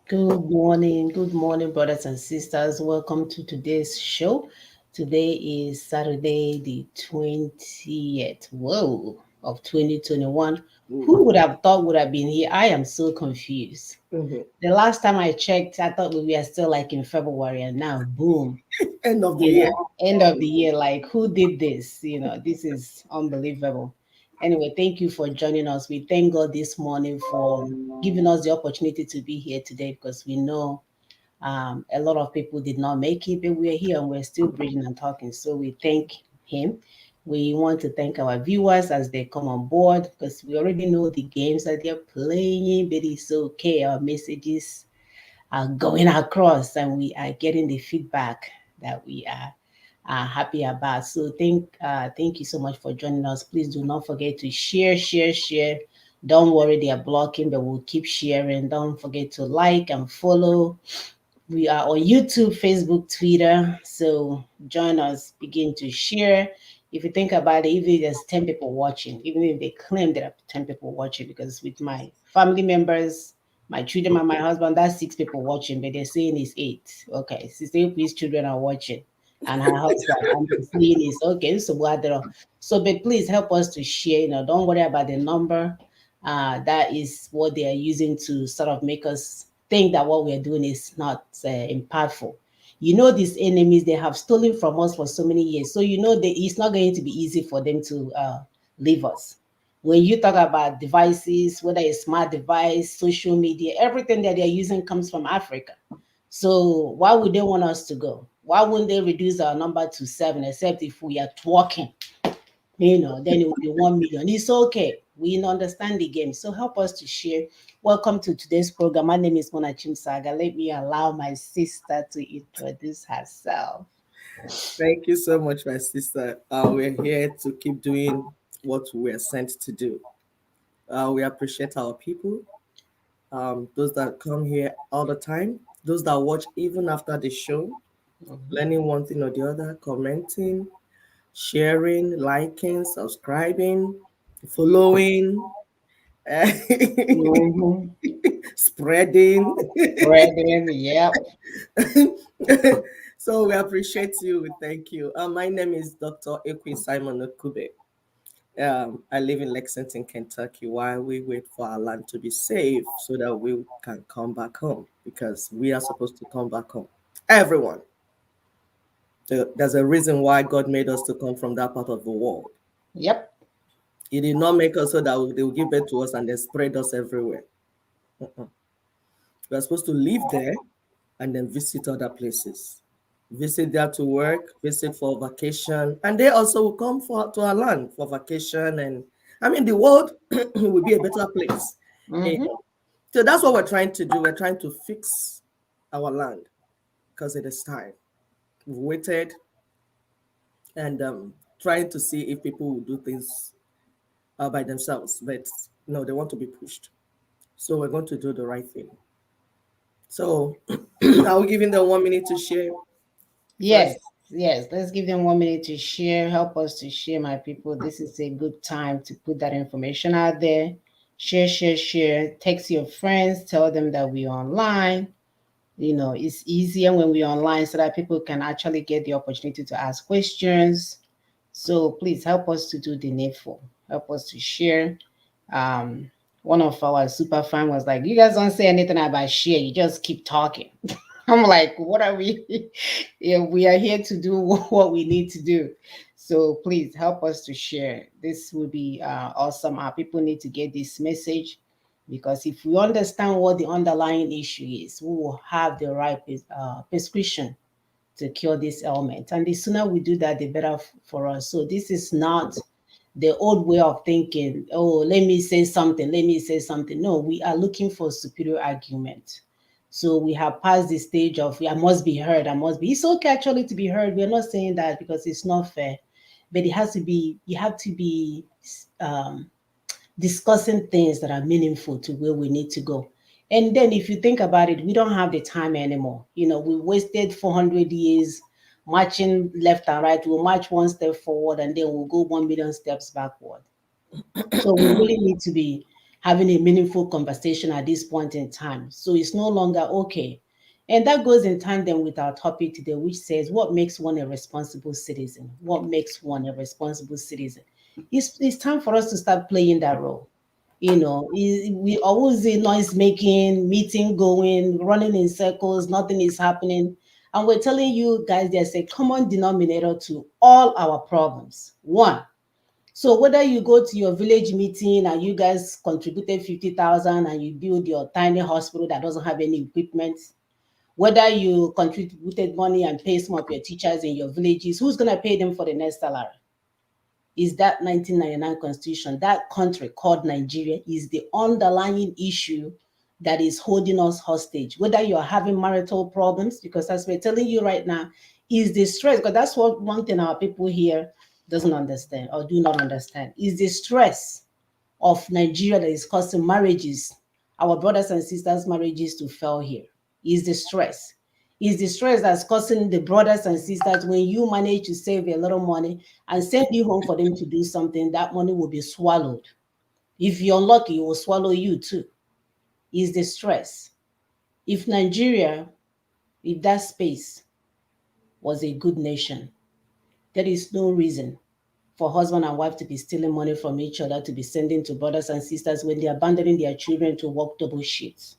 Good morning, brothers and sisters. Welcome to today's show. Today is Saturday, the 20th, of 2021. Who would have thought would have been here? I am so confused. Mhm. The last time I checked, I thought we were still like in February, and now, boom, End of the year. end of the year. Like, who did this? This is unbelievable. Anyway, thank you for joining us. We thank God this morning for giving us the opportunity to be here today because we know a lot of people did not make it, but we're here and we're still breathing and talking. So we thank Him. We want to thank our viewers as they come on board because we already know the games that they're playing, but it's okay. Our messages are going across and we are getting the feedback that we are happy about. So thank you so much for joining us. Please do not forget to share. Don't worry, they are blocking, but we'll keep sharing. Don't forget to like and follow. We are on YouTube, Facebook, Twitter. So join us, begin to share. If you think about it, even if there's 10 people watching, even if they claim there are 10 people watching, because with my family members, my children and my husband, that's 6 people watching, but they're saying it's 8. Okay, Sister His children are watching, and her husband, and they're saying it's okay. So what the so, but please help us to share. Don't worry about the number. That is what they are using to sort of make us think that what we're doing is not impactful. These enemies, they have stolen from us for so many years. So, it's not going to be easy for them to leave us. When you talk about devices, whether it's smart device, social media, everything that they're using comes from Africa. So why would they want us to go? Why wouldn't they reduce our number to 7, except if we are talking? Then it will be 1 million. It's okay. We understand the game. So help us to share. Welcome to today's program. My name is Mona Chimsaga. Let me allow my sister to introduce herself. Thank you so much, my sister. We're here to keep doing what we're sent to do. We appreciate our people, those that come here all the time, those that watch even after the show, Mhm. learning one thing or the other, commenting, sharing, liking, subscribing, following, Mhm. spreading. Brethren, yep. So we appreciate you. We thank you. My name is Dr. Ekwe Simon Okube. I live in Lexington, Kentucky, while we wait for our land to be safe so that we can come back home because we are supposed to come back home. Everyone. There's a reason why God made us to come from that part of the world. Yep. He did not make us so that they will give birth to us and then spread us everywhere. Uh-uh. We are supposed to live there and then visit other places. Visit there to work, visit for vacation, and they also will come to our land for vacation. And I mean, the world will be a better place. Eh, Mm-hmm. So that's what we're trying to do. We're trying to fix our land because it is time. We've waited and trying to see if people will do things by themselves, but no, they want to be pushed. So we're going to do the right thing. So I'll give them 1 minute to share Yes, first. yes. Let's give them 1 minute to share. Help us to share, my people. This is a good time to put that information out there. Share. Text your friends. Tell them that we're online. It's easier when we're online so that people can actually get the opportunity to ask questions. So please help us to do the needful. Help us to share. Um, One of our super fan was like, "You guys don't say anything about share. You just keep talking." I'm like, "What are we? Yeah, we are here to do what we need to do. So please help us to share. This will be awesome. Our people need to get this message because if we understand what the underlying issue is, we will have the right prescription to cure this ailment. And the sooner we do that, the better for us. So this is not the old way of thinking. Oh, let me say something. Let me say something. No, we are looking for superior argument. So we have passed the stage of I must be heard. I must be. It's okay actually to be heard. We're not saying that because it's not fair, but it has to be. You have to be um, discussing things that are meaningful to where we need to go. And then if you think about it, we don't have the time anymore. We wasted 400 years marching left and right. We'll march one step forward and then we'll go 1 million steps backward. So we really need to be having a meaningful conversation at this point in time. So it's no longer okay. And that goes in tandem with our topic today, which says what makes one a responsible citizen? What makes one a responsible citizen? It's time for us to start playing that role. We always see noise making, meeting going, running in circles, nothing is happening. And we're telling you guys there's a common denominator to all our problems. One, so whether you go to your village meeting and you guys contributed 50,000 and you build your tiny hospital that doesn't have any equipment, whether you contributed money and pay some of your teachers in your villages, who's going to pay them for the next salary? Is that 1999 constitution, that country called Nigeria, is the underlying issue that is holding us hostage. Whether you're having marital problems, because as we're telling you right now, is the stress, because that's what one thing our people here doesn't understand or do not understand, is the stress of Nigeria that is causing marriages, our brothers and sisters' marriages to fail here. Is the stress. Is the stress that's causing the brothers and sisters when you manage to save a little money and send you home for them to do something, that money will be swallowed. If you're unlucky, it will swallow you too. Is the stress. If Nigeria, if that space was a good nation, there is no reason for husband and wife to be stealing money from each other, to be sending to brothers and sisters when they're abandoning their children to work double shifts.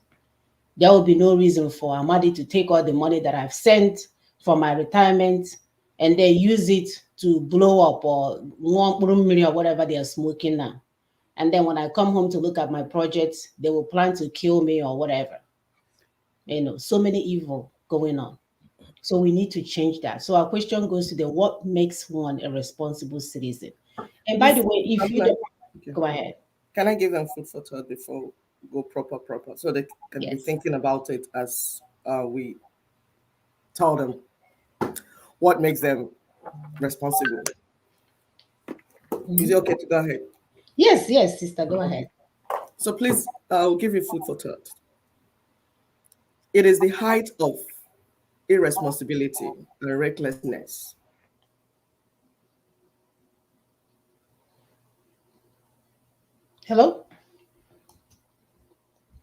There will be no reason for Amadi to take all the money that I've sent for my retirement and then use it to blow up or whatever they are smoking now. And then when I come home to look at my projects, they will plan to kill me or whatever. So many evil going on. So we need to change that. So our question goes to the what makes one a responsible citizen? And by the way, if you don't, Okay. go ahead. Can I give them food for thought before we go proper, so they can be Yes. thinking about it as we tell them what makes them responsible? Is it okay to go ahead? Yes, sister, go ahead. So please, I'll give you food for thought. It is the height of irresponsibility and recklessness. Hello?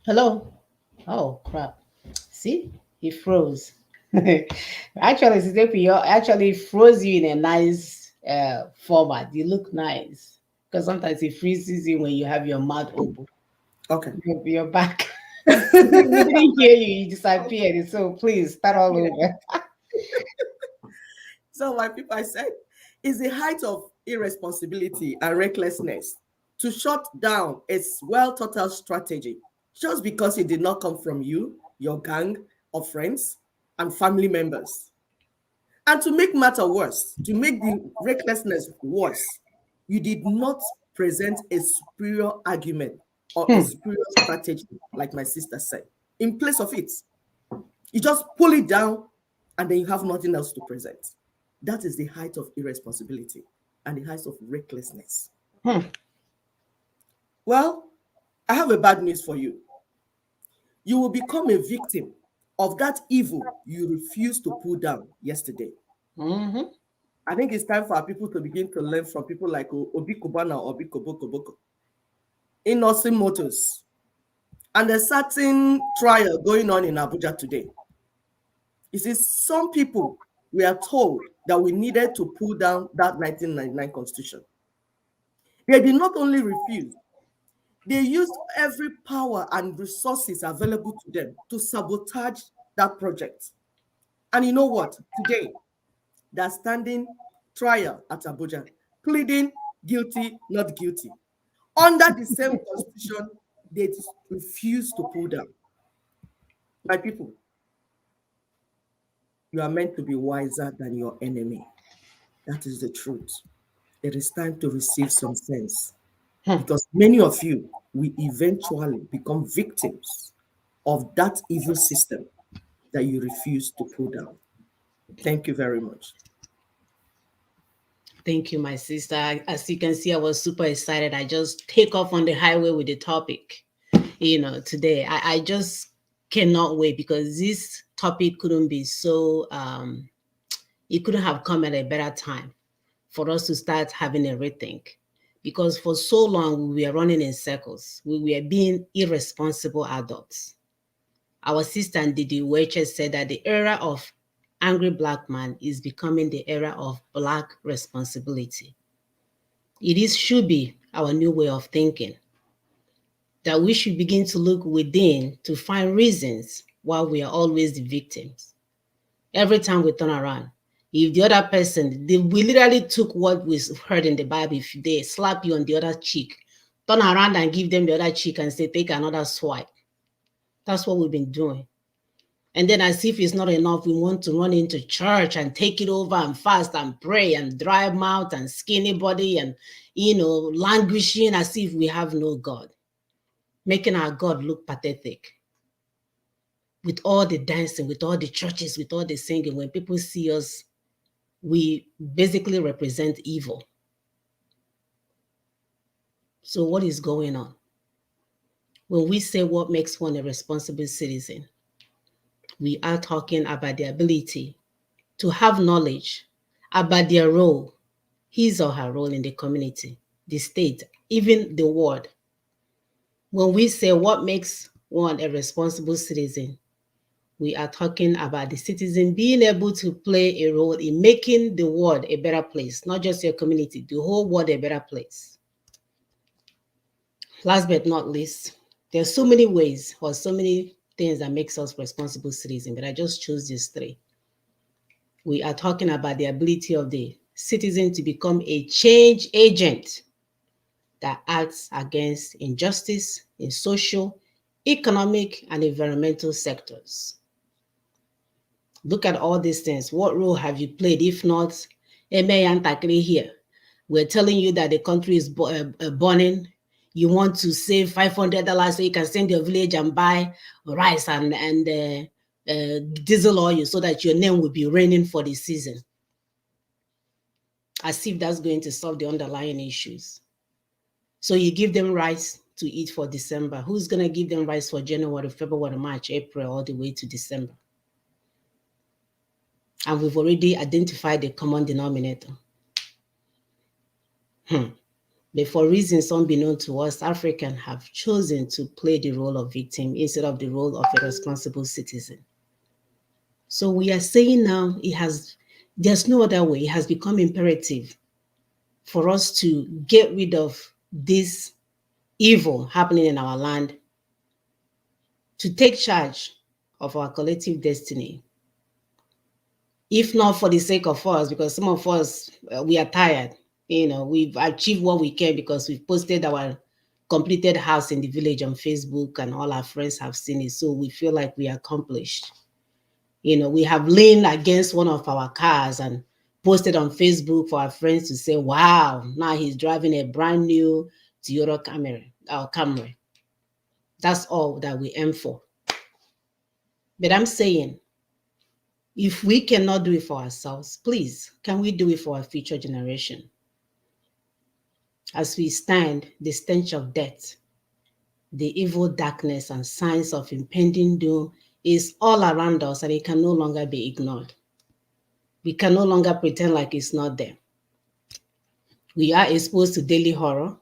Hello? Oh, crap. See? He froze. Actually, Sister P, actually froze you in a nice format. You look nice. Because sometimes it freezes you when you have your mouth open. Okay. You're back. We didn't hear you. You disappeared. So please start all over. So, my people, I said, is the height of irresponsibility and recklessness to shut down a well thought out strategy just because it did not come from you, your gang of friends, and family members. And to make matter worse, to make the recklessness worse, you did not present a superior argument or a superior strategy, like my sister said. In place of it, you just pull it down and then you have nothing else to present. That is the height of irresponsibility and the height of recklessness. Well, I have a bad news for you. You will become a victim of that evil you refused to pull down yesterday. Mm-hmm. I think it's time for our people to begin to learn from people like Obi Kubana or Obi Koboko in Austin Motors. And a certain trial going on in Abuja today. You see, some people were told that we needed to pull down that 1999 constitution. They did not only refuse, they used every power and resources available to them to sabotage that project. And you know what? Today, they're standing trial at Abuja, pleading guilty, not guilty. Under the same constitution, they refuse to pull down. My people, you are meant to be wiser than your enemy. That is the truth. It is time to receive some sense. Because many of you will eventually become victims of that evil system that you refuse to pull down. Thank you very much. Thank you, my sister. As you can see, I was super excited. I just take off on the highway with the topic, today. I just cannot wait because this topic couldn't be so, it couldn't have come at a better time for us to start having a rethink. because for so long we were running in circles. We were being irresponsible adults. Our sister Ndidi Ueche said that the era of angry black man is becoming the era of black responsibility. Should be our new way of thinking, that we should begin to look within to find reasons why we are always the victims. Every time we turn around, if the other person, we literally took what we heard in the Bible, if they slap you on the other cheek, turn around and give them the other cheek and say, take another swipe. That's what we've been doing. And then as if it's not enough, we want to run into church and take it over and fast and pray and dry mouth and skinny body and, languishing as if we have no God, making our God look pathetic. With all the dancing, with all the churches, with all the singing, when people see us, we basically represent evil. So what is going on? When we say what makes one a responsible citizen, we are talking about the ability to have knowledge about their role, his or her role in the community, the state, even the world. When we say what makes one a responsible citizen, we are talking about the citizen being able to play a role in making the world a better place, not just your community, the whole world a better place. Last but not least, there's so many ways or so many things that makes us responsible citizens, but I just chose these three. We are talking about the ability of the citizen to become a change agent that acts against injustice in social, economic, and environmental sectors. Look at all these things. What role have you played? If not, here, we're telling you that the country is burning. You want to save $500 so you can send your village and buy rice and diesel oil so that your name will be raining for the season. As if that's going to solve the underlying issues. So you give them rice to eat for December. Who's going to give them rice for January, February, March, April, all the way to December? And we've already identified the common denominator. But for reasons unbeknown to us, Africans have chosen to play the role of victim instead of the role of a responsible citizen. So we are saying now there's no other way. It has become imperative for us to get rid of this evil happening in our land, to take charge of our collective destiny. If not for the sake of us, because some of us, we are tired. We've achieved what we can because we've posted our completed house in the village on Facebook and all our friends have seen it. So we feel like we accomplished. We have leaned against one of our cars and posted on Facebook for our friends to say, wow, now he's driving a brand new Toyota Camry. That's all that we aim for. But I'm saying, if we cannot do it for ourselves, please, can we do it for our future generation? As we stand, the stench of death, the evil darkness and signs of impending doom is all around us and it can no longer be ignored. We can no longer pretend like it's not there. We are exposed to daily horror,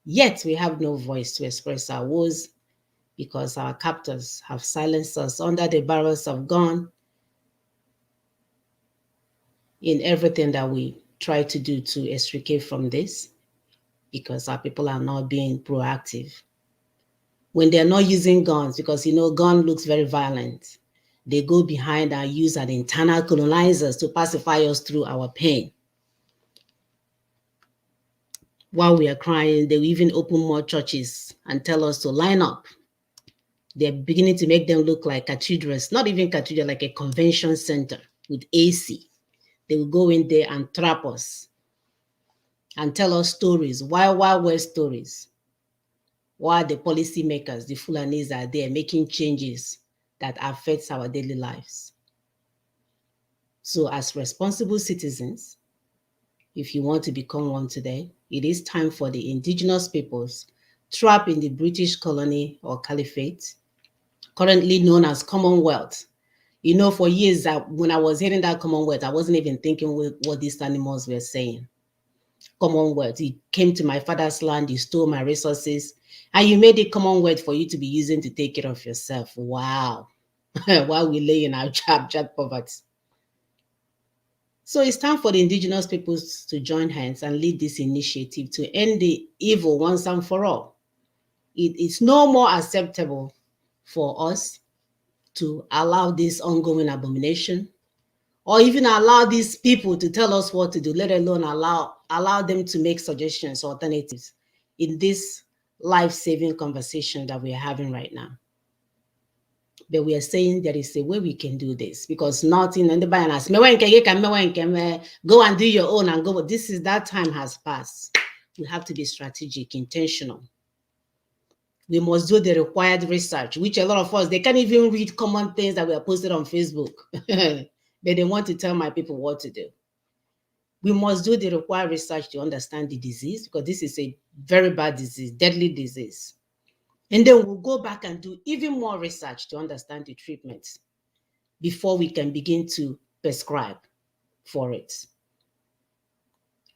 yet we have no voice to express our woes because our captors have silenced us under the barrels of gun in everything that we try to do to extricate from this, because our people are not being proactive. When they're not using guns, because gun looks very violent, they go behind and use an internal colonizers to pacify us through our pain. While we are crying, they will even open more churches and tell us to line up. They're beginning to make them look like cathedrals, not even cathedral, like a convention center with AC. They will go in there and trap us and tell us stories, Wild West stories, while the policymakers, the Fulanis, are there making changes that affects our daily lives. So as responsible citizens, if you want to become one today, it is time for the indigenous peoples trapped in the British colony or caliphate, currently known as Commonwealth. For years, when I was hearing that Commonwealth, I wasn't even thinking what these animals were saying. Commonwealth. You came to my father's land, you stole my resources, and you made it Commonwealth for you to be using to take care of yourself. Wow. While we lay in our abject poverty. So it's time for the indigenous peoples to join hands and lead this initiative to end the evil once and for all. It is no more acceptable for us to allow this ongoing abomination, or even allow these people to tell us what to do, let alone allow them to make suggestions, alternatives in this life-saving conversation that we are having right now. But we are saying there is a way we can do this, because nothing in the balance. Go and do your own and go. That time has passed. We have to be strategic, intentional. We must do the required research, which a lot of us, they can't even read common things that we are posted on Facebook. But they want to tell my people what to do. We must do the required research to understand the disease, because this is a very bad disease, deadly disease. And then we'll go back and do even more research to understand the treatments before we can begin to prescribe for it.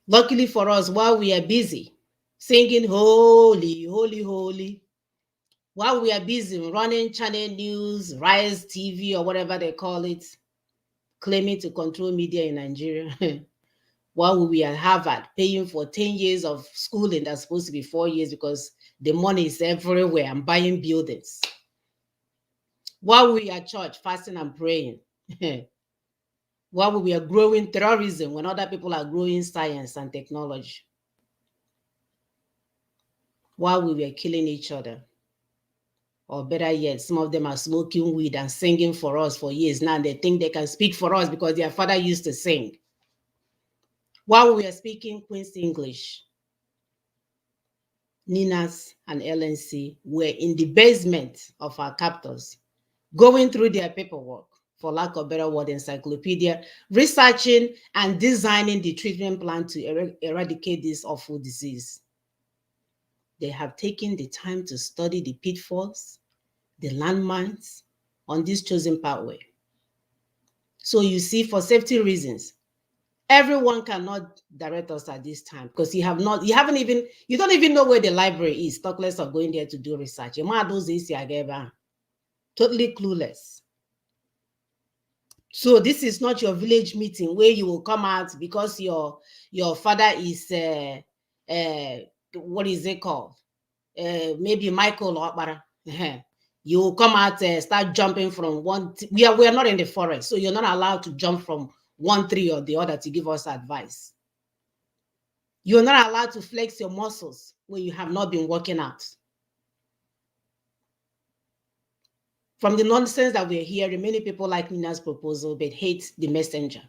Luckily for us, while we are busy singing holy, holy, holy, while we are busy running Channel News, Rise TV, or whatever they call it, claiming to control media in Nigeria, while we are at Harvard paying for 10 years of schooling that's supposed to be 4 years because the money is everywhere and buying buildings. While we are at church fasting and praying, while we are growing terrorism when other people are growing science and technology, while we were killing each other, or better yet, some of them are smoking weed and singing for us for years now. They think they can speak for us because their father used to sing. While we are speaking Queen's English, Ninas and LNC were in the basement of our captors, going through their paperwork, for lack of better word, encyclopedia, researching and designing the treatment plan to eradicate this awful disease. They have taken the time to study the pitfalls, the landmines on this chosen pathway. So you see, for safety reasons, everyone cannot direct us at this time, because you don't even know where the library is, talk less of going there to do research. Totally clueless. So this is not your village meeting where you will come out because your father is what is it called? Maybe Michael or Okpara. You will come out, start jumping from one. We are not in the forest, so you're not allowed to jump from one tree or the other to give us advice. You're not allowed to flex your muscles when you have not been working out. From the nonsense that we're hearing, many people like Nina's proposal, but hate the messenger,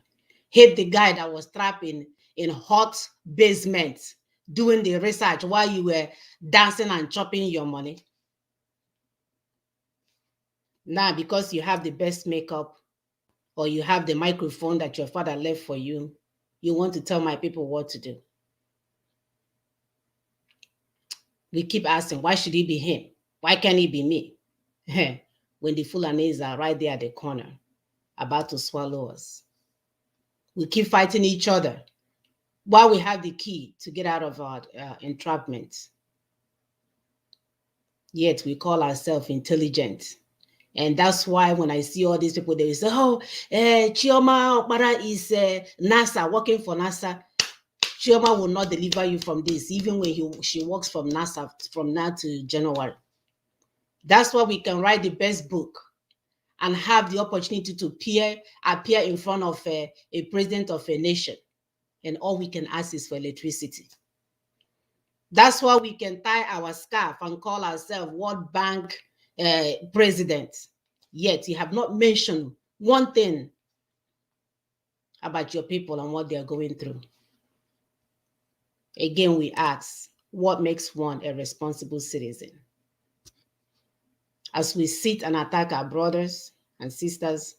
hate the guy that was trapped in hot basement doing the research while you were dancing and chopping your money. Now, because you have the best makeup or you have the microphone that your father left for you, you want to tell my people what to do. We keep asking, why should it be him? Why can't it be me? When the Fulanis are right there at the corner, about to swallow us. We keep fighting each other while we have the key to get out of our entrapment. Yet we call ourselves intelligent. And that's why when I see all these people, they say, oh, Chioma Okpara is NASA, working for NASA. Chioma will not deliver you from this, even when she works from NASA from now to January. That's why we can write the best book and have the opportunity to appear in front of a president of a nation. And all we can ask is for electricity. That's why we can tie our scarf and call ourselves World Bank president. Yet you have not mentioned one thing about your people and what they are going through. Again, we ask, what makes one a responsible citizen? As we sit and attack our brothers and sisters,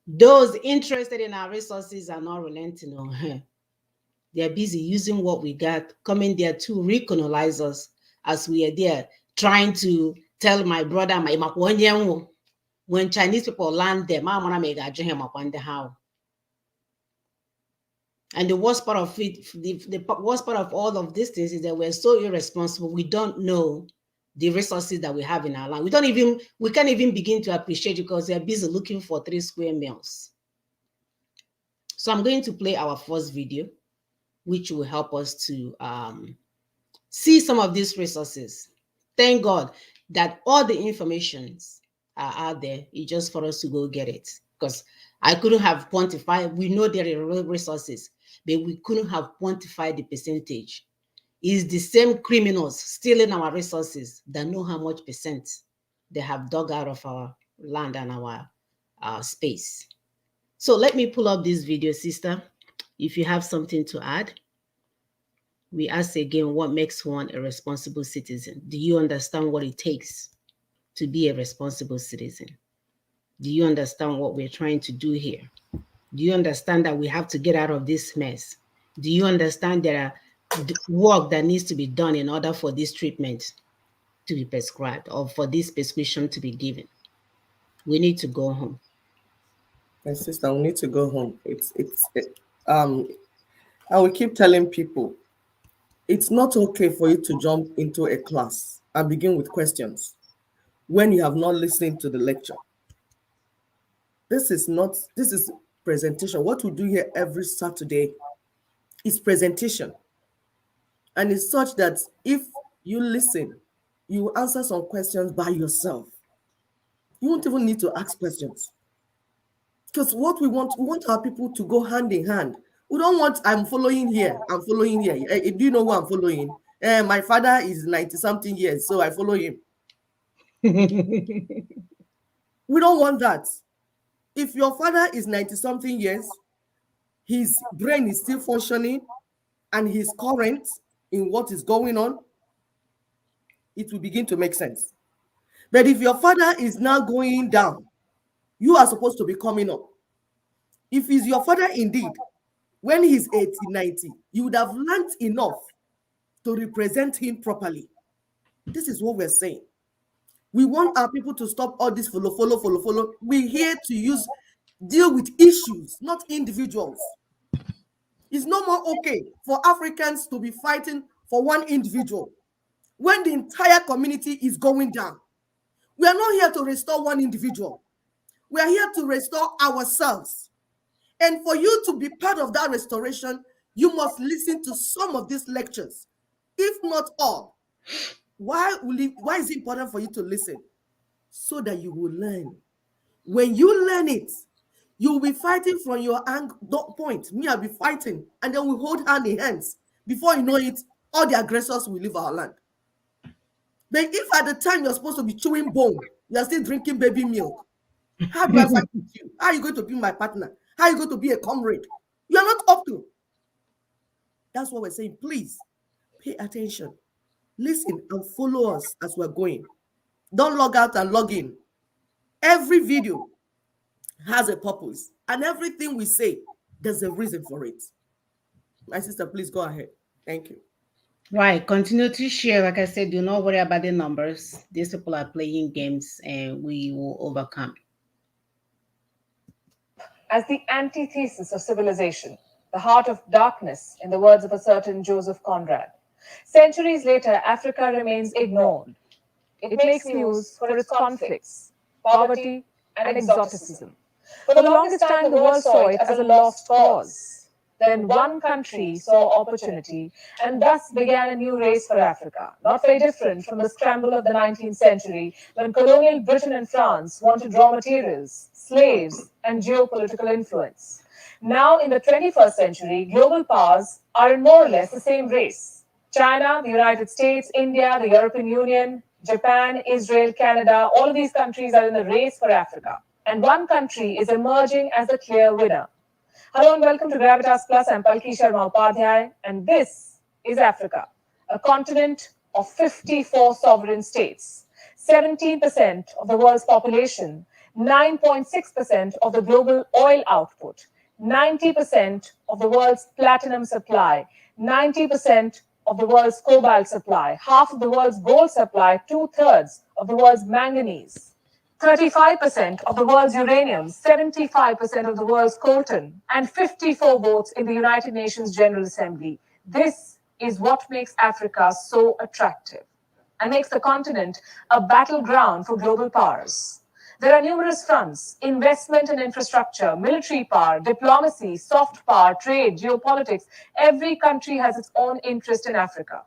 those interested in our resources are not relenting. They're busy using what we got, coming there to recolonize us as we are there trying to tell my brother, when Chinese people land there, how. And the worst part of it, the worst part of all of these things is that we're so irresponsible. We don't know the resources that we have in our land. We can't even begin to appreciate it because they're busy looking for 3 square meals. So I'm going to play our first video, which will help us to see some of these resources. Thank God that all the informations are out there. It's just for us to go get it. Because I couldn't have quantified. We know there are real resources, but we couldn't have quantified the percentage. It's the same criminals stealing our resources that know how much percent they have dug out of our land and our space. So let me pull up this video, sister. If you have something to add, we ask again, what makes one a responsible citizen? Do you understand what it takes to be a responsible citizen? Do you understand what we're trying to do here? Do you understand that we have to get out of this mess? Do you understand there are work that needs to be done in order for this treatment to be prescribed or for this prescription to be given? We need to go home. My sister, we need to go home. I will keep telling people, it's not okay for you to jump into a class and begin with questions when you have not listened to the lecture. This is presentation. What we do here every Saturday is presentation. And it's such that if you listen, you answer some questions by yourself. You won't even need to ask questions. Because what we want our people to go hand in hand. We don't want, I'm following here, I'm following here. Do you know who I'm following? My father is 90-something years, so I follow him. We don't want that. If your father is 90-something years, his brain is still functioning and he's current in what is going on, it will begin to make sense. But if your father is now going down, you are supposed to be coming up. If he's your father indeed, when he's 80, 90, you would have learned enough to represent him properly. This is what we're saying. We want our people to stop all this follow. We're here to deal with issues, not individuals. It's no more okay for Africans to be fighting for one individual when the entire community is going down. We are not here to restore one individual. We are here to restore ourselves. And for you to be part of that restoration, you must listen to some of these lectures, if not all. Why is it important for you to listen? So that you will learn. When you learn it, you will be fighting from your point. Me, I'll be fighting, and then we hold hand in hands. Before you know it, all the aggressors will leave our land. But if at the time you're supposed to be chewing bone, you're still drinking baby milk, how do I fight with you? How are you going to be my partner? How are you going to be a comrade? You're not up to. That's what we're saying. Please pay attention. Listen and follow us as we're going. Don't log out and log in. Every video has a purpose, and everything we say, there's a reason for it. My sister, please go ahead. Thank you. Right. Continue to share. Like I said, do not worry about the numbers. These people are playing games and we will overcome. As the antithesis of civilization, the heart of darkness, in the words of a certain Joseph Conrad. Centuries later, Africa remains ignored. It makes news for its conflicts, poverty, and exoticism. For the longest time, the world saw it as a lost cause. Then one country saw opportunity, and thus began a new race for Africa, not very different from the scramble of the 19th century when colonial Britain and France wanted raw materials, slaves, and geopolitical influence. Now, in the 21st century, global powers are in more or less the same race. China, the United States, India, the European Union, Japan, Israel, Canada, all of these countries are in the race for Africa. And one country is emerging as the clear winner. Hello and welcome to Gravitas Plus. I'm Palki Sharma Upadhyay, and this is Africa, a continent of 54 sovereign states, 17% of the world's population, 9.6% of the global oil output, 90% of the world's platinum supply, 90% of the world's cobalt supply, half of the world's gold supply, 2/3 of the world's manganese. 35% of the world's uranium, 75% of the world's coltan, and 54 votes in the United Nations General Assembly. This is what makes Africa so attractive and makes the continent a battleground for global powers. There are numerous fronts: investment and infrastructure, military power, diplomacy, soft power, trade, geopolitics. Every country has its own interest in Africa.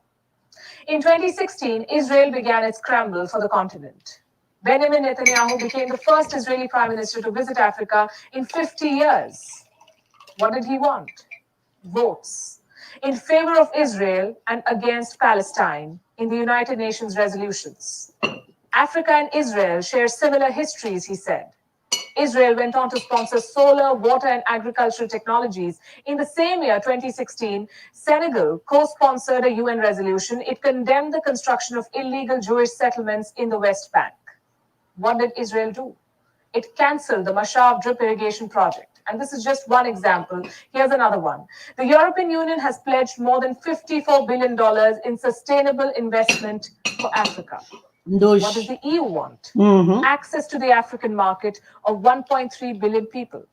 In 2016, Israel began its scramble for the continent. Benjamin Netanyahu became the first Israeli prime minister to visit Africa in 50 years. What did he want? Votes in favor of Israel and against Palestine in the United Nations resolutions. Africa and Israel share similar histories, he said. Israel went on to sponsor solar, water, and agricultural technologies. In the same year, 2016, Senegal co-sponsored a UN resolution. It condemned the construction of illegal Jewish settlements in the West Bank. What did Israel do? It cancelled the Mashav drip irrigation project. And this is just one example. Here's another one. The European Union has pledged more than $54 billion in sustainable investment for Africa. What does the EU want? Access to the African market of 1.3 billion people.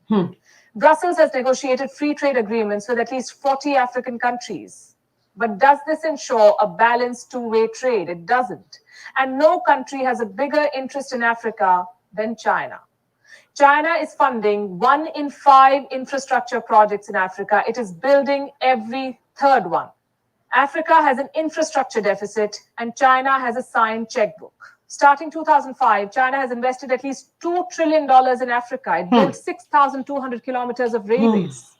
Brussels has negotiated free trade agreements with at least 40 African countries. But does this ensure a balanced two-way trade? It doesn't. And no country has a bigger interest in Africa than China. China is funding 1 in 5 infrastructure projects in Africa. It is building every third one. Africa has an infrastructure deficit, and China has a signed checkbook. Starting 2005, China has invested at least $2 trillion in Africa. It built 6,200 kilometers of railways,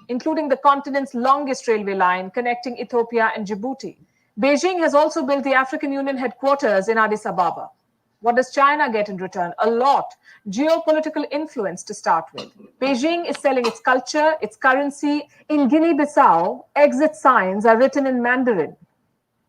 including the continent's longest railway line connecting Ethiopia and Djibouti. Beijing has also built the African Union headquarters in Addis Ababa. What does China get in return? A lot. Geopolitical influence to start with. Beijing is selling its culture, its currency. In Guinea-Bissau, exit signs are written in Mandarin.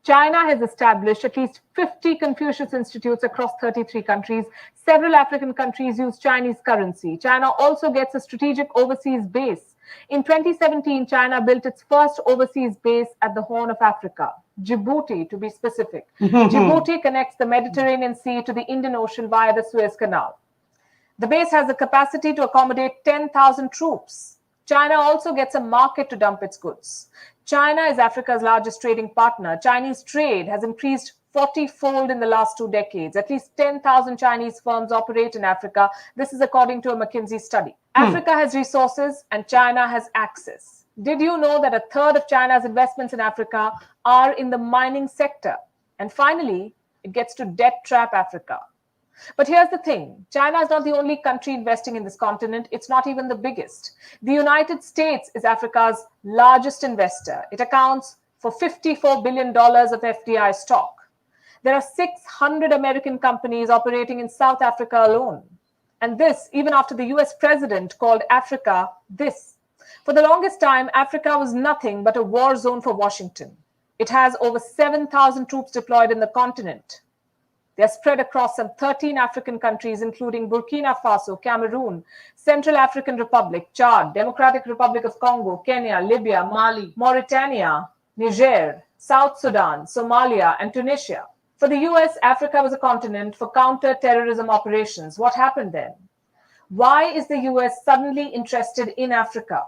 China has established at least 50 Confucius Institutes across 33 countries. Several African countries use Chinese currency. China also gets a strategic overseas base. In 2017, China built its first overseas base at the Horn of Africa, Djibouti to be specific. Djibouti connects the Mediterranean Sea to the Indian Ocean via the Suez Canal. The base has the capacity to accommodate 10,000 troops. China also gets a market to dump its goods. China is Africa's largest trading partner. Chinese trade has increased 40-fold in the last 2 decades. At least 10,000 Chinese firms operate in Africa. This is according to a McKinsey study. Africa has resources and China has access. Did you know that a third of China's investments in Africa are in the mining sector? And finally, it gets to debt trap Africa. But here's the thing. China is not the only country investing in this continent. It's not even the biggest. The United States is Africa's largest investor. It accounts for $54 billion of FDI stock. There are 600 American companies operating in South Africa alone. And this, even after the US president called Africa this. For the longest time, Africa was nothing but a war zone for Washington. It has over 7,000 troops deployed in the continent. They are spread across some 13 African countries, including Burkina Faso, Cameroon, Central African Republic, Chad, Democratic Republic of Congo, Kenya, Libya, Mali, Mauritania, Niger, South Sudan, Somalia, and Tunisia. For the US, Africa was a continent for counter-terrorism operations. What happened then? Why is the US suddenly interested in Africa?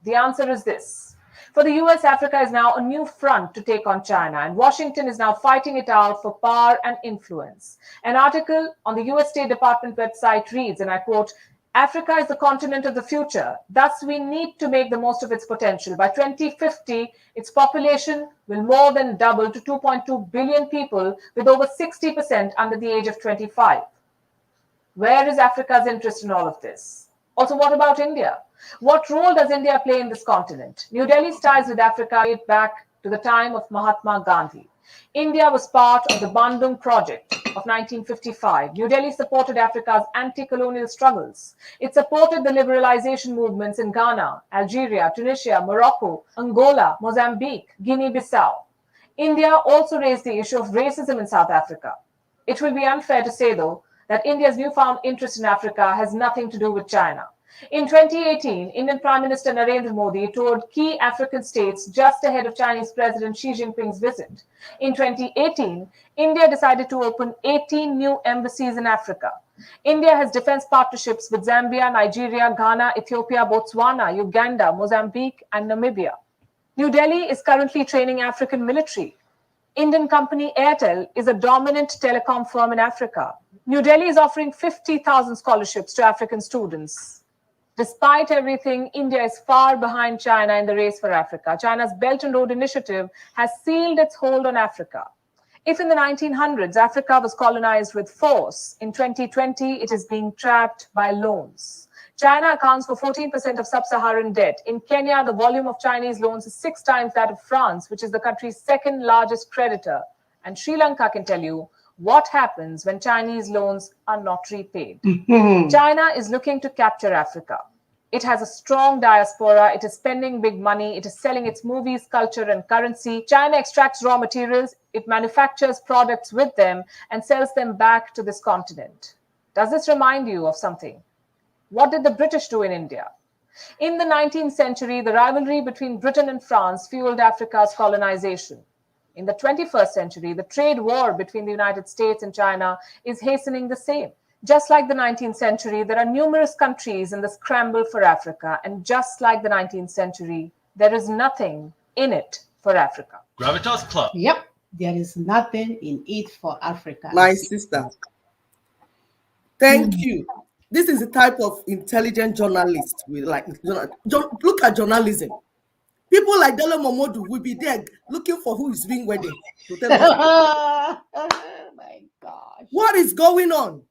The answer is this. For the US, Africa is now a new front to take on China, and Washington is now fighting it out for power and influence. An article on the US State Department website reads, and I quote, "Africa is the continent of the future. Thus, we need to make the most of its potential. By 2050, its population will more than double to 2.2 billion people, with over 60% under the age of 25. Where is Africa's interest in all of this? Also, what about India? What role does India play in this continent? New Delhi's ties with Africa date back to the time of Mahatma Gandhi. India was part of the Bandung Project of 1955. New Delhi supported Africa's anti-colonial struggles. It supported the liberalization movements in Ghana, Algeria, Tunisia, Morocco, Angola, Mozambique, Guinea-Bissau. India also raised the issue of racism in South Africa. It will be unfair to say, though, that India's newfound interest in Africa has nothing to do with China. In 2018, Indian Prime Minister Narendra Modi toured key African states just ahead of Chinese President Xi Jinping's visit. In 2018, India decided to open 18 new embassies in Africa. India has defense partnerships with Zambia, Nigeria, Ghana, Ethiopia, Botswana, Uganda, Mozambique, and Namibia. New Delhi is currently training African military. Indian company Airtel is a dominant telecom firm in Africa. New Delhi is offering 50,000 scholarships to African students. Despite everything, India is far behind China in the race for Africa. China's Belt and Road Initiative has sealed its hold on Africa. If in the 1900s Africa was colonized with force, in 2020 it is being trapped by loans. China accounts for 14% of sub-Saharan debt. In Kenya, the volume of Chinese loans is 6 times that of France, which is the country's second largest creditor. And Sri Lanka can tell you what happens when Chinese loans are not repaid. China is looking to capture Africa. It has a strong diaspora. It is spending big money. It is selling its movies, culture, and currency. China extracts raw materials. It manufactures products with them and sells them back to this continent. Does this remind you of something? What did the British do in India? In the 19th century, the rivalry between Britain and France fueled Africa's colonization. In the 21st century, the trade war between the United States and China is hastening the same. Just like the 19th century, there are numerous countries in the scramble for Africa. And just like the 19th century, there is nothing in it for Africa. Gravitas Club. Yep, there is nothing in it for Africa. My sister, thank you. This is the type of intelligent journalist we like. Look at journalism. People like Dele Momodu will be there looking for who is being wedded. To tell us. Oh my gosh. What is going on?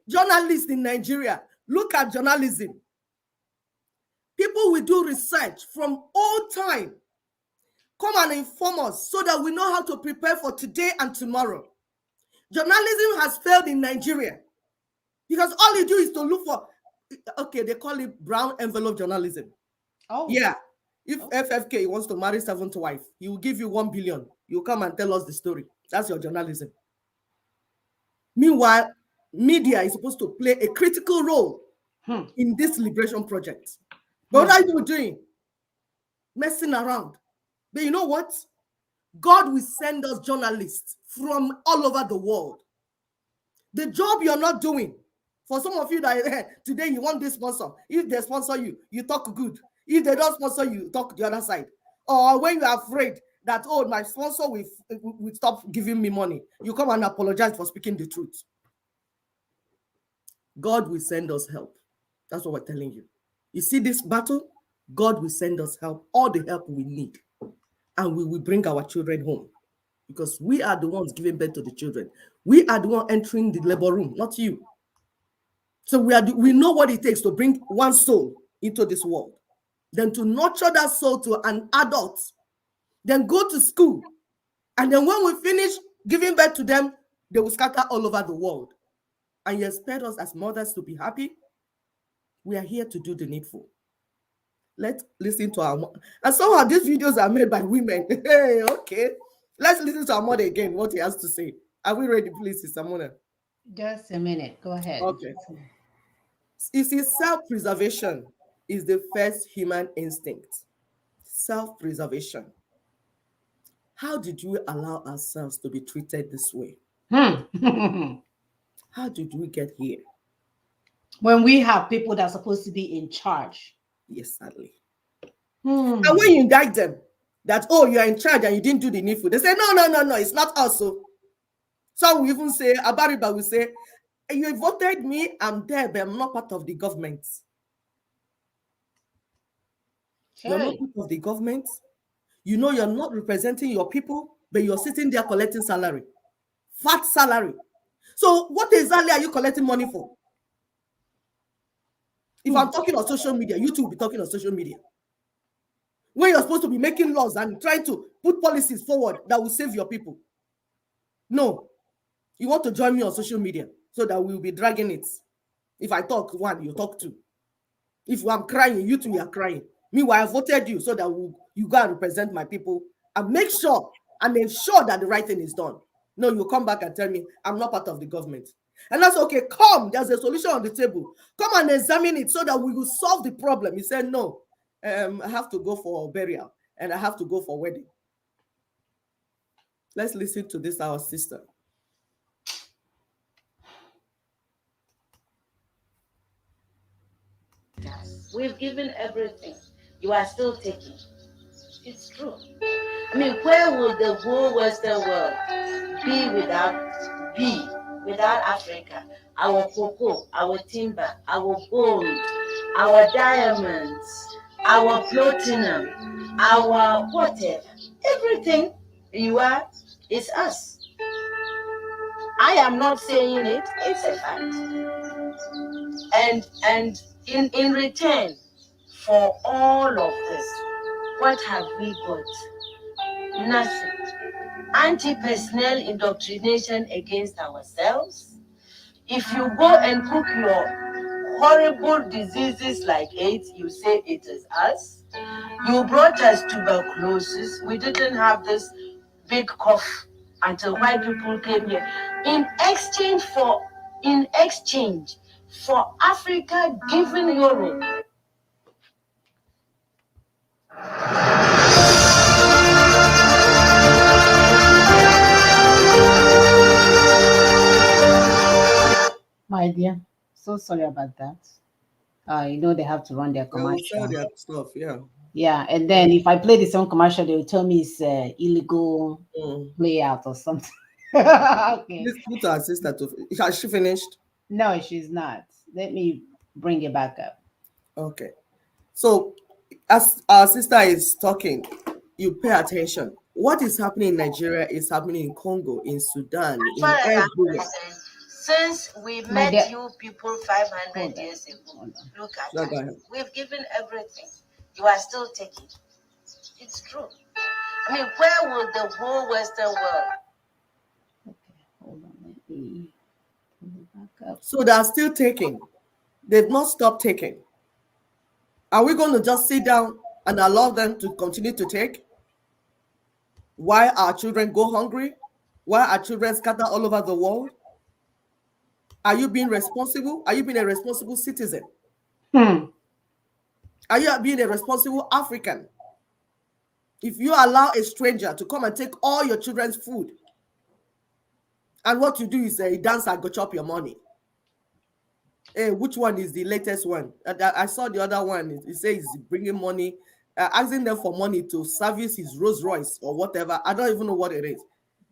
Journalists in Nigeria, look at journalism. People will do research from all time. Come and inform us so that we know how to prepare for today and tomorrow. Journalism has failed in Nigeria because all you do is to look for, okay, they call it brown envelope journalism. Oh, Yeah. If FFK wants to marry 7th wife, he will give you 1 billion. You come and tell us the story. That's your journalism. Meanwhile, media is supposed to play a critical role in this liberation project. But what are you doing? Messing around. But you know what? God will send us journalists from all over the world. The job you're not doing, for some of you that today you want this sponsor. If they sponsor you, you talk good. If they don't sponsor you, talk the other side. Or when you're afraid that, oh, my sponsor will stop giving me money, you come and apologize for speaking the truth. God will send us help. That's what we're telling you. You see this battle? God will send us help, all the help we need. And we will bring our children home. Because we are the ones giving birth to the children. We are the one entering the labor room, not you. So we know what it takes to bring one soul into this world. Then to nurture that soul to an adult. Then go to school. And then when we finish giving birth to them, they will scatter all over the world. And you expect us as mothers to be happy? We are here to do the needful. Let's listen to our mother. And somehow these videos are made by women. Hey, okay. Let's listen to our mother again, what he has to say. Are we ready, please, Sister Mona? just a minute. Go ahead. Okay. You see, self-preservation is the first human instinct. Self-preservation. How did we allow ourselves to be treated this way? How did we get here? When we have people that are supposed to be in charge. Yes, sadly. Hmm. And when you indict them, that, oh, you're in charge and you didn't do the needful, they say, no, it's not us. Some will even say, Abariba will say, you voted me, I'm there, but I'm not part of the government. You're not part of the government. You know you're not representing your people, but you're sitting there collecting salary. Fat salary. So what exactly are you collecting money for? If I'm talking on social media, you too will be talking on social media. When you're supposed to be making laws and trying to put policies forward that will save your people. No. You want to join me on social media so that we'll be dragging it. If I talk one, you talk two. If I'm crying, you two are crying. Meanwhile, I voted you so that you go and represent my people and make sure and ensure that the right thing is done. No, you come back and tell me I'm not part of the government. And that's okay. Come, there's a solution on the table. Come and examine it so that we will solve the problem. He said, no, I have to go for burial and I have to go for wedding. Let's listen to this, our sister. We've given everything. You are still taking. It's true. I mean, where would the whole Western world be without Africa? Our cocoa, our timber, our gold, our diamonds, our platinum, our whatever. Everything you are is us. I am not saying it, it's a fact. And in return for all of this, what have we got? Nothing. Anti-personnel indoctrination against ourselves. If you go and cook your horrible diseases like AIDS, you say it is us. You brought us tuberculosis. We didn't have this big cough until white people came here. In exchange for Africa giving Europe My dear, so sorry about that. They have to run their They will sell commercial. their stuff, yeah. Yeah, and then if I play the same commercial, they will tell me it's illegal play out or something. Okay. Let's put our sister to. Has she finished? No, she's not. Let me bring it back up. Okay. So, as our sister is talking, you pay attention. What is happening in Nigeria is happening in Congo, in Sudan, as far in as I'm everywhere. concerned, since we My met dear- you people 500 Hold on, years ago, hold on. look at Yeah, go us. ahead. We've given everything. You are still taking. It's true. I mean, where would the whole Western world Okay, hold on. Let me pull it back up. So they are still taking. They've not stopped taking. Are we going to just sit down and allow them to continue to take? Why our children go hungry? Why our children scatter all over the world? Are you being responsible? Are you being a responsible citizen? Hmm. Are you being a responsible African? If you allow a stranger to come and take all your children's food, and what you do is he dance and go chop your money. Hey, which one is the latest one? I saw the other one. He says he's bringing money, asking them for money to service his Rolls Royce or whatever. I don't even know what it is.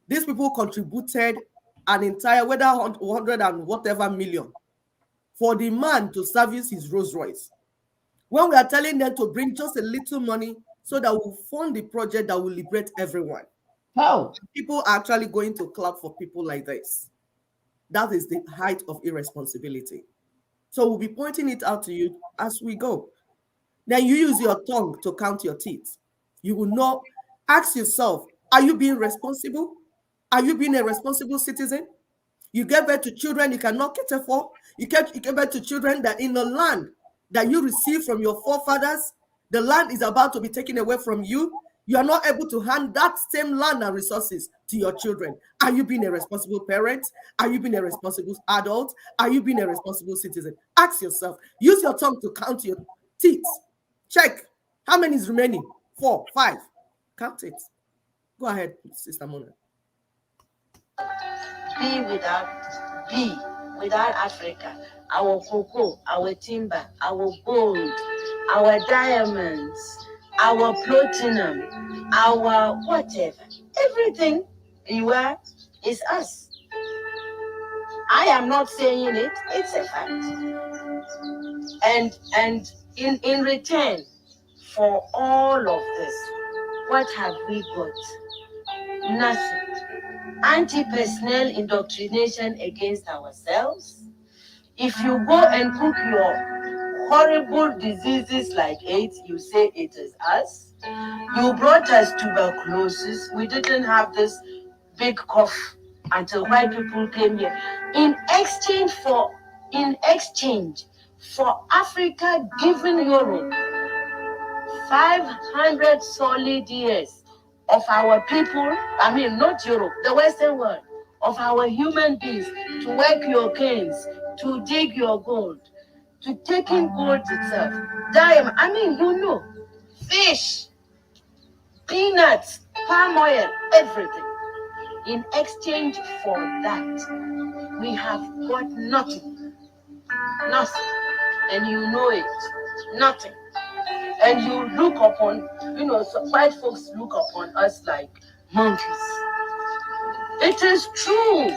These people contributed an entire, whether 100 and whatever million, for the man to service his Rolls Royce. When we are telling them to bring just a little money so that we'll fund the project that will liberate everyone, Oh, people are actually going to clap for people like this. That is the height of irresponsibility. So we'll be pointing it out to you as we go. Then you use your tongue to count your teeth. You will know, ask yourself, are you being responsible? Are you being a responsible citizen? You give birth to children you cannot cater for. You give birth to children that in the land that you received from your forefathers, the land is about to be taken away from you. You are not able to hand that same land and resources to your children. Are you being a responsible parent? Are you being a responsible adult? Are you being a responsible citizen? Ask yourself. Use your tongue to count your teeth. Check. How many is remaining? 4, 5. Count it. Go ahead, Sister Mona. be without Africa? Our cocoa, our timber, our gold, our diamonds, our platinum, our whatever. Everything you are is us. I am not saying it, it's a fact. And in return for all of this, what have we got? Nothing. Anti-personnel indoctrination against ourselves. If you go and cook your horrible diseases like AIDS, you say it is us. You brought us tuberculosis. We didn't have this big cough until white people came here. In exchange for Africa giving Europe 500 solid years of our people, I mean, not Europe, the Western world, of our human beings to work your canes, to dig your gold, to taking gold itself, diamond, I mean, fish, peanuts, palm oil, everything. In exchange for that, we have got nothing. Nothing. And you know it. Nothing. And you look upon, so white folks look upon us like monkeys. It is true.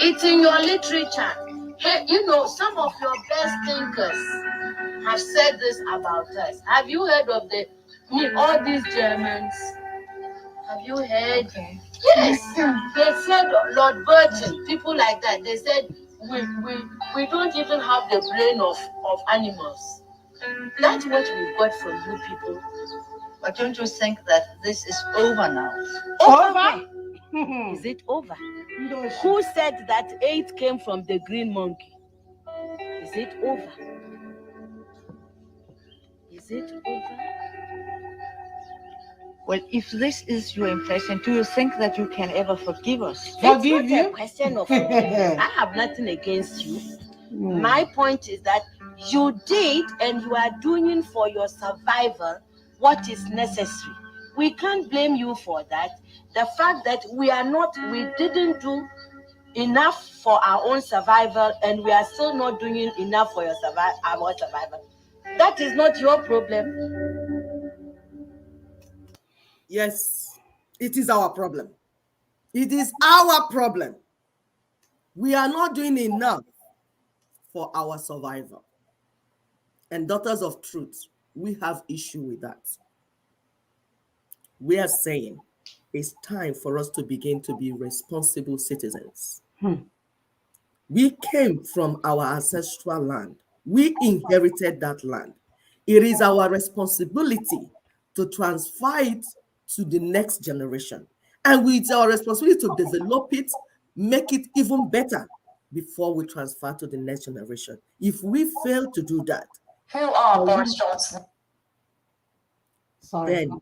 It's in your literature. Hey, some of your best thinkers have said this about us. Have you heard of all these Germans? Have you heard? Okay. Yes. They said Lord Burton, people like that. They said we don't even have the brain of animals. That's what we got from you people. But don't you think that this is over now? Over? Is it over? Who said that 8 came from the green monkey? Is it over? Is it over? Well, if this is your impression, do you think that you can ever forgive us? Forgive It's not you? a question of forgiveness. I have nothing against you. My point is that you did and you are doing for your survival what is necessary. We can't blame you for that. The fact that we didn't do enough for our own survival and we are still not doing enough for our survival. That is not your problem. Yes, it is our problem. It is our problem. We are not doing enough for our survival. And Daughters of Truth, we have issue with that. We are saying it's time for us to begin to be responsible citizens. We came from our ancestral land. We inherited that land. It is our responsibility to transfer it to the next generation. And it's our responsibility to develop it, make it even better before we transfer to the next generation. If we fail to do that, Who are Boris Johnson? Sorry. then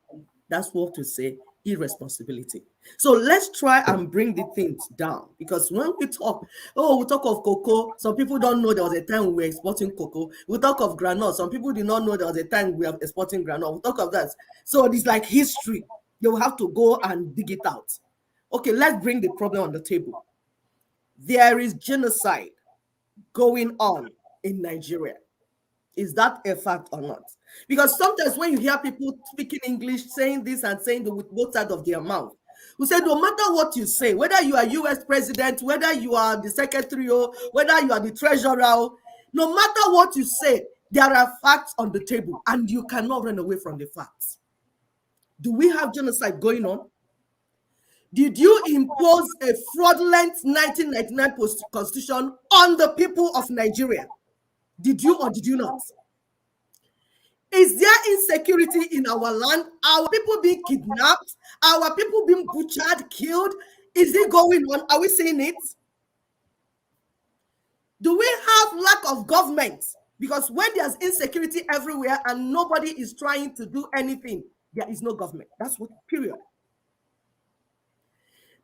that's what we say, irresponsibility. So let's try and bring the things down, because when we talk of cocoa, some people don't know there was a time we were exporting cocoa. We talk of granola, some people did not know there was a time we were exporting granola. We talk of that. So it's like history. You will have to go and dig it out. Okay, let's bring the problem on the table. There is genocide going on in Nigeria. Is that a fact or not? Because sometimes when you hear people speaking English, saying this and saying that with both sides of their mouth, we say no matter what you say, whether you are US president, whether you are the secretary, or whether you are the treasurer, no matter what you say, there are facts on the table and you cannot run away from the facts. Do we have genocide going on? Did you impose a fraudulent 1999 constitution on the people of Nigeria? Did you or did you not? Is there insecurity in our land? Our people being kidnapped? Our people being butchered, killed? Is it going on? Are we seeing it? Do we have lack of government? Because when there's insecurity everywhere and nobody is trying to do anything, there is no government. That's what, period.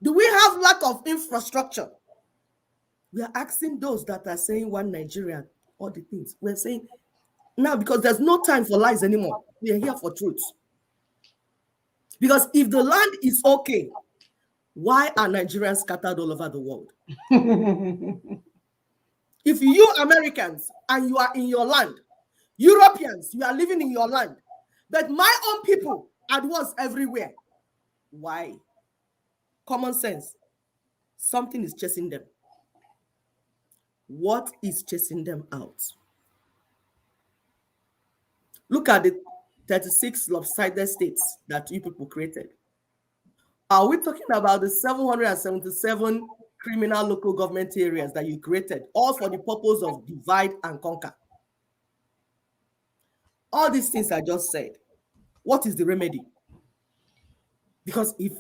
Do we have lack of infrastructure? We are asking those that are saying one Nigeria, all the things. We're saying now, because there's no time for lies anymore. We are here for truth. Because if the land is okay, why are Nigerians scattered all over the world? If you Americans and you are in your land, Europeans, you are living in your land, but my own people are the ones everywhere. Why? Common sense. Something is chasing them. What is chasing them out? Look at the 36 lopsided states that you people created. Are we talking about the 777 criminal local government areas that you created, all for the purpose of divide and conquer? All these things I just said, what is the remedy? Because if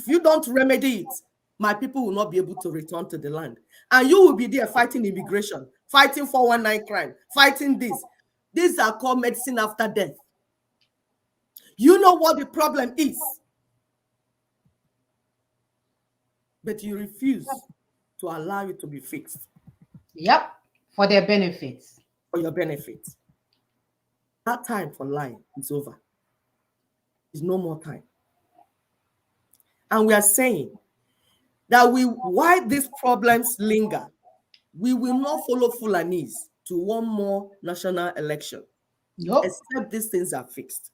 you don't remedy it, my people will not be able to return to the land. And you will be there fighting immigration, fighting 419 crime, fighting this. These are called medicine after death. You know what the problem is. but you refuse to allow it to be fixed Yep. For their benefits. for your benefit. That time for lying is over. There's no more time. And we are saying that while these problems linger, we will not follow Fulanese to one more national election, Nope. except these things are fixed.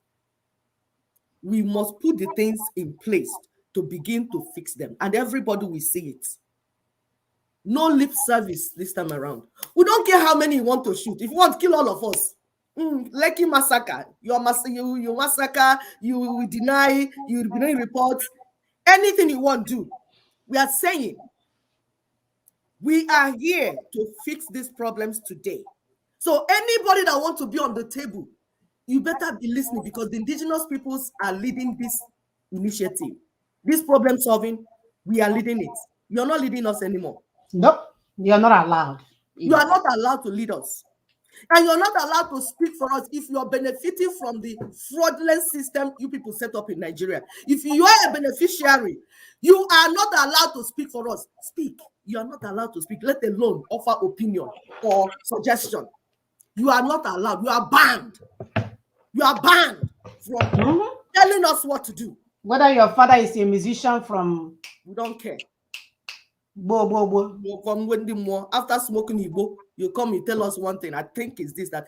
We must put the things in place to begin to fix them, and everybody will see it. No lip service this time around. We don't care how many you want to shoot. If you want, kill all of us. Lekki massacre. You massacre, you deny, you deny reports. Anything you want, do. We are saying we are here to fix these problems today. So anybody that wants to be on the table, you better be listening, because the indigenous peoples are leading this initiative. This problem solving, we are leading it. You're not leading us anymore. Nope. You're not allowed. You are not allowed to lead us. And you're not allowed to speak for us if you are benefiting from the fraudulent system you people set up in Nigeria. If you are a beneficiary, you are not allowed to speak for us. Speak. You are not allowed to speak, let alone offer opinion or suggestion. You are not allowed. You are banned. You are banned from telling us what to do. Whether your father is a musician from We don't care. Bo. You come when the more after smoking Igbo, you come, you tell us one thing. I think is this, that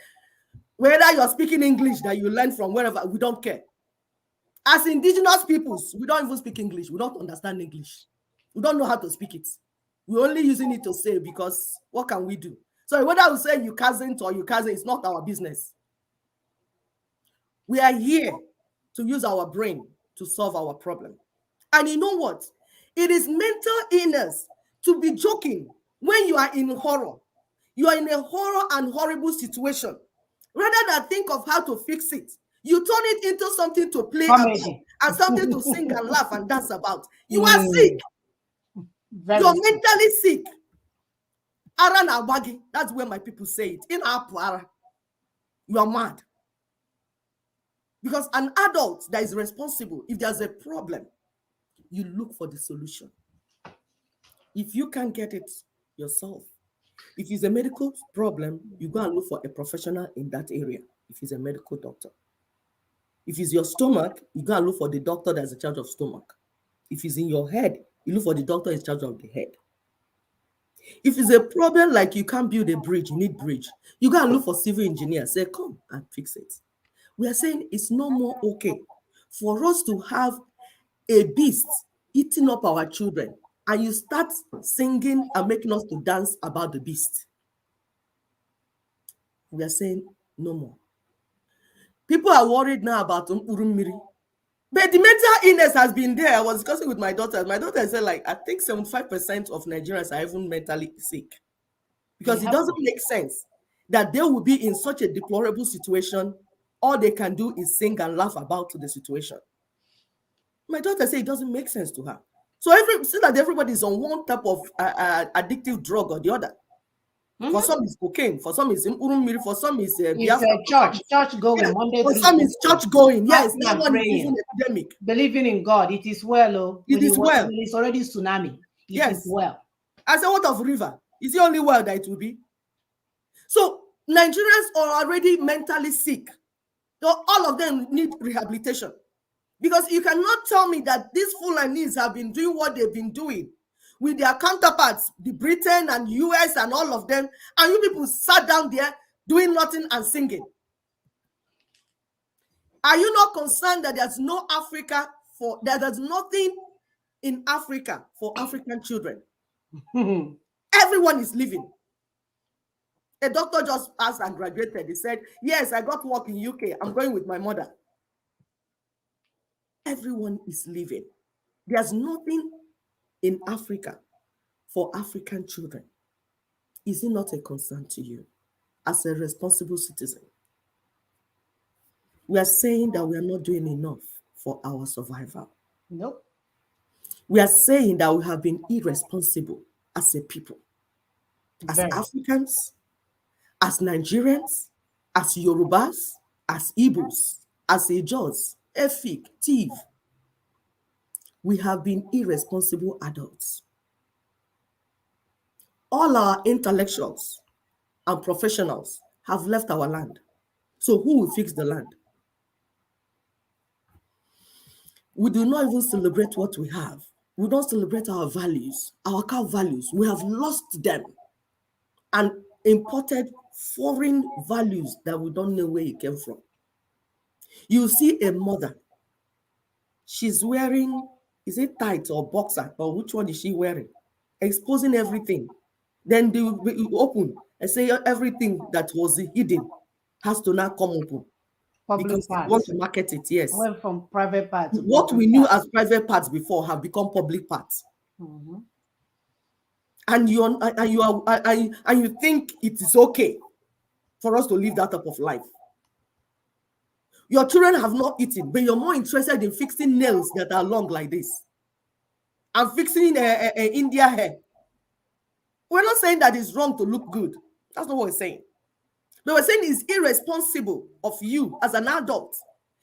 whether you're speaking English that you learn from wherever, we don't care. As indigenous peoples, we don't even speak English. We don't understand English. We don't know how to speak it. We're only using it to say, because what can we do? So whether we say you cousin or you cousin, it's not our business. We are here to use our brain to solve our problem. And you know what? It is mental illness to be joking when you are in horror. You are in a horror and horrible situation. Rather than think of how to fix it, you turn it into something to play about and something to sing and laugh and dance about. You are sick. You're mentally sick. Ara na wagi. That's where my people say it. In Apuara, you are mad. Because an adult that is responsible, if there's a problem, you look for the solution. If you can't get it yourself, if it's a medical problem, you go and look for a professional in that area. If he's a medical doctor. If it's your stomach, you go and look for the doctor that's in charge of stomach. If it's in your head, you look for the doctor in charge of the head. If it's a problem like you can't build a bridge, you need bridge, you go and look for civil engineer, say, come and fix it. We are saying it's no more okay for us to have a beast eating up our children, and you start singing and making us to dance about the beast. We are saying no more. People are worried now about Urummiri. But the mental illness has been there. I was discussing with my daughter. My daughter said, I think 75% of Nigerians are even mentally sick. Because it doesn't make sense that they will be in such a deplorable situation. All they can do is sing and laugh about the situation. My daughter said it doesn't make sense to her. So see that everybody is on one type of addictive drug or the other. For some is cocaine, for some is Urummiri, for some is church going. Yeah. Monday For some is church going. Yes, that one is an epidemic. Believing in God, it is well. Oh, it is well. It's already tsunami. It is well. I said, what of river? Is the only well that it will be? So Nigerians are already mentally sick. So all of them need rehabilitation. Because you cannot tell me that these Fulanis have been doing what they've been doing with their counterparts, the Britain and US and all of them, and you people sat down there doing nothing and singing. Are you not concerned that there's no Africa there's nothing in Africa for African children? Everyone is living. A doctor just passed and graduated. He said, yes, I got work in UK. I'm going with my mother. Everyone is living. There's nothing in Africa for African children. Is it not a concern to you as a responsible citizen? We are saying that we are not doing enough for our survival. Nope. We are saying that we have been irresponsible as a people, as Africans, as Nigerians, as Yorubas, as Igbos, as Ijos, Efik, Tiv. We have been irresponsible adults. All our intellectuals and professionals have left our land. So who will fix the land? We do not even celebrate what we have. We don't celebrate our values, our core values. We have lost them and imported foreign values that we don't know where it came from. You see a mother, she's wearing, is it tight or boxer, or which one is she wearing? Exposing everything. Then they will open and say everything that was hidden has to now come open. Public Because they parts. want to market it, yes. Went from private parts to What public we knew parts. as private parts before have become public parts. Mhm. And you think it is okay for us to live that type of life. Your children have not eaten, but you're more interested in fixing nails that are long like this and fixing India hair. We're not saying that it's wrong to look good. That's not what we're saying. But we're saying it's irresponsible of you as an adult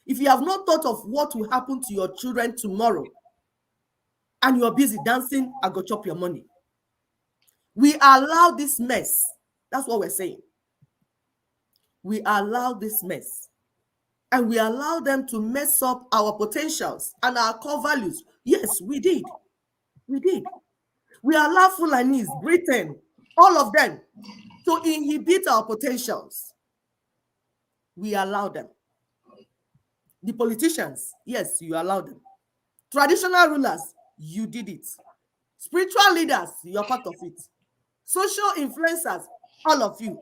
if you have not thought of what will happen to your children tomorrow and you're busy dancing, I go chop your money. We allow this mess. That's what we're saying. We allow this mess. And we allow them to mess up our potentials and our core values. Yes, we did. We did. We allow Fulanis, Britain, all of them to inhibit our potentials. We allow them. The politicians, yes, you allow them. Traditional rulers, you did it. Spiritual leaders, you're part of it. Social influencers, all of you.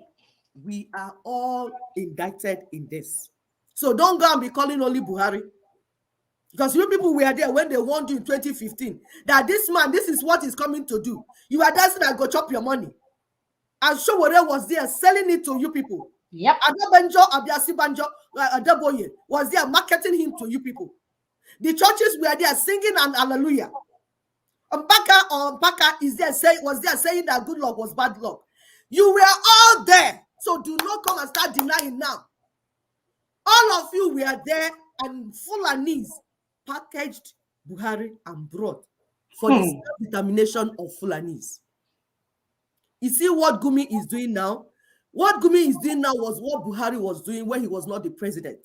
We are all indicted in this. So don't go and be calling only Buhari. Because you people were there when they warned you in 2015 that this man, this is what he's coming to do. You are dancing and go chop your money. And Showore was there selling it to you people. Yep. Adabanjo, Abiasibanjo, Adeboye was there marketing him to you people. The churches were there singing and hallelujah. Mbaka was there saying that good luck was bad luck. You were all there. So do not come and start denying now. All of you were there and Fulanis packaged Buhari and brought for the determination of Fulanis. You see what Gumi is doing now? What Gumi is doing now was what Buhari was doing when he was not the president.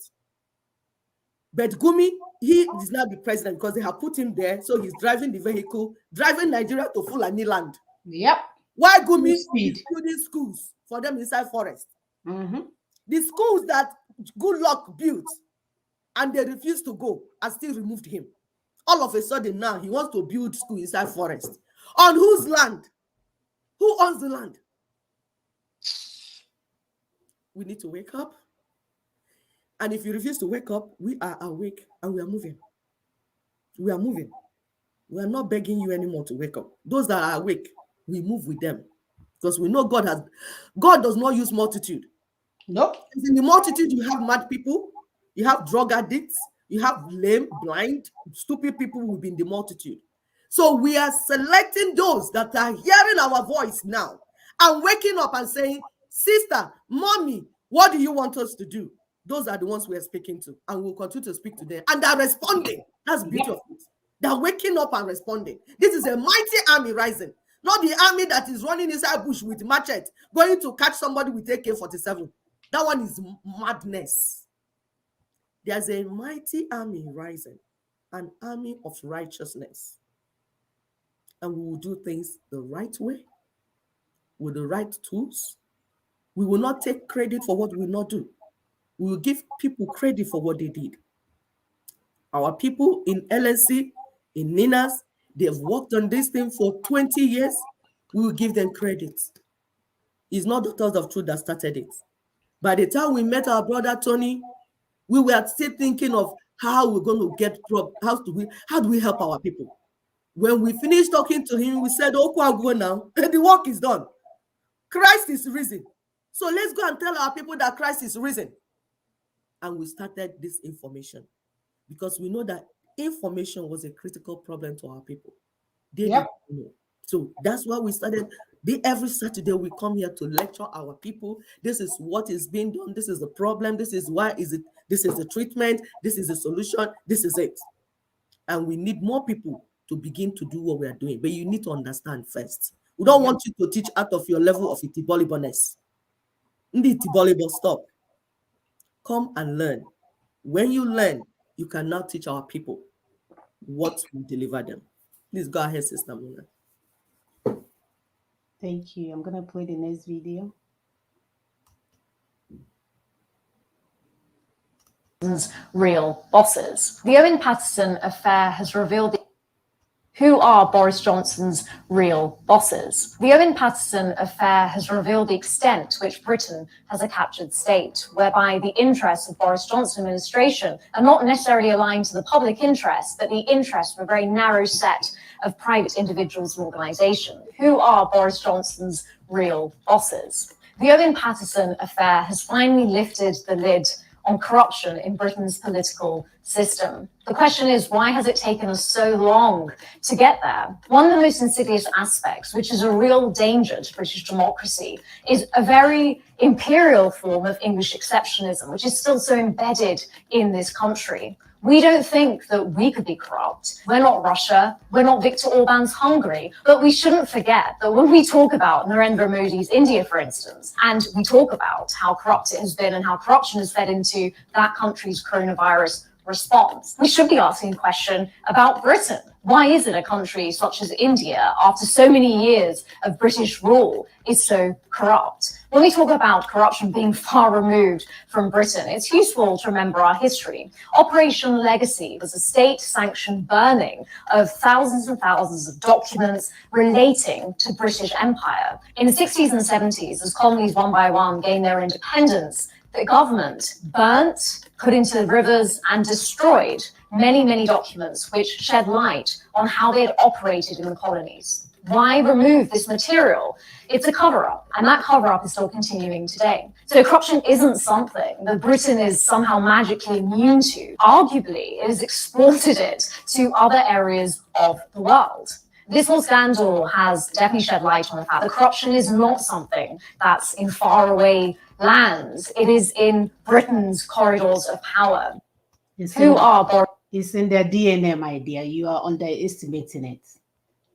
But Gumi, he is now the president because they have put him there. So he's driving the vehicle, driving Nigeria to Fulani land. Yep. Why Gumi is Speed. building schools for them inside forest? Mm-hmm. The schools that Good Luck built and they refused to go and still removed him. All of a sudden now he wants to build school inside forest. On whose land? Who owns the land? We need to wake up. And if you refuse to wake up, we are awake and we are moving. We are moving. We are not begging you anymore to wake up. Those that are awake, we move with them. Because we know God does not use multitude. Nope. In the multitude, you have mad people, you have drug addicts, you have lame, blind, stupid people will be in the multitude. So we are selecting those that are hearing our voice now and waking up and saying, sister, mommy, what do you want us to do? Those are the ones we are speaking to, and we'll continue to speak to them. And they're responding. That's the beauty of it. They're waking up and responding. This is a mighty army rising, not the army that is running inside bush with machete, going to catch somebody with AK-47. That one is madness. There's a mighty army rising, an army of righteousness. And we will do things the right way, with the right tools. We will not take credit for what we will not do. We will give people credit for what they did. Our people in LNC, in Ninas, they've worked on this thing for 20 years. We will give them credit. It's not Doctors of Truth that started it. By the time we met our brother Tony, we were still thinking of how we're going to get, how do we help our people? When we finished talking to him, we said, "Oh, go now. The work is done. Christ is risen. So let's go and tell our people that Christ is risen." And we started this information because we know that information was a critical problem to our people. They didn't know. So that's why we started. Every Saturday we come here to lecture our people. This is what is being done. This is the problem. This is why is it. This is the treatment. This is the solution. This is it. And we need more people to begin to do what we are doing. But you need to understand first, We don't want you to teach out of your level of itiboliboness. Ndi itibolibo, stop. Come and learn. When you learn, you can now teach our people what will deliver them. Please go ahead, Sister Muna. Thank you. I'm going to play the next video. Real bosses. The Owen Paterson affair has revealed who are Boris Johnson's real bosses. The Owen Paterson affair has revealed the extent to which Britain has a captured state, whereby the interests of Boris Johnson administration are not necessarily aligned to the public interest, but the interests of a very narrow set of private individuals and organisations. Who are Boris Johnson's real bosses? The Owen Paterson affair has finally lifted the lid on corruption in Britain's political system. The question is, why has it taken us so long to get there? One of the most insidious aspects, which is a real danger to British democracy, is a very imperial form of English exceptionalism, which is still so embedded in this country. We don't think that we could be corrupt. We're not Russia. We're not Viktor Orban's Hungary. But we shouldn't forget that when we talk about Narendra Modi's India, for instance, and we talk about how corrupt it has been and how corruption has fed into that country's coronavirus response, we should be asking a question about Britain. Why is it a country such as India, after so many years of British rule, is so corrupt? When we talk about corruption being far removed from Britain, it's useful to remember our history. Operation Legacy was a state-sanctioned burning of thousands and thousands of documents relating to British Empire. In the 60s and 70s, as colonies one by one gained their independence, the government burnt, put into rivers, and destroyed many, many documents which shed light on how they had operated in the colonies. Why remove this material? It's a cover-up, and that cover-up is still continuing today. So corruption isn't something that Britain is somehow magically immune to. Arguably, it has exported it to other areas of the world. This whole scandal has definitely shed light on the fact that corruption is not something that's in faraway lands. It is in Britain's corridors of power. It's in their DNA, my dear. You are underestimating it.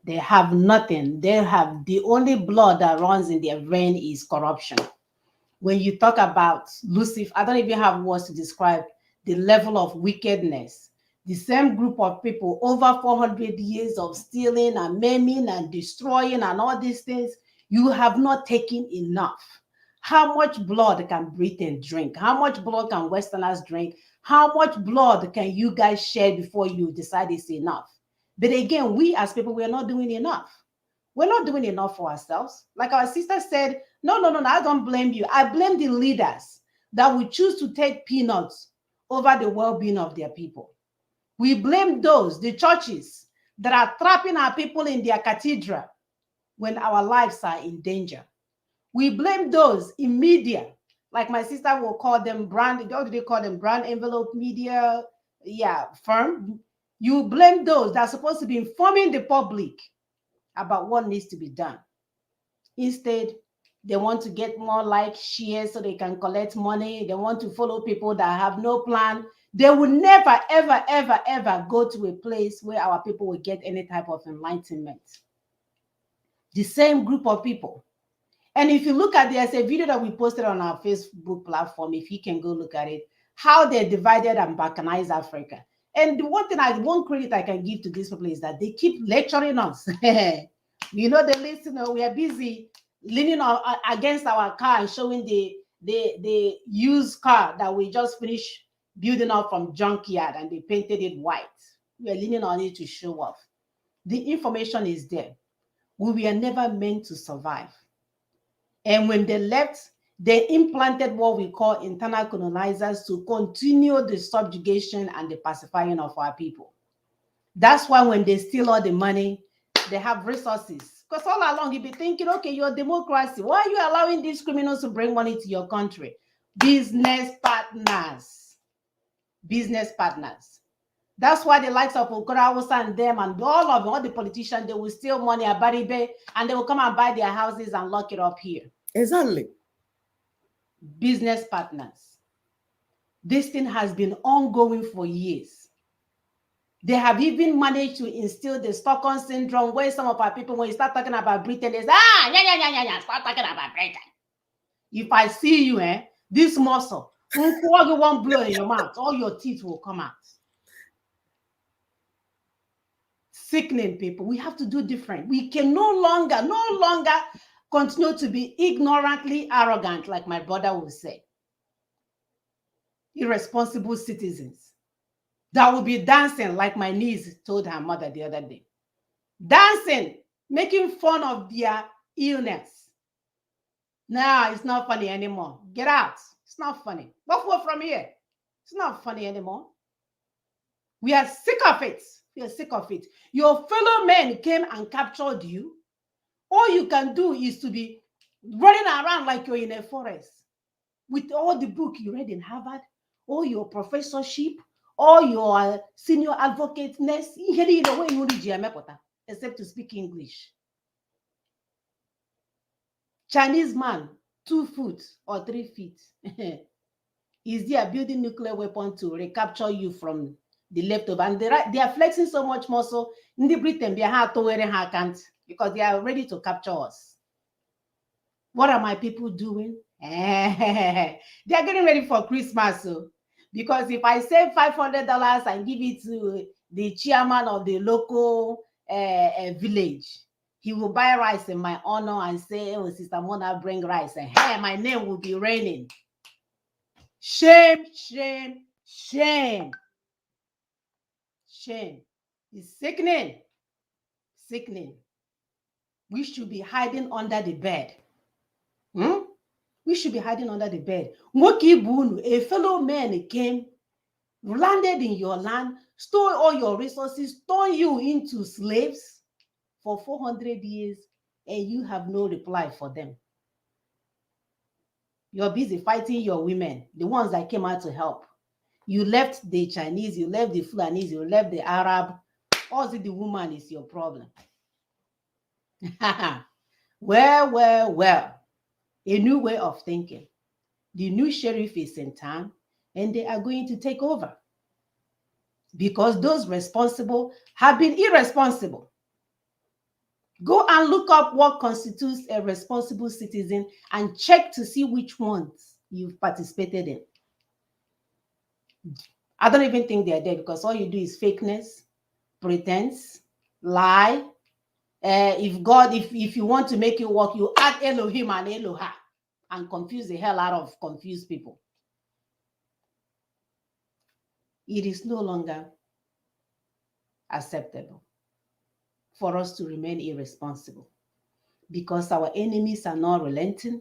They have nothing. They have the only blood that runs in their vein is corruption. When you talk about Lucifer, I don't even have words to describe the level of wickedness. The same group of people, over 400 years of stealing and maiming and destroying and all these things, you have not taken enough. How much blood can Britain drink? How much blood can Westerners drink? How much blood can you guys share before you decide it's enough? But again, we as people, we're not doing enough. We're not doing enough for ourselves. Like our sister said, no, I don't blame you. I blame the leaders that will choose to take peanuts over the well-being of their people. We blame those, the churches, that are trapping our people in their cathedral when our lives are in danger. We blame those in media, like my sister will call them brand, what do they call them? Brand envelope media, firm. You blame those that are supposed to be informing the public about what needs to be done. Instead, they want to get more like shares so they can collect money. They want to follow people that have no plan. They will never, ever, ever, ever go to a place where our people will get any type of enlightenment. The same group of people. And if you look at, there's a video that we posted on our Facebook platform, if you can go look at it, how they divided and balkanized Africa. And the one credit I can give to these people is that they keep lecturing us. You know, they listen, we are busy leaning against our car and showing the used car that we just finished building up from junkyard and they painted it white. We are leaning on it to show off. The information is there. We were never meant to survive. And when they left, they implanted what we call internal colonizers to continue the subjugation and the pacifying of our people. That's why when they steal all the money, they have resources. Because all along you'll be thinking, okay, you're a democracy. Why are you allowing these criminals to bring money to your country? Business partners. Business partners. That's why the likes of Okoro and them and all the politicians, they will steal money at Baribe and they will come and buy their houses and lock it up here. Exactly. Business partners. This thing has been ongoing for years. They have even managed to instill the Stockholm syndrome, where some of our people, when you start talking about Britain, they say, yeah, start talking about Britain. If I see you, this muscle, one blow in your mouth, all your teeth will come out. Sickening, people. We have to do different. We can no longer continue to be ignorantly arrogant, like my brother would say. Irresponsible citizens that will be dancing, like my niece told her mother the other day. Dancing, making fun of their illness. Nah, it's not funny anymore. Get out. It's not funny. What from here? It's not funny anymore. We are sick of it. We are sick of it. Your fellow men came and captured you. All you can do is to be running around like you're in a forest with all the book you read in Harvard, all your professorship, all your senior advocate-ness, except to speak English. Chinese man, 2 foot or 3 feet, is there building nuclear weapon to recapture you from the leftover, and they are flexing so much muscle in the Britain because they are ready to capture us. What are my people doing? They are getting ready for Christmas. So, because if I save $500 and give it to the chairman of the local village, he will buy rice in my honor and say, oh, Sister Mona, bring rice. And hey, my name will be raining. Shame, shame, shame. Shame. It's sickening. Sickening. We should be hiding under the bed. We should be hiding under the bed. A fellow man came, landed in your land, stole all your resources, turned you into slaves for 400 years, and you have no reply for them. You're busy fighting your women, the ones that came out to help. You left the Chinese, you left the Fulanese, you left the Arab. Also, the woman is your problem. Well. A new way of thinking. The new sheriff is in town, and they are going to take over. Because those responsible have been irresponsible. Go and look up what constitutes a responsible citizen and check to see which ones you've participated in. I don't even think they're there, because all you do is fakeness, pretense, lie. If you want to make it work, you add Elohim and Eloha and confuse the hell out of confused people. It is no longer acceptable for us to remain irresponsible, because our enemies are not relenting.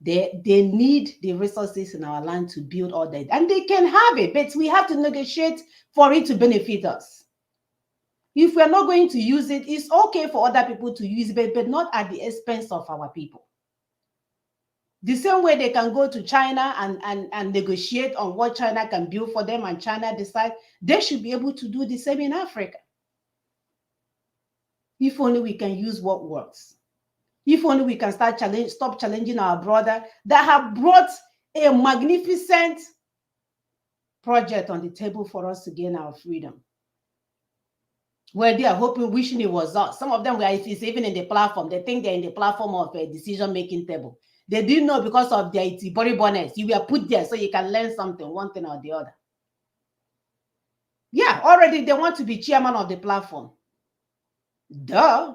They need the resources in our land to build all that, and they can have it, but we have to negotiate for it to benefit us. If we're not going to use it, it's okay for other people to use it, but not at the expense of our people. The same way they can go to China and negotiate on what China can build for them, and China decide, they should be able to do the same in Africa. If only we can use what works. If only we can stop challenging our brother that have brought a magnificent project on the table for us to gain our freedom. Where they are hoping, wishing it was us. Some of them, if it's even in the platform, they think they're in the platform of a decision-making table. They didn't know because of their body bonus. You were put there so you can learn something, one thing or the other. Yeah, already they want to be chairman of the platform. Duh.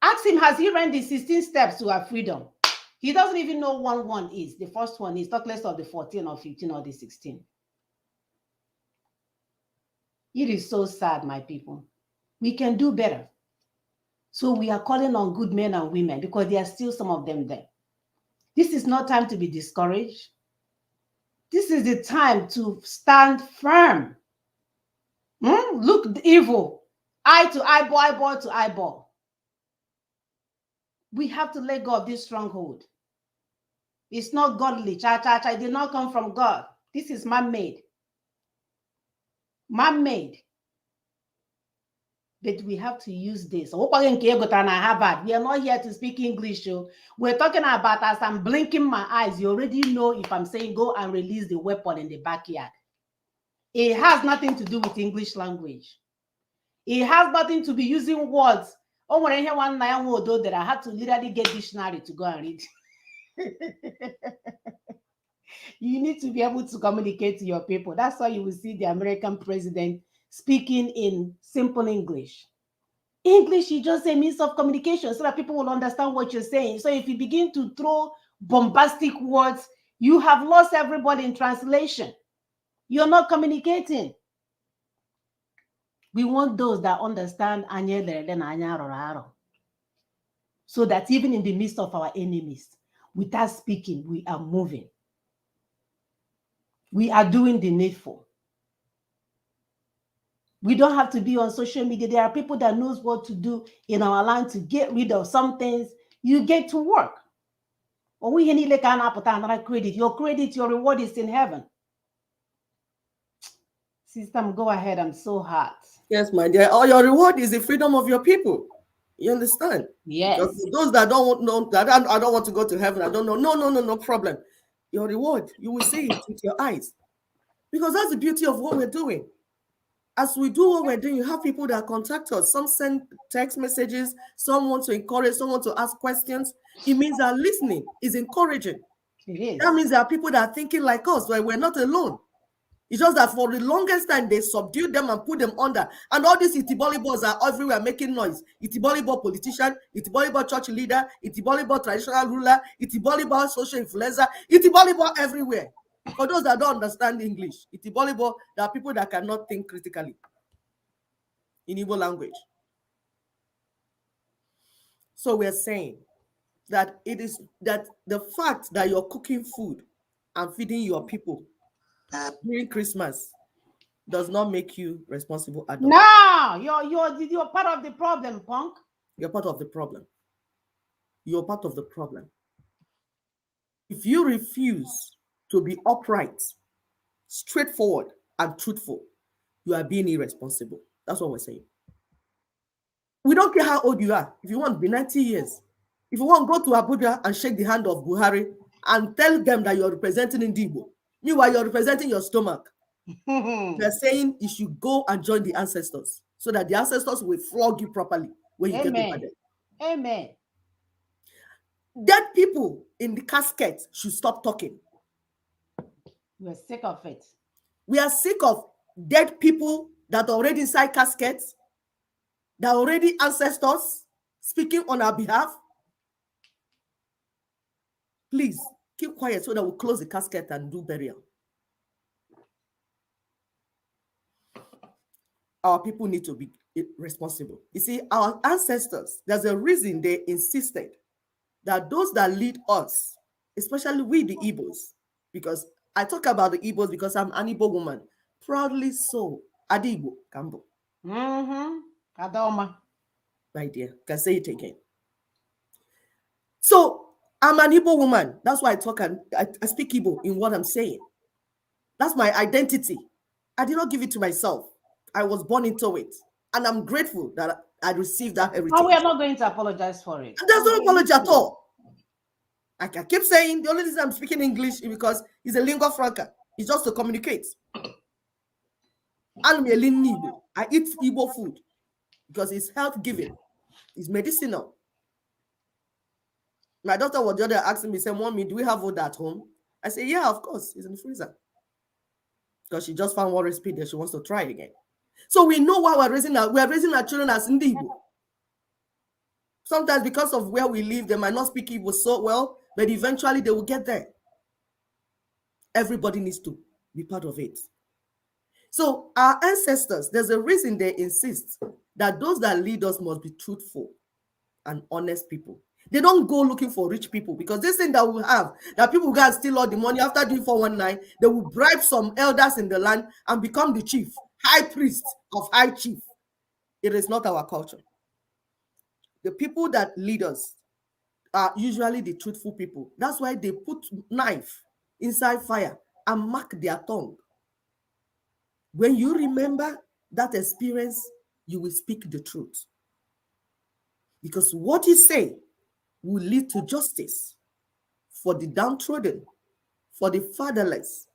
Ask him, has he read the 16 steps to our freedom? He doesn't even know what one is. The first one is, talk less of the 14 or 15 or the 16. It is so sad, my people. We can do better. So we are calling on good men and women, because there are still some of them there. This is not time to be discouraged. This is the time to stand firm. Look evil, eye to eyeball, eyeball to eyeball. We have to let go of this stronghold. It's not godly. It did not come from God. This is man-made. Man-made. But we have to use this. We are not here to speak English. We're talking about, as I'm blinking my eyes, you already know if I'm saying go and release the weapon in the backyard. It has nothing to do with English language. It has nothing to be using words. Oh, when I hear one nine word that I had to literally get dictionary to go and read. You need to be able to communicate to your people. That's why you will see the American president speaking in simple English. English is just a means of communication so that people will understand what you're saying. So if you begin to throw bombastic words, you have lost everybody in translation. You're not communicating. We want those that understand so that even in the midst of our enemies, without speaking, we are moving. We are doing the needful. We don't have to be on social media. There are people that knows what to do in our land to get rid of some things. You get to work. Or we need like another credit. Your credit, your reward is in heaven. System, go ahead. I'm so hot. Yes, my dear. All your reward is the freedom of your people. You understand? Yes. Because those that don't know that I don't want to go to heaven, I don't know. No problem. Your reward, you will see it with your eyes. Because that's the beauty of what we're doing. As we do what we're doing, you have people that contact us. Some send text messages, some want to encourage, some want to ask questions. It means that listening is encouraging. It is. That means there are people that are thinking like us, where we're not alone. It's just that for the longest time, they subdued them and put them under. And all these Itibolibo are everywhere making noise. Itibolibo politician, Itibolibo church leader, Itibolibo traditional ruler, Itibolibo social influencer, Itibolibo everywhere. For those that don't understand English, Itibolibo, there are people that cannot think critically in Igbo language. So we're saying that it is that the fact that you're cooking food and feeding your people during Christmas does not make you responsible adult. No, you're part of the problem, punk. You're part of the problem. You're part of the problem. If you refuse to be upright, straightforward, and truthful, you are being irresponsible. That's what we're saying. We don't care how old you are. If you want to be 90 years, if you want to go to Abuja and shake the hand of Buhari and tell them that you're representing Ndibo, meanwhile you're representing your stomach, they're saying you should go and join the ancestors so that the ancestors will flog you properly when you get over there. Amen. Dead people in the casket should stop talking. We're sick of it. We are sick of dead people that are already inside caskets, that are already ancestors speaking on our behalf. Please keep quiet so that we'll close the casket and do burial. Our people need to be responsible. You see, our ancestors, there's a reason they insisted that those that lead us, especially we the Igbos, because I talk about the Igbos because I'm an Igbo woman, proudly so, Adibo Kambo. Adoma. My dear, can say it again. So I'm an Igbo woman. That's why I talk and I speak Igbo in what I'm saying. That's my identity. I did not give it to myself. I was born into it. And I'm grateful that I received that heritage. Oh, we are not going to apologize for it. There's no apology at all. I keep saying the only reason I'm speaking English is because it's a lingua franca. It's just to communicate. I eat Igbo food because it's health-giving. It's medicinal. My daughter was the other asking me, saying, Mommy, do we have food at home? I say, yeah, of course. It's in the freezer. Because she just found one recipe that she wants to try again. So we know why we're raising our children as Igbo. Sometimes because of where we live, they might not speak Igbo so well, but eventually they will get there. Everybody needs to be part of it. So our ancestors, there's a reason they insist that those that lead us must be truthful and honest people. They don't go looking for rich people because this thing that we have, that people go and steal all the money after doing 419, they will bribe some elders in the land and become the chief, high priest of high chief. It is not our culture. The people that lead us are usually the truthful people. That's why they put knife inside fire and mark their tongue. When you remember that experience, you will speak the truth. Because what you say will lead to justice for the downtrodden, for the fatherless,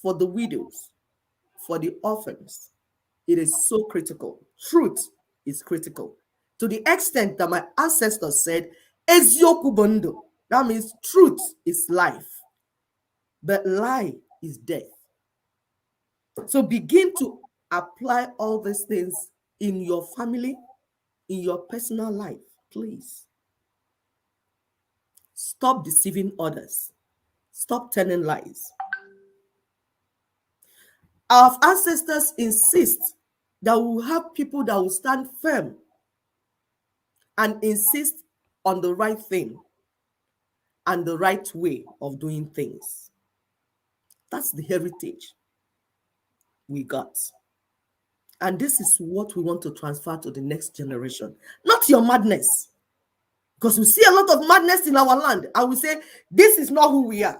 for the widows, for the orphans, it is so critical. Truth is critical. To the extent that my ancestors said, Ezioku bondo. That means truth is life, but lie is death. So begin to apply all these things in your family, in your personal life, please. Stop deceiving others. Stop telling lies. Our ancestors insist that we will have people that will stand firm and insist on the right thing and the right way of doing things. That's the heritage we got. And this is what we want to transfer to the next generation. Not your madness. Because we see a lot of madness in our land. And we say, this is not who we are.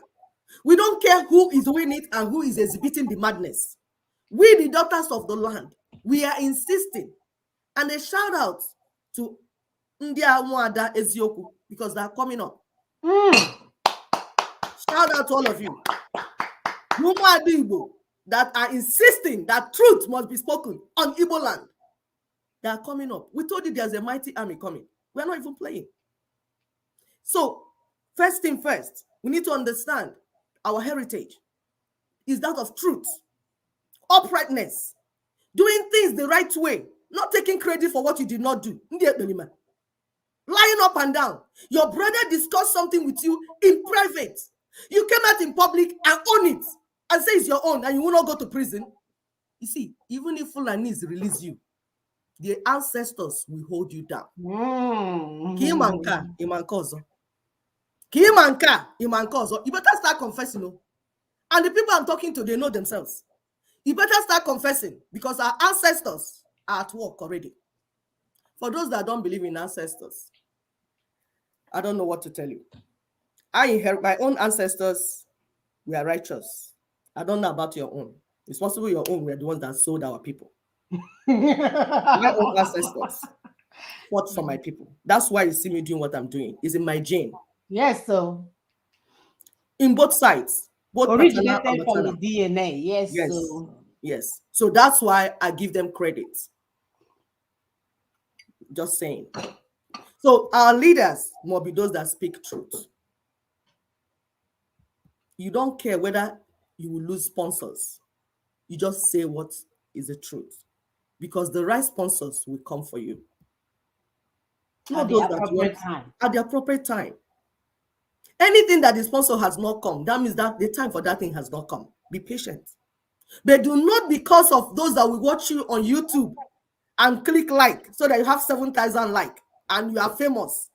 We don't care who is doing it and who is exhibiting the madness. We, the daughters of the land, we are insisting. And a shout out to Ndia Mwada Ezioku, because they're coming up. Shout out to all of you. Yuma Igbo that are insisting that truth must be spoken on Igbo land. They are coming up. We told you there's a mighty army coming. We're not even playing. So, first thing first, we need to understand our heritage is that of truth, uprightness, doing things the right way, not taking credit for what you did not do. Lying up and down. Your brother discussed something with you in private. You came out in public and own it and say it's your own and you will not go to prison. You see, even if Fulanis release you, the ancestors will hold you down. Kimanka, Imankozo. Kimanka, Imankozo. You better start confessing. And the people I'm talking to, they know themselves. You better start confessing because our ancestors are at work already. For those that don't believe in ancestors, I don't know what to tell you. I inherit my own ancestors. We are righteous. I don't know about your own. It's possible your own were the ones that sold our people. My own ancestors fought for my people. That's why you see me doing what I'm doing. It's in my gene. Yes, so In both sides. Both originated maternal and from the maternal. DNA. Yes, Yes. so Yes. So that's why I give them credit. Just saying. So our leaders must be those that speak truth. You don't care whether you will lose sponsors. You just say what is the truth. Because the right sponsors will come for you. at the appropriate time. At the appropriate time. Anything that the sponsor has not come, that means that the time for that thing has not come. Be patient. But do not, because of those that will watch you on YouTube and click like so that you have 7,000 like and you are famous.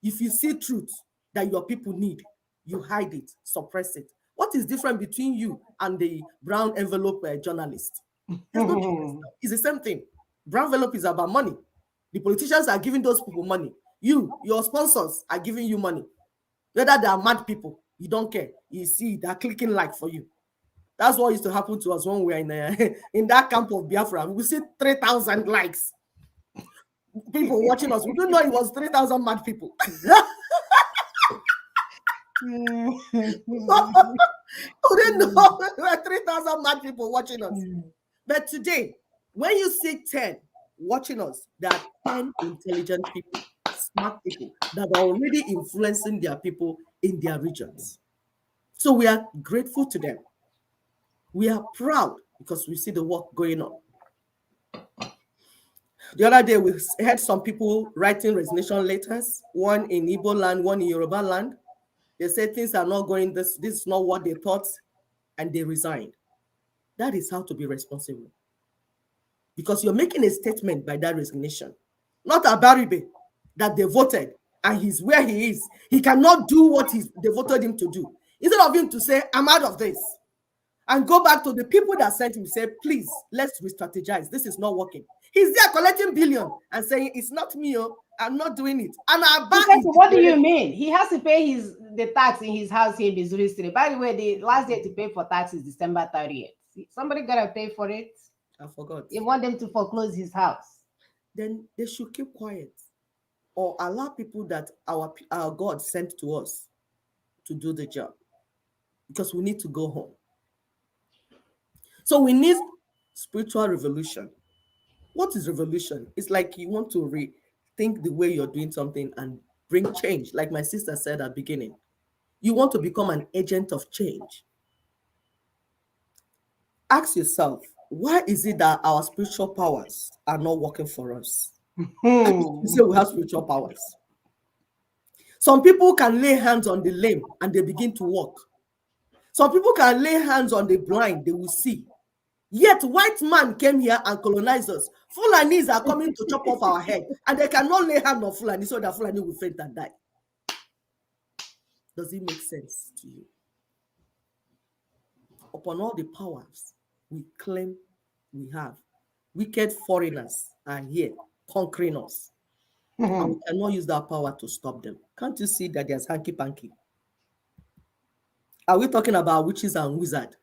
If you see truth that your people need, you hide it, suppress it. What is different between you and the brown envelope journalist? There's no difference. It's the same thing. Brown envelope is about money. The politicians are giving those people money. Your sponsors are giving you money. Whether they are mad people, you don't care. You see, they're clicking like for you. That's what used to happen to us when we were in that camp of Biafra. We see 3,000 likes. People watching us. We didn't know it was 3,000 mad people. We didn't know there were 3,000 mad people watching us. But today, when you see 10 watching us, there are 10 intelligent people, smart people that are already influencing their people in their regions. So we are grateful to them. We are proud because we see the work going on. The other day, we had some people writing resignation letters, one in Igbo land, one in Yoruba land. They said things are not going, this is not what they thought, and they resigned. That is how to be responsible. Because you're making a statement by that resignation. Not Abaribe, that they voted, and he's where he is. He cannot do what they voted him to do. Instead of him to say, I'm out of this, and go back to the people that sent him, say, please, let's re-strategize. This is not working. He's there collecting billion and saying, it's not me, I'm not doing it. And what do you mean? He has to pay the tax in his house here in Missouri City. By the way, the last day to pay for tax is December 30th. Somebody gotta pay for it. I forgot. You want them to foreclose his house. Then they should keep quiet or allow people that our God sent to us to do the job. Because we need to go home. So we need Spiritual revolution. What is revolution? It's like you want to rethink the way you're doing something and bring change. Like my sister said at the beginning, you want to become an agent of change. Ask yourself, why is it that our spiritual powers are not working for us? You say we have spiritual powers. Some people can lay hands on the lame and they begin to walk. Some people can lay hands on the blind, they will see. Yet white man came here and colonized us. Fulanis are coming to chop off our head, and they cannot lay hand on Fulani so that Fulani will faint and die. Does it make sense to you? Upon all the powers we claim we have, wicked foreigners are here conquering us. And we cannot use that power to stop them. Can't you see that there's hanky-panky? Are we talking about witches and wizards?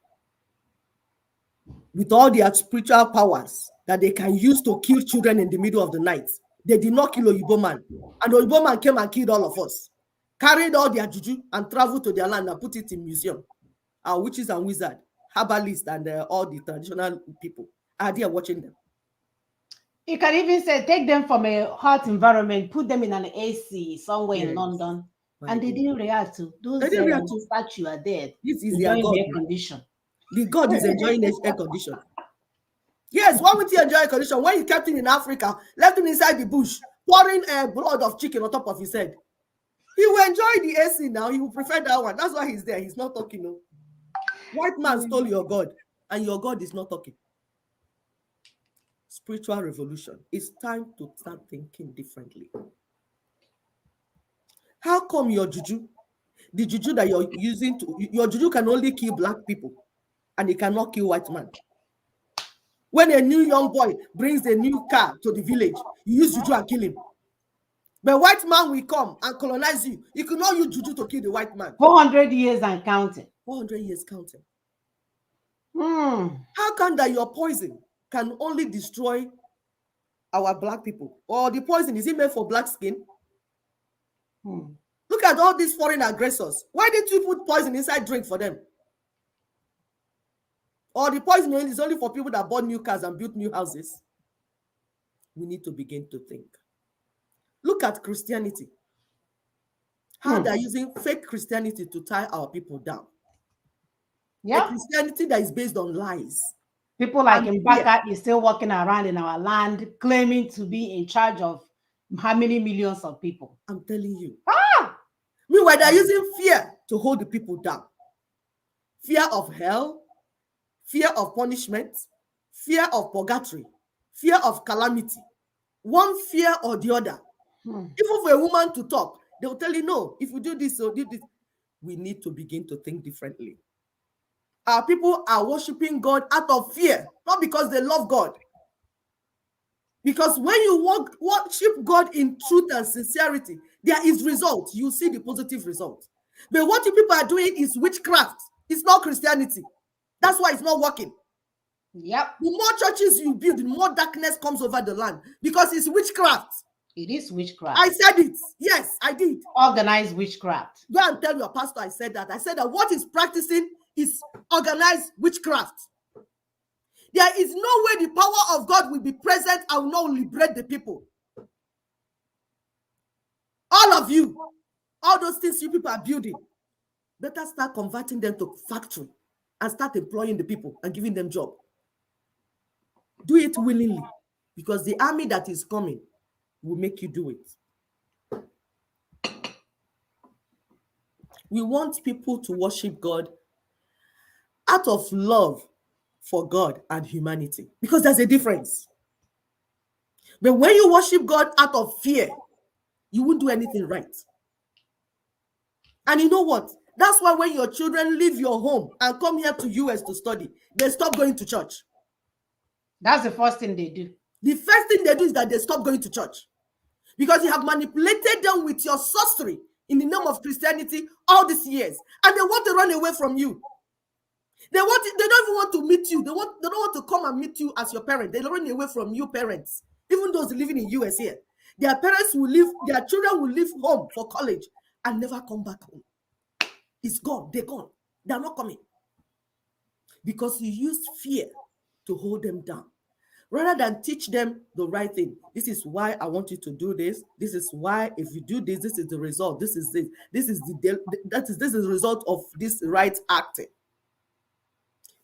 With all their spiritual powers that they can use to kill children in the middle of the night. They did not kill Oyibo man. And Oyibo man came and killed all of us. Carried all their juju and traveled to their land and put it in museum. Our witches and wizards, herbalists, and all the traditional people are there watching them. You can even say, take them from a hot environment, put them in an AC somewhere in Yes. London, and they didn't react to those They didn't react to- statues are dead. This is their Enjoying God. air condition. The God is enjoying air condition. Yes, why would he enjoy air condition? When he kept him in Africa, left him inside the bush, pouring blood of chicken on top of his head. He will enjoy the AC now. He will prefer that one. That's why he's there. He's not talking. No. White man stole your God, and your God is not talking. Spiritual revolution. It's time to start thinking differently. How come your juju, the juju that you're using your juju can only kill black people, and it cannot kill white man? When a new young boy brings a new car to the village, you use juju and kill him. But white man will come and colonize you. You could not use juju to kill the white man. 400 years and counting. 400 years counting. Hmm. How come that your poison can only destroy our black people? Or the poison, is it made for black skin? Look at all these foreign aggressors. Why didn't you put poison inside drink for them? Or the poison is only for people that bought new cars and built new houses? We need to begin to think. Look at Christianity. How they're using fake Christianity to tie our people down. Yeah. A Christianity that is based on lies. People like And Mbaka is still walking around in our land claiming to be in charge of how many millions of people. I'm telling you. Meanwhile, they're using fear to hold the people down. Fear of hell, fear of punishment, fear of purgatory, fear of calamity. One fear or the other. Even for a woman to talk, they will tell you, no, if you do this or do this. We need to begin to think differently. Our people are worshiping God out of fear, not because they love God. Because when you worship God in truth and sincerity, there is result. You see the positive result. But what you people are doing is witchcraft. It's not Christianity. That's why it's not working. Yep. The more churches you build, the more darkness comes over the land because it's witchcraft. It is witchcraft. I said it. Yes, I did. Organized witchcraft. Go and tell your pastor I said that. I said that what he's practicing is organized witchcraft. There is no way the power of God will be present and will not liberate the people. All of you, all those things you people are building, better start converting them to factory and start employing the people and giving them job. Do it willingly, because the army that is coming will make you do it. We want people to worship God out of love for God and humanity, because there's a difference. But when you worship God out of fear, you won't do anything right. And you know what? That's why when your children leave your home and come here to US to study, they stop going to church. That's the first thing they do. The first thing they do is that they stop going to church, because you have manipulated them with your sorcery in the name of Christianity all these years, and they want to run away from you. They don't even want to meet you. They don't want to come and meet you as your parent. They run away from you parents, even those living in US here. Their parents will leave, their children will leave home for college and never come back home. It's gone. They're gone. They're not coming. Because you used fear to hold them down, rather than teach them the right thing. This is why I want you to do this. This is why if you do this, this is the result. This is this. This is the result of this right acting.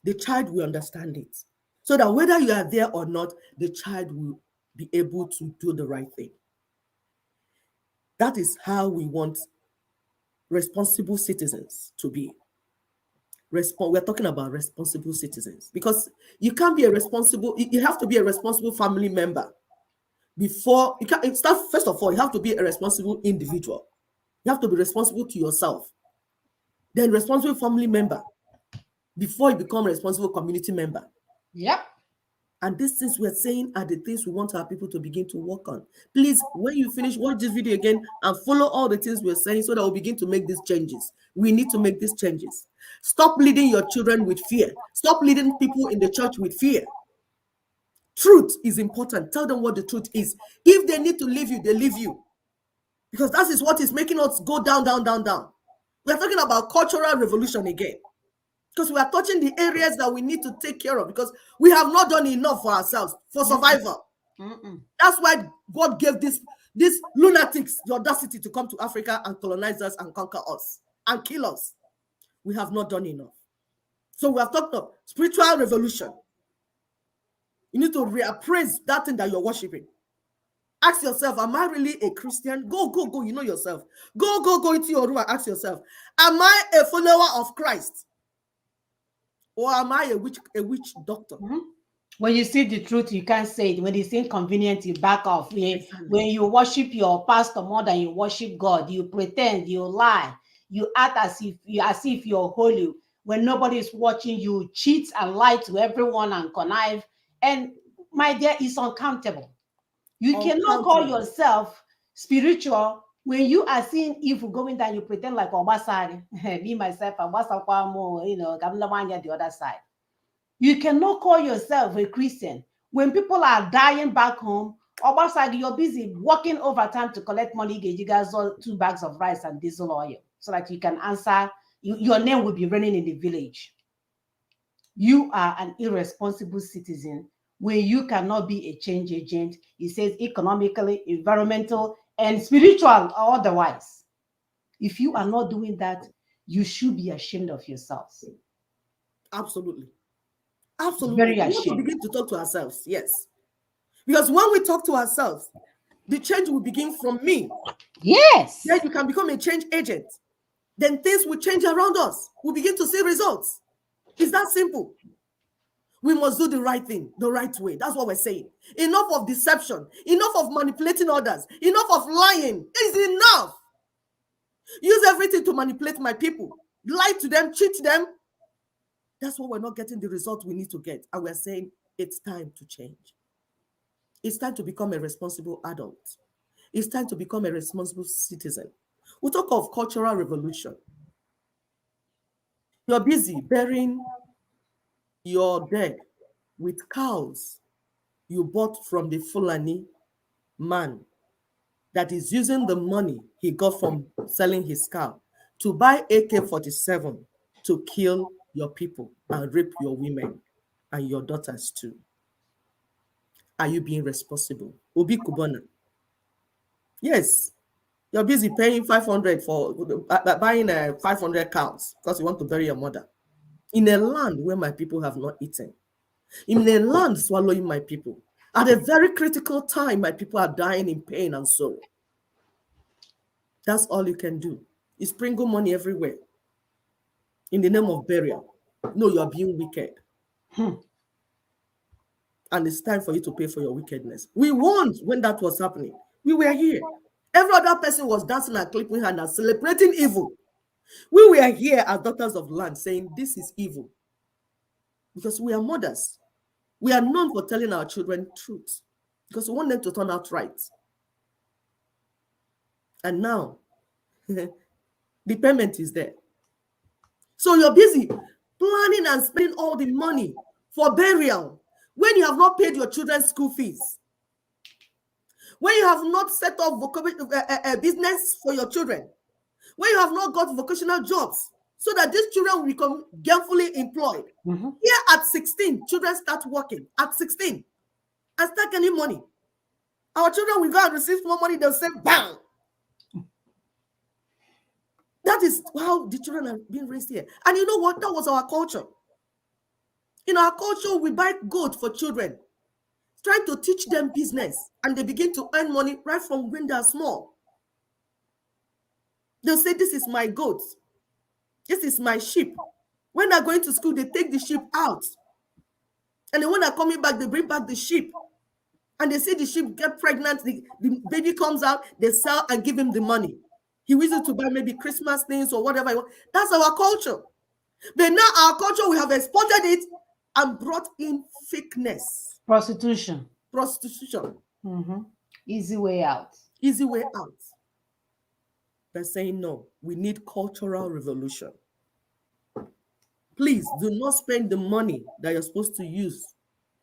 The child will understand it, so that whether you are there or not, the child will be able to do the right thing. That is how we want responsible citizens to be. We're talking about responsible citizens, because you can't be a responsible, you have to be a responsible family member before you can start. First of all, you have to be a responsible individual. You have to be responsible to yourself, then responsible family member, before you become a responsible community member. Yep. And these things we're saying are the things we want our people to begin to work on. Please, when you finish, watch this video again and follow all the things we're saying, so that we'll begin to make these changes. We need to make these changes. Stop leading your children with fear. Stop leading people in the church with fear. Truth is important. Tell them what the truth is. If they need to leave you, they leave you. Because that is what is making us go down, down, down, down. We're talking about cultural revolution again. Because we are touching the areas that we need to take care of, because we have not done enough for ourselves, for survival. That's why God gave these lunatics the audacity to come to Africa and colonize us and conquer us and kill us. We have not done enough. So we have talked of spiritual revolution. You need to reappraise that thing that you're worshiping. Ask yourself, am I really a Christian? Go. You know yourself. Go into your room and ask yourself, am I a follower of Christ? Or am I a witch doctor? When you see the truth, you can't say it. When it's inconvenient, you back off. When you worship your pastor more than you worship God, you pretend, you lie, you act as if you're holy. When nobody is watching, you cheat and lie to everyone and connive. And my dear, it's uncountable. You cannot call yourself spiritual when you are seeing evil going down. You pretend like Obasari, me myself, the other side. You cannot call yourself a Christian when people are dying back home. Obasari, you're busy working overtime to collect money. You guys 2 bags of rice and diesel oil so that you can answer. Your name will be running in the village. You are an irresponsible citizen when you cannot be a change agent. It says economically, environmental, and spiritual or otherwise. If you are not doing that, you should be ashamed of yourselves. Absolutely. Absolutely. Very We need ashamed. to begin to talk to ourselves. Yes. Because when we talk to ourselves, the change will begin from me. Yes. Then you can become a change agent. Then things will change around us. We begin to see results. It's that simple. We must do the right thing, the right way. That's what we're saying. Enough of deception. Enough of manipulating others. Enough of lying. It's enough. Use everything to manipulate my people. Lie to them, cheat them. That's why we're not getting the result we need to get. And we're saying it's time to change. It's time to become a responsible adult. It's time to become a responsible citizen. We talk of cultural revolution. You're busy burying your dead with cows you bought from the Fulani man that is using the money he got from selling his cow to buy AK-47 to kill your people and rape your women and your daughters too. Are you being responsible? Obi Kubana. Yes, you're busy paying 500 for buying 500 cows because you want to bury your mother. In a land where my people have not eaten. In a land swallowing my people. At a very critical time, my people are dying in pain and sorrow. That's all you can do. You sprinkle money everywhere in the name of burial. No, you are being wicked. And it's time for you to pay for your wickedness. We warned when that was happening. We were here. Every other person was dancing and clapping hands and celebrating evil. We were here as daughters of land saying this is evil. Because we are mothers. We are known for telling our children truth. Because we want them to turn out right. And now, the payment is there. So you're busy planning and spending all the money for burial when you have not paid your children's school fees. When you have not set up a business for your children. When you have not got vocational jobs so that these children will become gainfully employed. Mhm. Here at 16, children start working at 16 and start getting money. Our children will go and receive more money, they'll say, bang. That is how the children are being raised here. And you know what? That was our culture. In our culture, we buy goat for children, trying to teach them business, and they begin to earn money right from when they're small. They'll say, this is my goat. This is my sheep. When they're going to school, they take the sheep out. And then when they're coming back, they bring back the sheep. And they see the sheep get pregnant, the baby comes out, they sell and give him the money. He wishes to buy maybe Christmas things or whatever he wants. That's our culture. But now our culture, we have exported it and brought in fakeness. Prostitution. Prostitution. Mhm. Easy way out. Easy way out. They're saying, no, we need cultural revolution. Please do not spend the money that you're supposed to use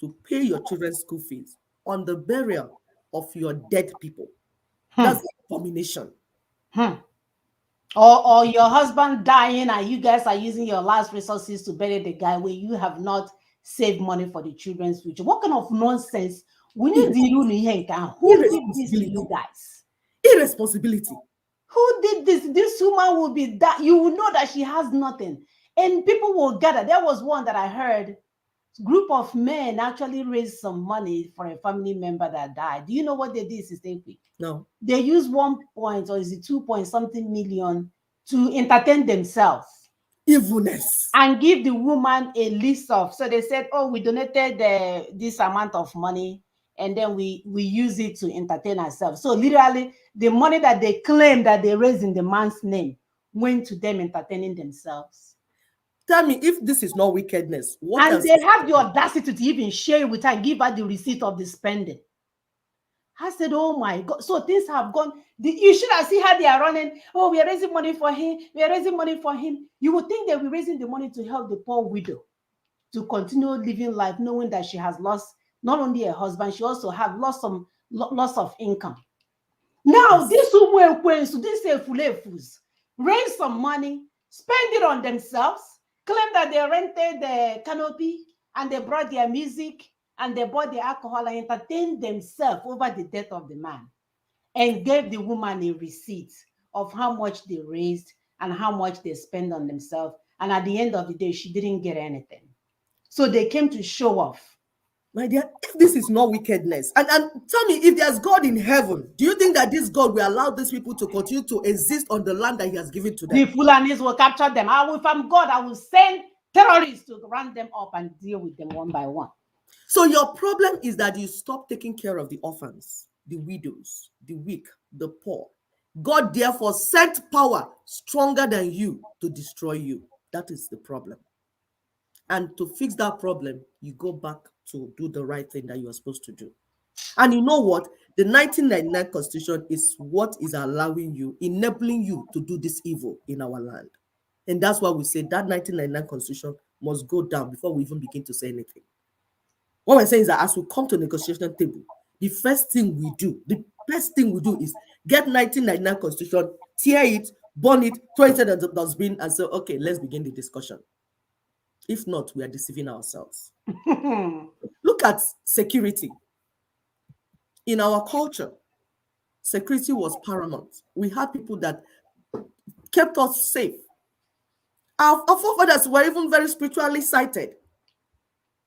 to pay your children's school fees on the burial of your dead people. That's an abomination. Or your husband dying and you guys are using your last resources to bury the guy where you have not saved money for the children's future. What kind of nonsense? We need the who did this to you guys? Irresponsibility. Who did this? This woman will be that you will know that she has nothing. And people will gather. There was one that I heard. Group of men actually raised some money for a family member that died. Do you know what they did, Sister Quick? No. They used 1 point or is it 2 point something million to entertain themselves. Evilness. And give the woman a list of. So they said, oh, we donated this amount of money and then we use it to entertain ourselves. So literally the money that they claim that they raised in the man's name went to them entertaining themselves. Tell me if this is not wickedness. What And else? they have the audacity to even share it with her and give her the receipt of the spending. I said, oh my God. So things have gone. You should have seen how they are running. Oh, we are raising money for him. We are raising money for him. You would think they were raising the money to help the poor widow to continue living life, knowing that she has lost not only a husband, she also have lost some loss of income. Now, these women, these fools, raise some money, spend it on themselves, claim that they rented the canopy and they brought their music and they bought the alcohol and entertained themselves over the death of the man and gave the woman a receipt of how much they raised and how much they spent on themselves. And at the end of the day, she didn't get anything. So they came to show off. My dear, if this is not wickedness, and tell me, if there's God in heaven, do you think that this God will allow these people to continue to exist on the land that he has given to them? The Fulanis will capture them. If I'm God, I will send terrorists to run them up and deal with them one by one. So your problem is that you stop taking care of the orphans, the widows, the weak, the poor. God therefore sent power stronger than you to destroy you. That is the problem. And to fix that problem, you go back to do the right thing that you are supposed to do. And you know what? The 1999 Constitution is what is allowing you, enabling you to do this evil in our land. And that's why we say that 1999 Constitution must go down before we even begin to say anything. What we're saying is that as we come to the negotiation table, the first thing we do, the best thing we do is get 1999 Constitution, tear it, burn it, throw it in the dustbin, and say, okay, let's begin the discussion. If not, we are deceiving ourselves. Look at security. In our culture, security was paramount. We had people that kept us safe. Our forefathers were even very spiritually sighted.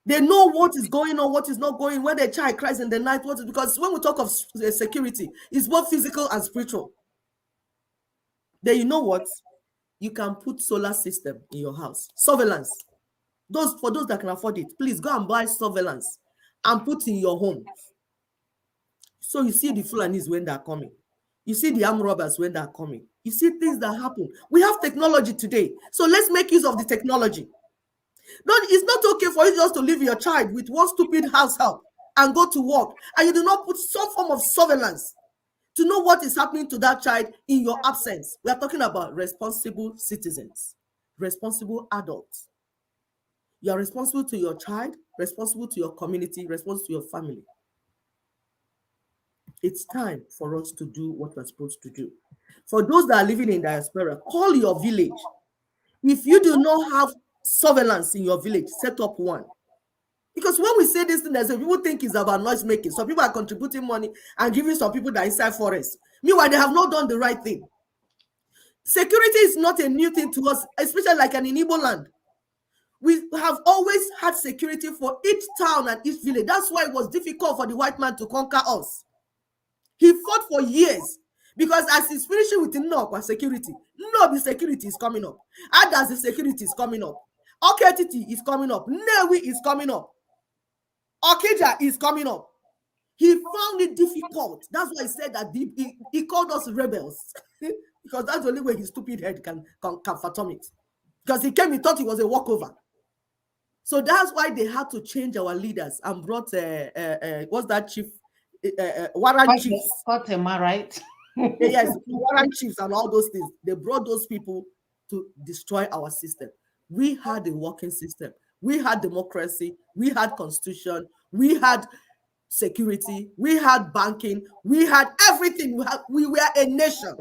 They know what is going on, what is not going, when a child cries in the night, because when we talk of security, it's both physical and spiritual. Then you know what? You can put solar system in your house. Surveillance. For those that can afford it, please go and buy surveillance and put in your home. So you see the Fulanis when they're coming. You see the armed robbers when they're coming. You see things that happen. We have technology today. So let's make use of the technology. No, it's not okay for you just to leave your child with one stupid house help and go to work, and you do not put some form of surveillance to know what is happening to that child in your absence. We are talking about responsible citizens, responsible adults. You are responsible to your child, responsible to your community, responsible to your family. It's time for us to do what we're supposed to do. For those that are living in diaspora, call your village. If you do not have surveillance in your village, set up one. Because when we say this thing, there's people think it's about noise making. Some people are contributing money and giving some people that are inside forest. Meanwhile, they have not done the right thing. Security is not a new thing to us, especially like in Igbo land. We have always had security for each town and each village. That's why it was difficult for the white man to conquer us. He fought for years because as he's finishing with Nnokwa security, Nnobi security is coming up. Adazi security is coming up. Oketiti is coming up. Newi is coming up. Okija is coming up. He found it difficult. That's why he said that he called us rebels. Because that's the only way his stupid head can fathom it. Because he came, he thought he was a walkover. So that's why they had to change our leaders and brought what's that chief? Warrant chiefs. Fatima, right? Yes, warrant chiefs and all those things. They brought those people to destroy our system. We had a working system. We had democracy. We had constitution. We had security. We had banking. We had everything. We were a nation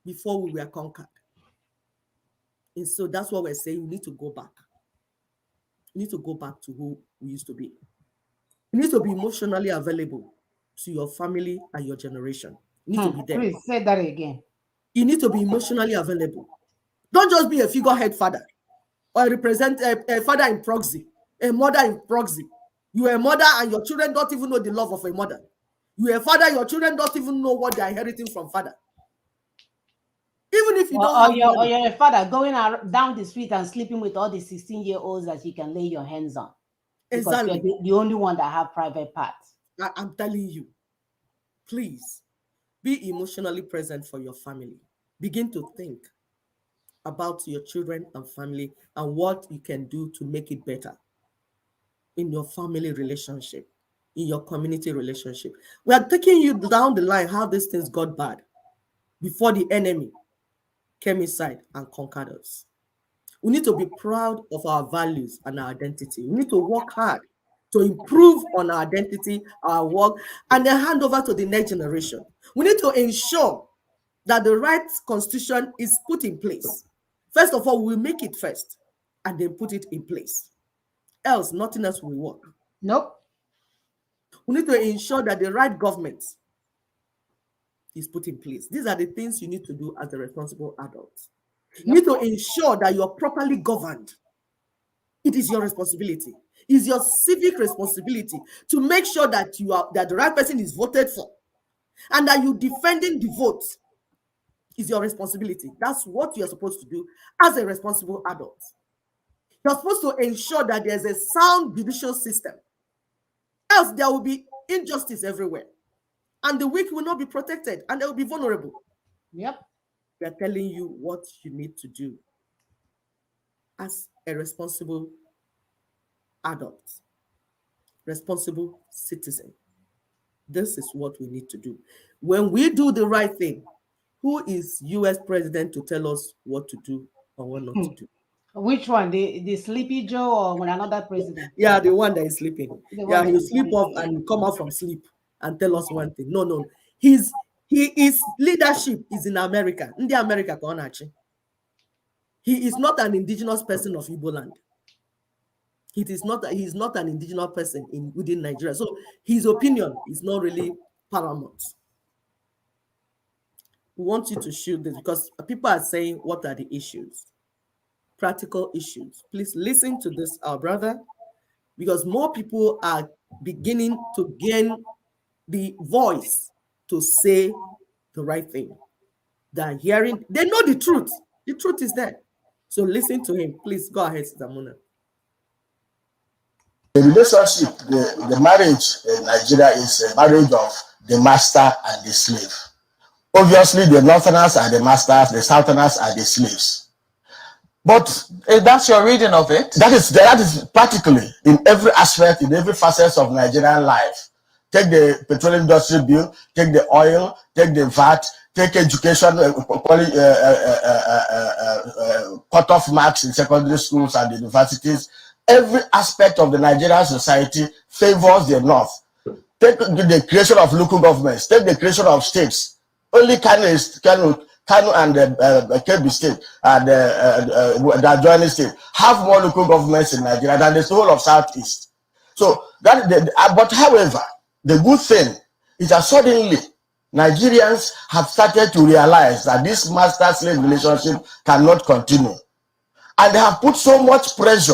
before we were conquered. And so that's what we're saying. We need to go back. We need to go back to who we used to be. You need to be emotionally available to your family and your generation. You need to be there. Please say that again. You need to be emotionally available. Don't just be a figurehead father or represent a father in proxy, a mother in proxy. You are a mother and your children don't even know the love of a mother. You are a father, your children don't even know what they are inheriting from father. Even if you don't have or you're a father going down the street and sleeping with all the 16-year-olds that you can lay your hands on. Exactly. You're the only one that have private parts. I'm telling you, please be emotionally present for your family. Begin to think about your children and family and what you can do to make it better in your family relationship, in your community relationship. We are taking you down the line how these things got bad before the enemy came inside and conquered us. We need to be proud of our values and our identity. We need to work hard to improve on our identity, our work, and then hand over to the next generation. We need to ensure that the right constitution is put in place. First of all, we'll make it first and then put it in place. Else, nothing else will work. Nope. We need to ensure that the right government is put in place. These are the things you need to do as a responsible adult. You need to ensure that you're properly governed. It is your responsibility. It's your civic responsibility to make sure that that the right person is voted for and that you're defending the vote. Is your responsibility. That's what you're supposed to do as a responsible adult. You're supposed to ensure that there's a sound judicial system. Else there will be injustice everywhere. And the weak will not be protected and they will be vulnerable. Yep. We are telling you what you need to do as a responsible adult, responsible citizen. This is what we need to do. When we do the right thing, who is US president to tell us what to do or what not to do? Which one? The Sleepy Joe or another president? Yeah, the one that is sleeping. Yeah, he'll sleep off and come out from sleep and tell us one thing. No. His leadership is in America. In the America, he is not an indigenous person of Igbo land. He is not an indigenous person within Nigeria. So his opinion is not really paramount. We want you to shoot this because people are saying, what are the issues? Practical issues. Please listen to this, our brother, because more people are beginning to gain the voice to say the right thing. They're hearing, they know the truth. The truth is there. So listen to him. Please go ahead, Zamuna. The relationship, the marriage in Nigeria is a marriage of the master and the slave. Obviously, the Northerners are the masters, the Southerners are the slaves. But that's your reading of it? That is practically in every aspect, in every facet of Nigerian life. Take the petroleum industry bill, take the oil, take the VAT, take education, cut-off marks in secondary schools and universities. Every aspect of the Nigerian society favors the North. Take the creation of local governments, take the creation of states. Only Kano Kano and Kebbi State, the adjoining state, have more local governments in Nigeria than the whole of Southeast. So but however, the good thing is that suddenly Nigerians have started to realize that this master-slave relationship cannot continue. And they have put so much pressure,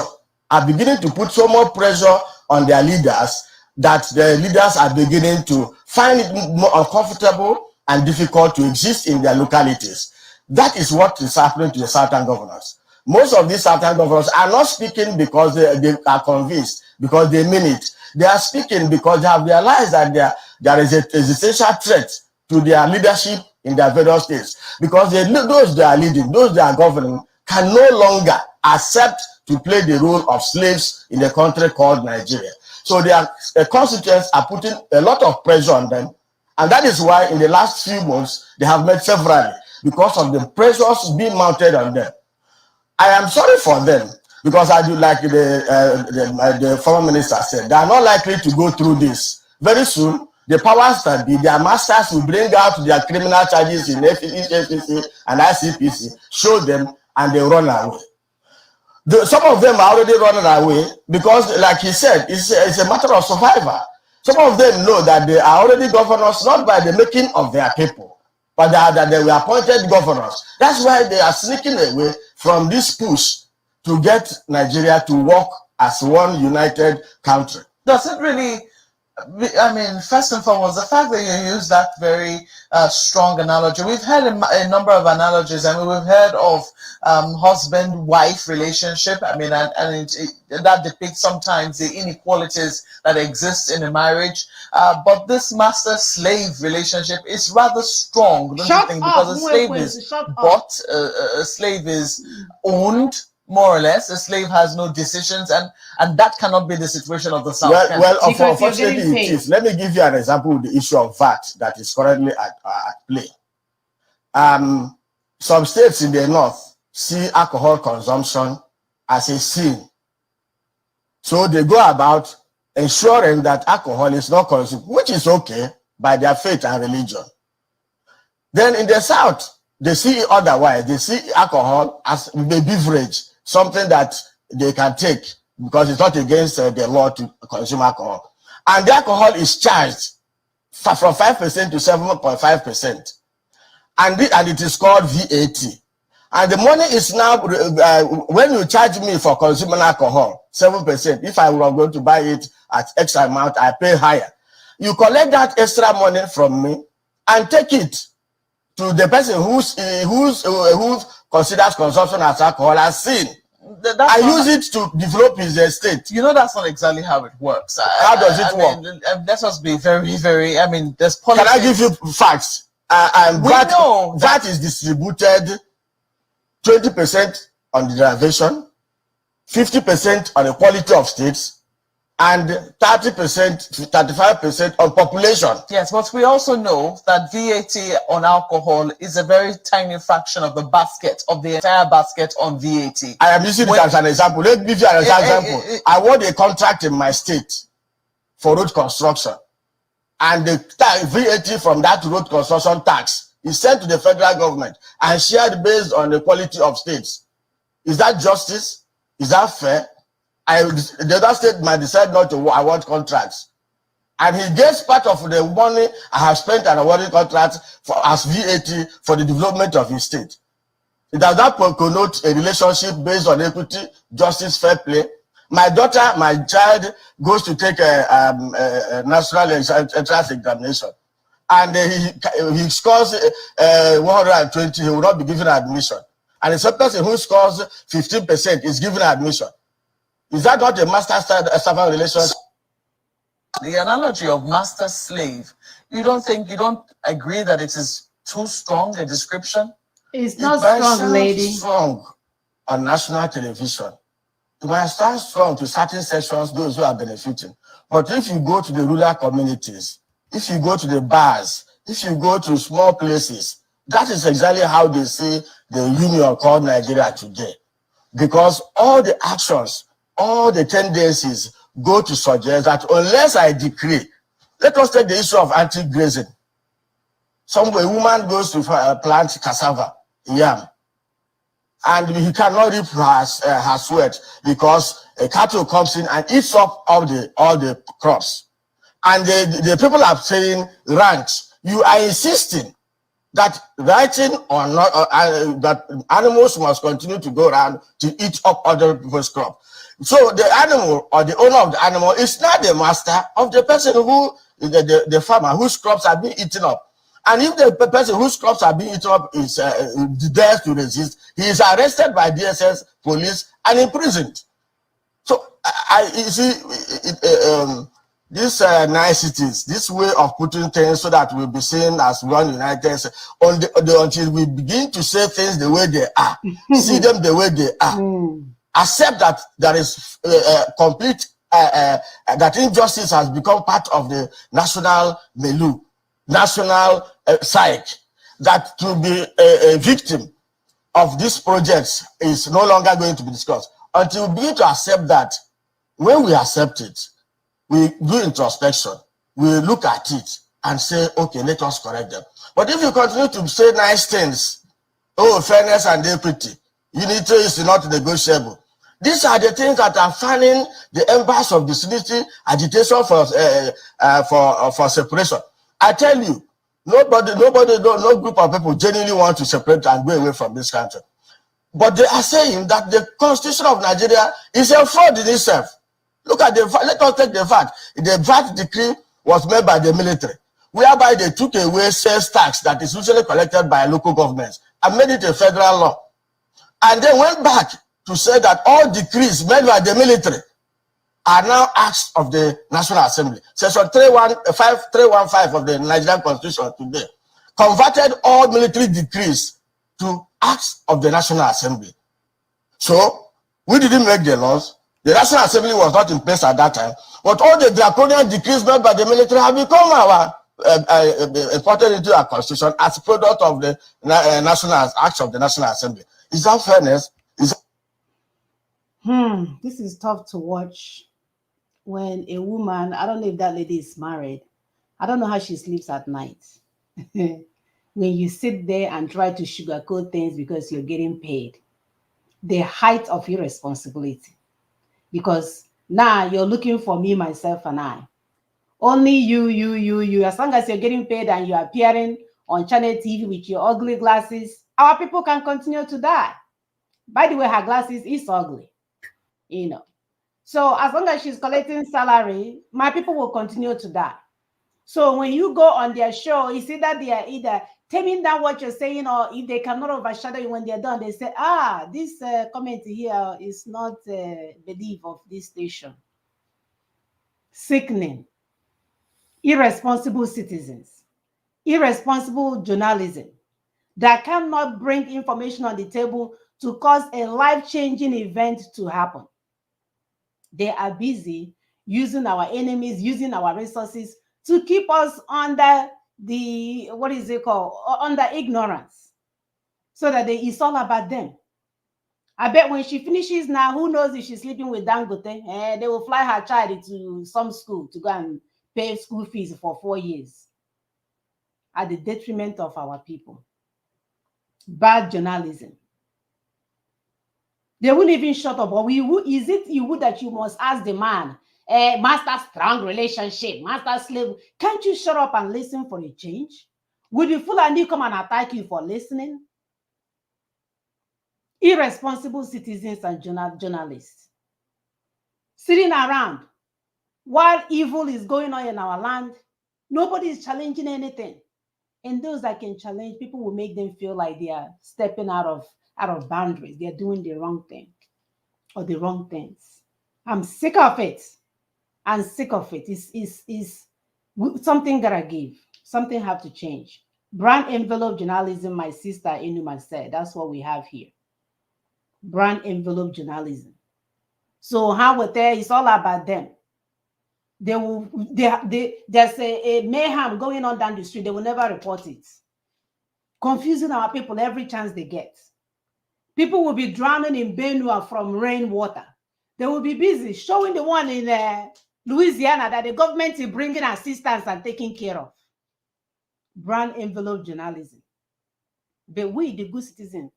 are beginning to put so much pressure on their leaders that the leaders are beginning to find it more uncomfortable and difficult to exist in their localities. That is what is happening to the Southern governors. Most of these Southern governors are not speaking because they are convinced, because they mean it. They are speaking because they have realized that there is an existential threat to their leadership in their various states. Because those they are leading, those they are governing, can no longer accept to play the role of slaves in a country called Nigeria. So their constituents are putting a lot of pressure on them. And that is why in the last few months, they have met severally because of the pressures being mounted on them. I am sorry for them because I do like the former minister said, they are not likely to go through this. Very soon, the powers that be, their masters will bring out their criminal charges in FCC and ICPC, show them, and they run away. Some of them are already running away because, like he said, it's a matter of survival. Some of them know that they are already governors, not by the making of their people, but that they were appointed governors. That's why they are sneaking away from this push to get Nigeria to work as one united country. Does it really, I mean, first and foremost, the fact that you use that very strong analogy, we've had a number of analogies. I mean, we've heard of husband-wife relationship. I mean, and that depicts sometimes the inequalities that exist in a marriage. But this master-slave relationship is rather strong, don't you think? Because a slave is owned, more or less. A slave has no decisions, and that cannot be the situation of the South. Well, unfortunately it is. Let me give you an example with the issue of VAT that is currently at play. Some states in the north see alcohol consumption as a sin. So they go about ensuring that alcohol is not consumed, which is okay by their faith and religion. Then in the south, they see it otherwise. They see alcohol as a beverage, something that they can take because it's not against the law to consume alcohol. And the alcohol is charged from 5% to 7.5%. And it is called VAT. And the money is now, when you charge me for consuming alcohol, 7%, if I were going to buy it at X amount, I pay higher. You collect that extra money from me and take it to the person who considers consumption as alcohol as sin. I use it to develop his estate. You know, that's not exactly how it works. How does it work? Let us be very, very, I mean, there's policy. Can I give you facts? That is distributed 20% on the derivation, 50% on the quality of states, and 30% to 35% on population. Yes, but we also know that VAT on alcohol is a very tiny fraction of the basket, of the entire basket on VAT. I am using it as an example. Let me give you an example. I won a contract in my state for road construction, and the VAT from that road construction tax is sent to the federal government and shared based on the quality of states. Is that justice? Is that fair? The other state might decide not to award contracts. And he gets part of the money I have spent on awarding contracts as VAT for the development of his state. It does not connote a relationship based on equity, justice, fair play. My daughter, my child goes to take a national entrance examination. And he scores 120, he will not be given admission. And the person who scores 15% is given admission. Is that not a master-servant relationship? The analogy of master-slave, you don't agree that it is too strong a description? It's not strong, lady. Strong on national television. It might sound strong to certain sections, those who are benefiting. But if you go to the rural communities, if you go to the bars, if you go to small places, that is exactly how they see the union called Nigeria today. Because all the actions, all the tendencies go to suggest that unless I decree, let us take the issue of anti-grazing. Somewhere, a woman goes to plant cassava, yam, and he cannot reap her sweat because a cattle comes in and eats up all the crops. And the people are saying, ranch, you are insisting that writing or not, that animals must continue to go around to eat up other people's crop. So the animal or the owner of the animal is not the master of the person who, the farmer whose crops are being eaten up. And if the person whose crops are being eaten up is dares to resist, he is arrested by DSS, police, and imprisoned. So you see, these niceties, this way of putting things so that we'll be seen as one united, until we begin to say things the way they are, see them the way they are, accept that there is complete, that injustice has become part of the national milieu, national psyche, that to be a victim of these projects is no longer going to be discussed. Until we begin to accept that, when we accept it, we do introspection, we look at it and say, okay, let us correct them. But if you continue to say nice things, oh, fairness and equity, unity is not negotiable. These are the things that are fanning the embers of disunity, agitation for separation. I tell you, no group of people genuinely want to separate and go away from this country. But they are saying that the Constitution of Nigeria is a fraud in itself. Look at let us take the fact. The VAT decree was made by the military, whereby they took away sales tax that is usually collected by local governments and made it a federal law. And they went back to say that all decrees made by the military are now acts of the National Assembly. Section 315 of the Nigerian Constitution today converted all military decrees to acts of the National Assembly. So we didn't make the laws. The National Assembly was not in place at that time, but all the draconian decrees made by the military have become our imported into our constitution as a product of the national acts of the National Assembly. Is that fairness? This is tough to watch when a woman, I don't know if that lady is married. I don't know how she sleeps at night. When you sit there and try to sugarcoat things because you're getting paid, the height of irresponsibility. Because now you're looking for me, myself, and I. Only you. As long as you're getting paid and you're appearing on channel TV with your ugly glasses, our people can continue to die. By the way, her glasses is ugly, you know. So as long as she's collecting salary, my people will continue to die. So when you go on their show, you see that they are either taming down what you're saying, or if they cannot overshadow you when they're done, they say, this comment here is not belief of this station. Sickening. Irresponsible citizens. Irresponsible journalism that cannot bring information on the table to cause a life-changing event to happen. They are busy using our enemies, using our resources to keep us under the, what is it called, under ignorance, so that it's all about them. I bet when she finishes now, who knows if she's sleeping with Dangote, they will fly her child to some school to go and pay school fees for 4 years at the detriment of our people. Bad journalism. They won't even shut up. Or is it you that you must ask the man, master strong relationship, master slave? Can't you shut up and listen for a change? Would the Fulani come and attack you for listening? Irresponsible citizens and journalists sitting around while evil is going on in our land. Nobody is challenging anything. And those that can challenge, people will make them feel like they are stepping out of boundaries. They're doing the wrong thing or the wrong things. I'm sick of it. I'm sick of it. It's something that I give. Something have to change. Brand envelope journalism, my sister Enuma said. That's what we have here. Brand envelope journalism. So how we're there, it's all about them. There's a mayhem going on down the street. They will never report it. Confusing our people every chance they get. People will be drowning in Benue from rainwater. They will be busy showing the one in Louisiana that the government is bringing assistance and taking care of. brown envelope journalism. But we, the good citizen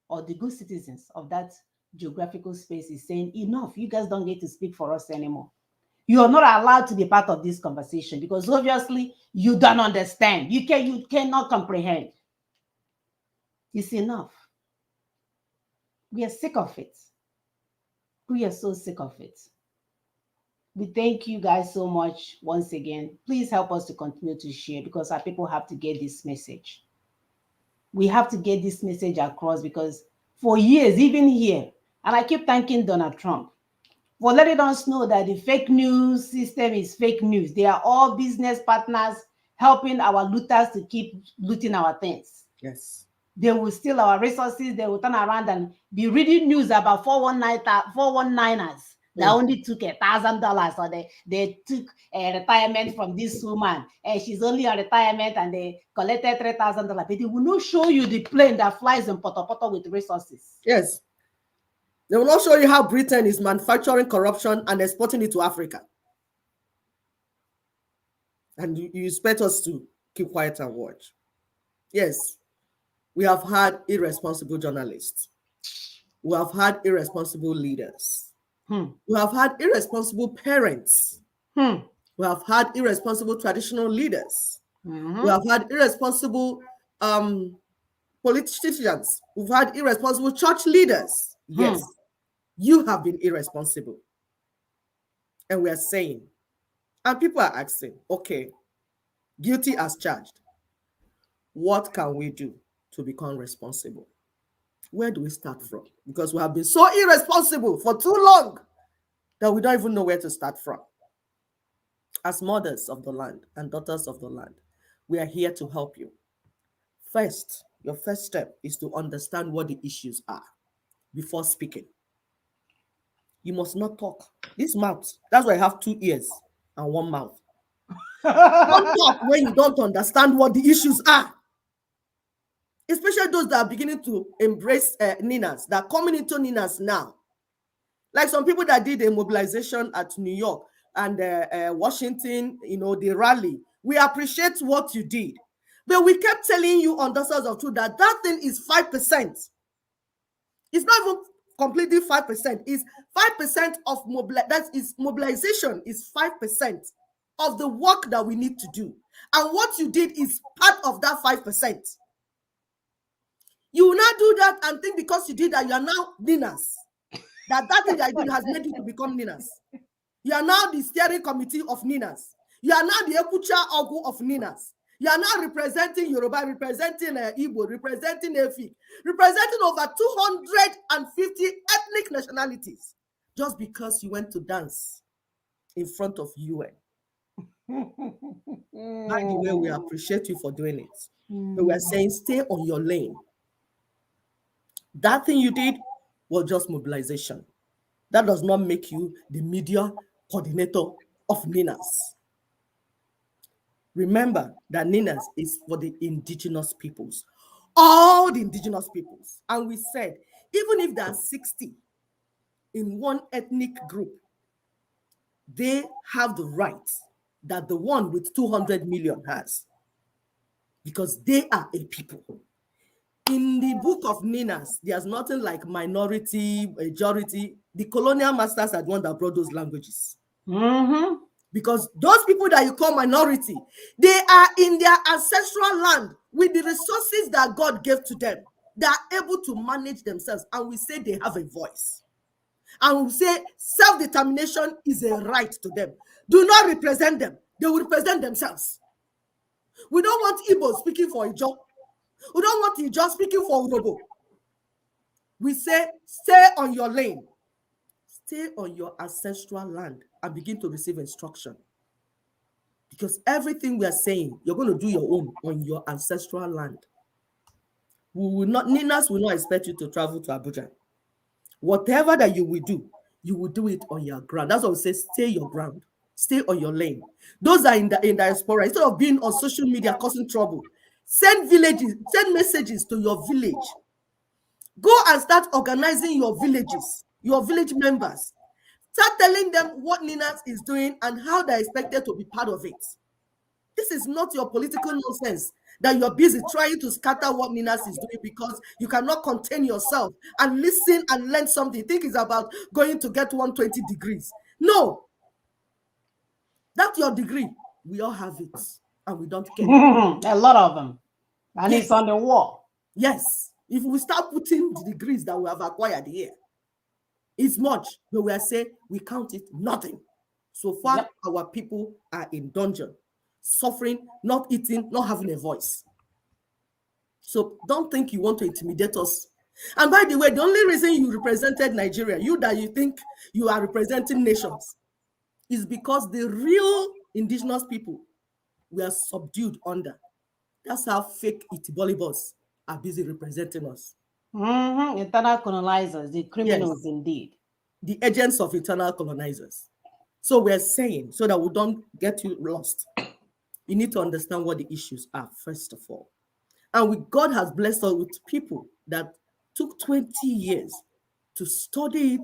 or the good citizens of that geographical space, is saying, enough, you guys don't get to speak for us anymore. You are not allowed to be part of this conversation because obviously you don't understand. You cannot comprehend. It's enough. We are sick of it. We are so sick of it. We thank you guys so much once again. Please help us to continue to share because our people have to get this message. We have to get this message across because for years, even here, and I keep thanking Donald Trump for letting us know that the fake news system is fake news. They are all business partners helping our looters to keep looting our things. Yes. They will steal our resources. They will turn around and be reading news about 419ers that only took $1,000, or they took a retirement from this woman and she's only on retirement and they collected $3,000. But they will not show you the plane that flies in Poto with resources. Yes. They will not show you how Britain is manufacturing corruption and exporting it to Africa. And you expect us to keep quiet and watch. Yes, we have had irresponsible journalists. We have had irresponsible leaders. We have had irresponsible parents. We have had irresponsible traditional leaders. We have had irresponsible politicians. We've had irresponsible church leaders. Yes, you have been irresponsible. And we are saying, and people are asking, okay, guilty as charged. What can we do to become responsible? Where do we start from? Because we have been so irresponsible for too long that we don't even know where to start from. As mothers of the land and daughters of the land, we are here to help you. First, your first step is to understand what the issues are before speaking. You must not talk. This mouth, that's why I have 2 ears and 1 mouth. Don't talk when you don't understand what the issues are. Especially those that are beginning to embrace Ninas, that are coming into Ninas now. Like some people that did a mobilization at New York and Washington, the rally. We appreciate what you did. But we kept telling you on the source of truth that thing is 5%. It's not even completely 5%. It's 5% of mobilization is 5% of the work that we need to do. And what you did is part of that 5%. You will not do that and think because you did that, you are now Ninas. That thing that you did has made you to become Ninas. You are now the steering committee of Ninas. You are now the Ekucha Ogu of Ninas. You are now representing Yoruba, representing Igbo, representing Efik, representing over 250 ethnic nationalities just because you went to dance in front of UN. By the way, we appreciate you for doing it. But we are saying stay on your lane. That thing you did was just mobilization. That does not make you the media coordinator of Ninas. Remember that Ninas is for the indigenous peoples, all the indigenous peoples. And we said, even if there are 60 in one ethnic group, they have the rights that the one with 200 million has, because they are a people. In the book of Ninas, there's nothing like minority, majority. The colonial masters are the one that brought those languages. Because those people that you call minority, they are in their ancestral land with the resources that God gave to them. They are able to manage themselves. And we say they have a voice. And we say self-determination is a right to them. Do not represent them. They will represent themselves. We don't want Igbo speaking for Ijo. We don't want Ijo speaking for Urobo. We say stay on your lane. Stay on your ancestral land and begin to receive instruction. Because everything we are saying, you're going to do your own on your ancestral land. Ninas will not expect you to travel to Abuja. Whatever that you will do it on your ground. That's why we say stay your ground. Stay on your lane. Those are in diaspora. Instead of being on social media causing trouble, send messages to your village. Go and start organizing your villages, your village members. Start telling them what Ninas is doing and how they're expected to be part of it. This is not your political nonsense that you're busy trying to scatter what Ninas is doing because you cannot contain yourself and listen and learn something. You think it's about going to get 120 degrees. No. That's your degree. We all have it and we don't care. A lot of them. And Yes. it's on the wall. Yes. If we start putting the degrees that we have acquired here, it's much, but we are saying we count it nothing. So far, Yep. our people are in dungeon, suffering, not eating, not having a voice. So don't think you want to intimidate us. And by the way, the only reason you represented Nigeria, you think you are representing nations, is because the real indigenous people were subdued under. That's how fake Itibolibos are busy representing us. Internal colonizers, the criminals indeed. The agents of internal colonizers. So we're saying, so that we don't get you lost, you need to understand what the issues are, first of all. And God has blessed us with people that took 20 years to study it,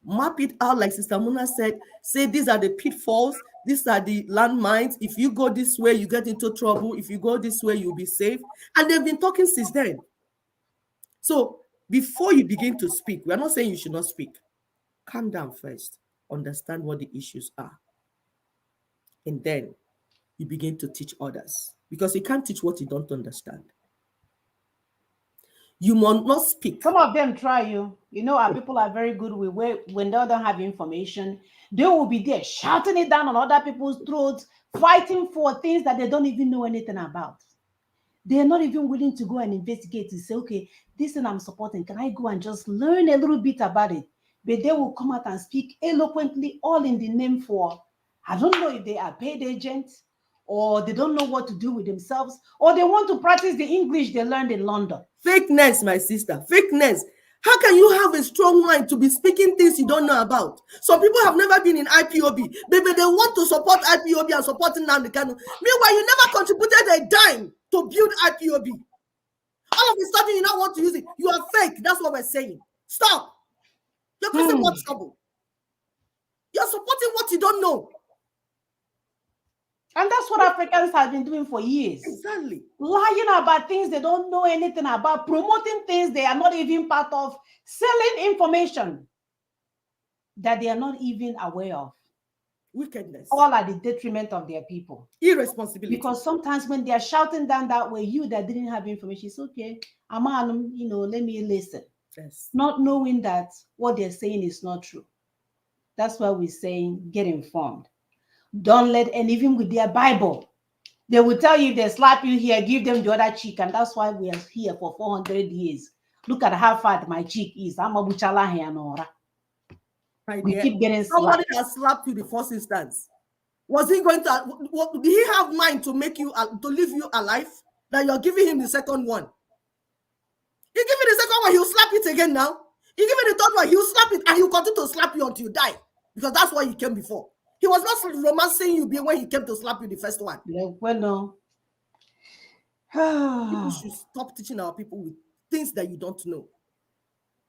map it out, like Sister Muna said, say these are the pitfalls, these are the landmines. If you go this way, you get into trouble. If you go this way, you'll be safe. And they've been talking since then. So before you begin to speak, we're not saying you should not speak. Calm down first. Understand what the issues are. And then you begin to teach others. Because you can't teach what you don't understand. You must not speak. Some of them try you. You know, our people are very good with when they don't have information, they will be there shouting it down on other people's throats, fighting for things that they don't even know anything about. They're not even willing to go and investigate to say, okay, this thing I'm supporting, can I go and just learn a little bit about it? But they will come out and speak eloquently, all in the name for, I don't know if they are paid agents, or they don't know what to do with themselves, or they want to practice the English they learned in London. Fakeness, my sister, fakeness. How can you have a strong mind to be speaking things you don't know about? Some people have never been in IPOB, but they want to support IPOB and supporting Nnamdi Kanu. Meanwhile, you never contributed a dime to build IPOB. All of a sudden, you now want to use it. You are fake. That's what we're saying. Stop. You're causing more trouble. You're supporting what you don't know. And that's what Africans have been doing for years. Exactly. Lying about things they don't know anything about, promoting things they are not even part of, selling information that they are not even aware of. Wickedness. All at the detriment of their people. Irresponsibility. Because sometimes when they are shouting down that way, you that didn't have information, it's okay. I'm, you know, let me listen. Yes. Not knowing that what they're saying is not true. That's why we're saying get informed. Don't let, and even with their Bible, they will tell you if they slap you here, give them the other cheek. And that's why we are here for 400 years. Look at how fat my cheek is. I'm a buchala here, Nora. We keep getting slapped. Somebody has slapped you the first instance. Was he going to, did he have mind to make you, to leave you alive? That you're giving him the second one. You give me the second one, he'll slap it again now. You give me the third one, he'll slap it, and he'll continue to slap you until you die. Because that's why he came before. He was not romancing you when he came to slap you the first one. Well, no. People should stop teaching our people with things that you don't know.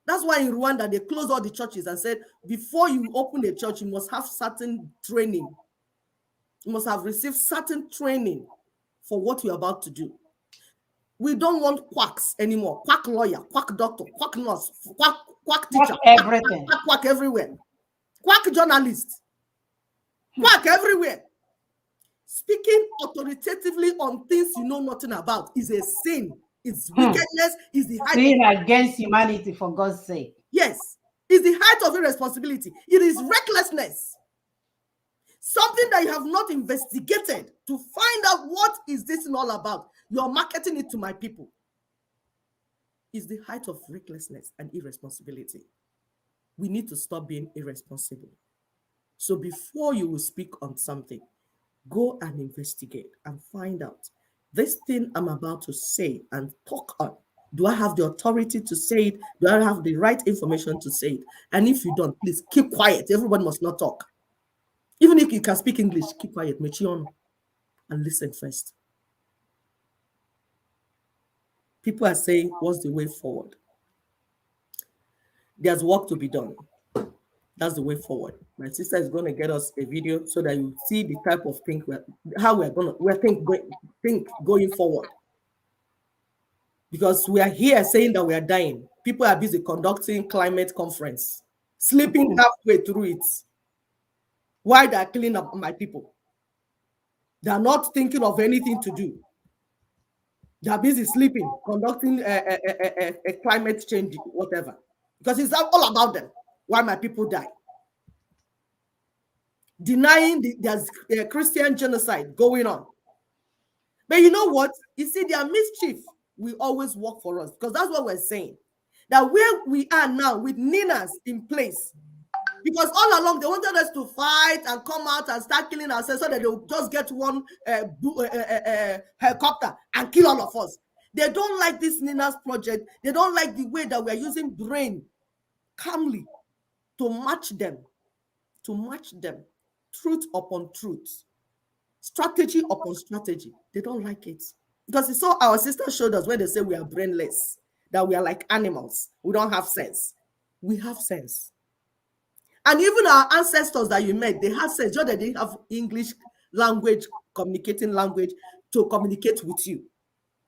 That's why in Rwanda, they closed all the churches and said, before you open a church, you must have certain training. You must have received certain training for what you're about to do. We don't want quacks anymore. Quack lawyer, quack doctor, quack nurse, quack teacher, quack everything. Quack everywhere. Quack journalist. Quack everywhere. Speaking authoritatively on things you know nothing about is a sin. It's wickedness. Is the height sin against humanity, for God's sake. Yes, it's the height of irresponsibility. It is recklessness. Something that you have not investigated to find out what is this all about. You're marketing it to my people. It's the height of recklessness and irresponsibility. We need to stop being irresponsible. So before you will speak on something, go and investigate and find out this thing I'm about to say and talk on. Do I have the authority to say it? Do I have the right information to say it? And if you don't, please keep quiet. Everybody must not talk. Even if you can speak English, keep quiet, Mechion, and listen first. People are saying, what's the way forward? There's work to be done. That's the way forward. My sister is going to get us a video so that you see the type of thing how we're think going forward. Because we are here saying that we are dying. People are busy conducting climate conference, sleeping halfway through it. Why they are killing up my people? They are not thinking of anything to do. They are busy sleeping, conducting a climate change, whatever. Because it's all about them. Why my people die. Denying there's a Christian genocide going on. But you know what? You see, their mischief will always work for us, because that's what we're saying. That where we are now with Ninas in place, because all along they wanted us to fight and come out and start killing ourselves so that they'll just get one helicopter and kill all of us. They don't like this Ninas project. They don't like the way that we're using brain calmly to match them. Truth upon truth, strategy upon strategy. They don't like it, because it's so our sister showed us when they say we are brainless, that we are like animals, we don't have sense. We have sense. And even our ancestors that you met, they have sense, just that they have English language, communicating language to communicate with you.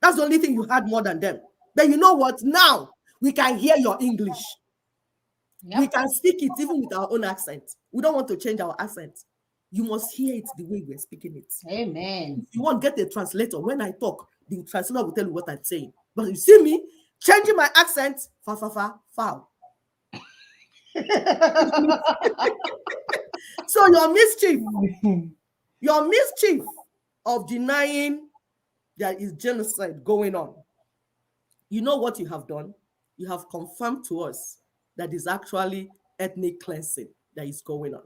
That's the only thing you had more than them. But you know what? Now we can hear your English. Yep. We can speak it even with our own accent. We don't want to change our accent. You must hear it the way we're speaking it. Amen. If you want, get a translator. When I talk, the translator will tell you what I'm saying. But you see me changing my accent, foul. So your mischief of denying there is genocide going on. You know what you have done? You have confirmed to us that is actually ethnic cleansing that is going on.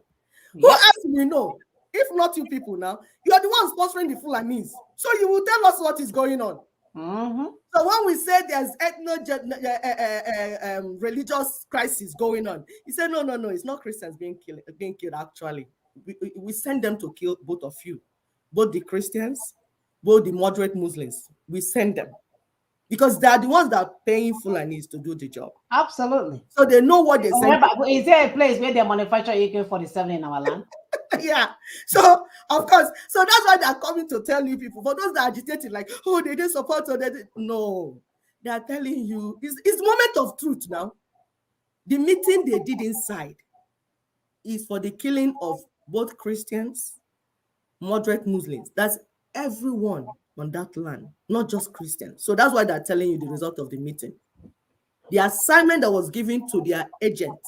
Yep. Who else we know? If not you people now, you are the ones sponsoring the Fulanis. So you will tell us what is going on. Mm-hmm. So when we say there's religious crisis going on, you say, no, it's not Christians being killed actually. We send them to kill both of you. Both the Christians, both the moderate Muslims. We send them. Because they are the ones that are paying Fulanis to do the job. Absolutely. So they know what they say. Is there a place where they manufacture AK-47 in our land? Yeah. So, of course. So that's why they're coming to tell you people. For those that are agitated, like, oh, they didn't support or they didn't. No. They are telling you, it's moment of truth now. The meeting they did inside is for the killing of both Christians, moderate Muslims. That's everyone on that land, not just Christians. So that's why they're telling you the result of the meeting. The assignment that was given to their agent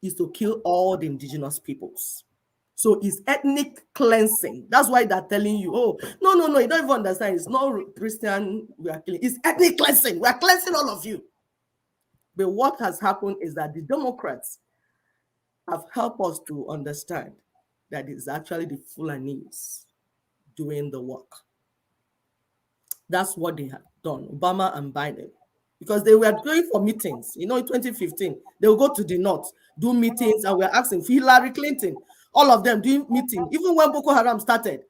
is to kill all the indigenous peoples. So it's ethnic cleansing. That's why they're telling you, oh, no, you don't even understand. It's not Christian we are killing. It's ethnic cleansing. We are cleansing all of you. But what has happened is that the Democrats have helped us to understand that it's actually the Fulanis doing the work. That's what they have done, Obama and Biden, because they were going for meetings. You know, in 2015, they will go to the north, do meetings, and we're asking for Hillary Clinton, all of them doing meetings. Even when Boko Haram started,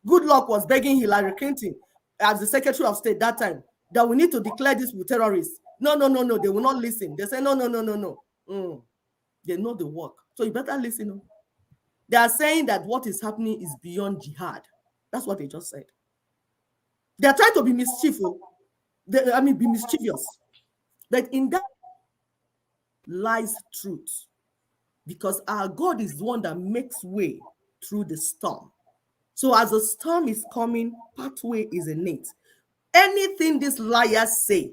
Goodluck was begging Hillary Clinton as the Secretary of State that time that we need to declare this with terrorists. No, they will not listen. They say, no. They know the work. So you better listen. They are saying that what is happening is beyond jihad. That's what they just said. They are trying to be mischievous. Be mischievous. But in that lies truth. Because our God is the one that makes way through the storm. So as the storm is coming, pathway is in it. Anything these liars say,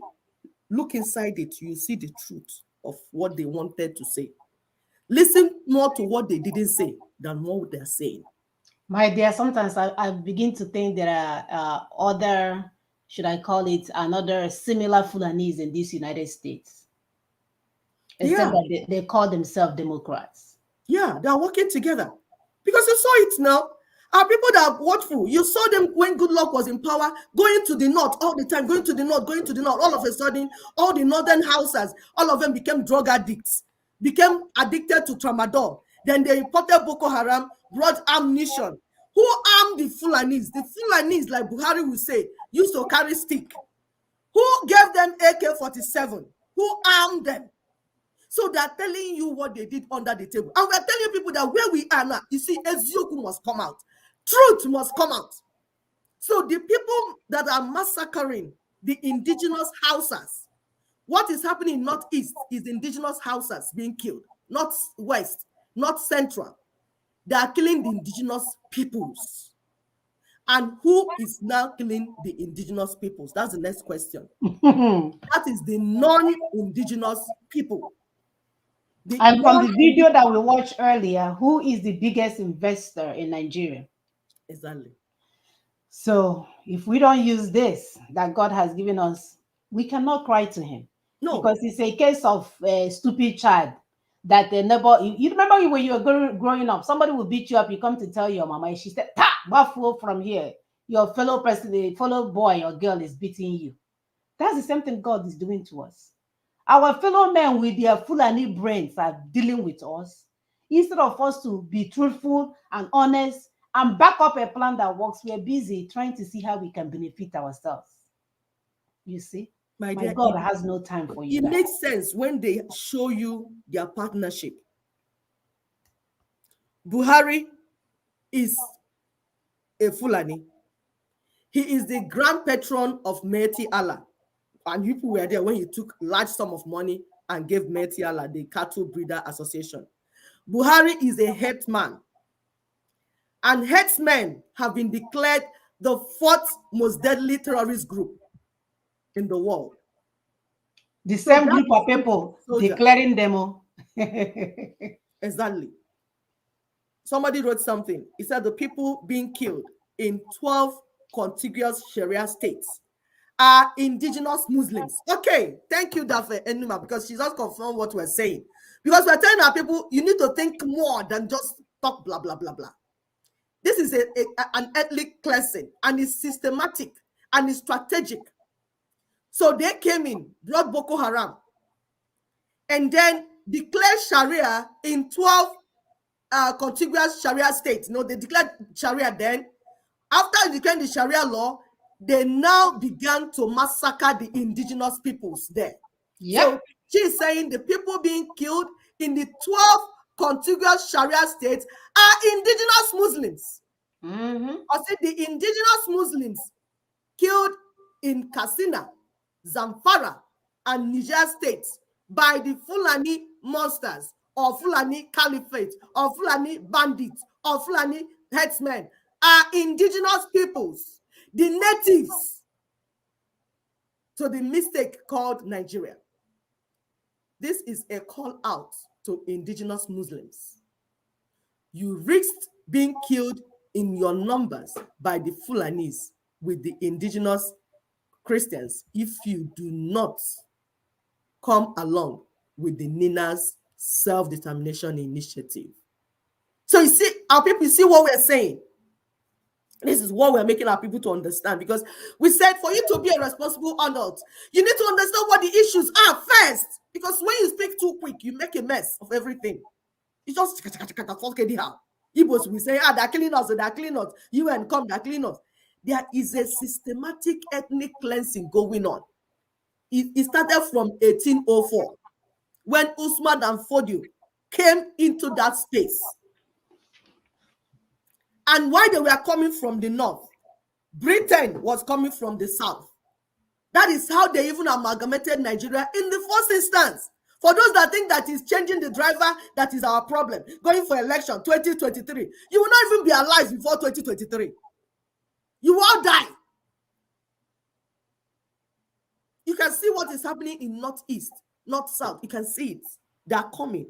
look inside it, you see the truth of what they wanted to say. Listen more to what they didn't say than what they're saying. My dear, sometimes I begin to think there are other, should I call it, another similar Fulanis in these United States. Except that they call themselves Democrats. Yeah, they are working together. Because you saw it now. Our people that are watchful, you saw them when Goodluck was in power, going to the north all the time, going to the north. All of a sudden, all the northern houses, all of them became drug addicts, became addicted to tramadol. Then they imported Boko Haram, brought ammunition. Who armed the Fulanis? The Fulanis, like Buhari will say, used to carry stick. Who gave them AK-47? Who armed them? So they're telling you what they did under the table. And we're telling people that where we are now, you see, Ezioku must come out. Truth must come out. So the people that are massacring the indigenous Hausas, what is happening in Northeast is indigenous Hausas being killed, not West, not Central. They are killing the indigenous peoples. And who is now killing the indigenous peoples? That's the next question. That is the non-indigenous people. And from the video that we watched earlier, who is the biggest investor in Nigeria? Exactly. So if we don't use this that God has given us, we cannot cry to him. No. Because it's a case of a stupid child that they never, you remember when you were growing up, somebody will beat you up, you come to tell your mama, and she said, "Ta, buffalo from here. Your fellow person, the fellow boy or girl is beating you." That's the same thing God is doing to us. Our fellow men with their Fulani brains are dealing with us. Instead of us to be truthful and honest and back up a plan that works, we are busy trying to see how we can benefit ourselves. You see? My dear, God has no time for you. It makes sense when they show you their partnership. Buhari is a Fulani. He is the grand patron of Meti Allah. And people were there when he took large sum of money and gave Meti Allah, the Cattle Breeder Association. Buhari is a headman. And headsmen have been declared the 4th most deadly terrorist group in the world. The same group of people declaring them all. Exactly. Somebody wrote something. He said the people being killed in 12 contiguous Sharia states are indigenous Muslims. Okay, thank you, Dafe Enuma, because she just confirmed what we're saying. Because we're telling our people, you need to think more than just talk blah, blah, blah, blah. This is an ethnic cleansing, and it's systematic, and it's strategic. So they came in, brought Boko Haram, and then declared Sharia in 12 contiguous Sharia states. No, they declared Sharia then. After declaring the Sharia law, they now began to massacre the indigenous peoples there. Yep. So she's saying the people being killed in the 12 contiguous Sharia states are indigenous Muslims. I said the indigenous Muslims killed in Katsina, Zamfara, and Niger states by the Fulani monsters or Fulani caliphate or Fulani bandits or Fulani headsmen are indigenous peoples, the natives. So the mistake called Nigeria. This is a call out to indigenous Muslims. You risked being killed in your numbers by the Fulanis with the indigenous Christians if you do not come along with the Nina's self-determination initiative. So you see, our people, see what we're saying. This is what we're making our people to understand, because we said for you to be a responsible adult, you need to understand what the issues are first. Because when you speak too quick, you make a mess of everything. It's just anyhow. Igbos will say, they're killing us, they're killing us. UN come, they're killing us. There is a systematic ethnic cleansing going on. It started from 1804 when Usman and Fodio came into that space. And while they were coming from the north, Britain was coming from the south. That is how they even amalgamated Nigeria in the first instance. For those that think that is changing the driver, that is our problem. Going for election 2023. You will not even be alive before 2023. You will all die. You can see what is happening in northeast, north south. You can see it. They are coming.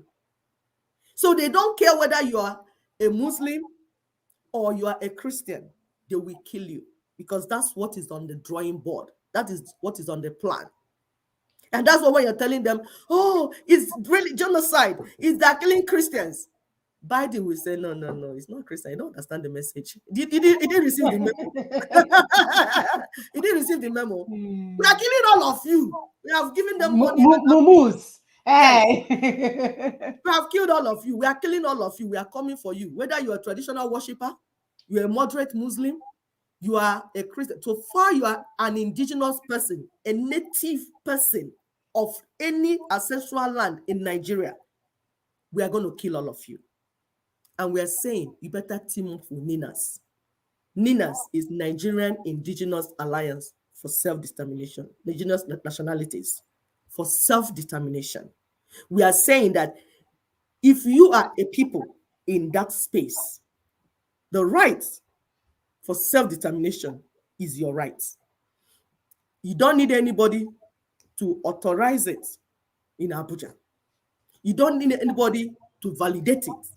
So they don't care whether you are a Muslim or you are a Christian. They will kill you, because that's what is on the drawing board. That is what is on the plan. And that's why when you're telling them, oh, it's really genocide, it's they're killing Christians, Biden will say, no, it's not Christian. You don't understand the message. He didn't receive the memo. He didn't receive the memo. We are killing all of you. We have given them money. Hey. We have killed all of you. We are killing all of you. We are coming for you. Whether you are a traditional worshiper, you are a moderate Muslim, you are a Christian. So far, you are an indigenous person, a native person. of any ancestral land in Nigeria, we are going to kill all of you. And we are saying you better team up with NINAS. NINAS is Nigerian Indigenous Alliance for Self-Determination, Indigenous Nationalities for Self-Determination. We are saying that if you are a people in that space, the right for self-determination is your right. You don't need anybody to authorize it in Abuja. You don't need anybody to validate it.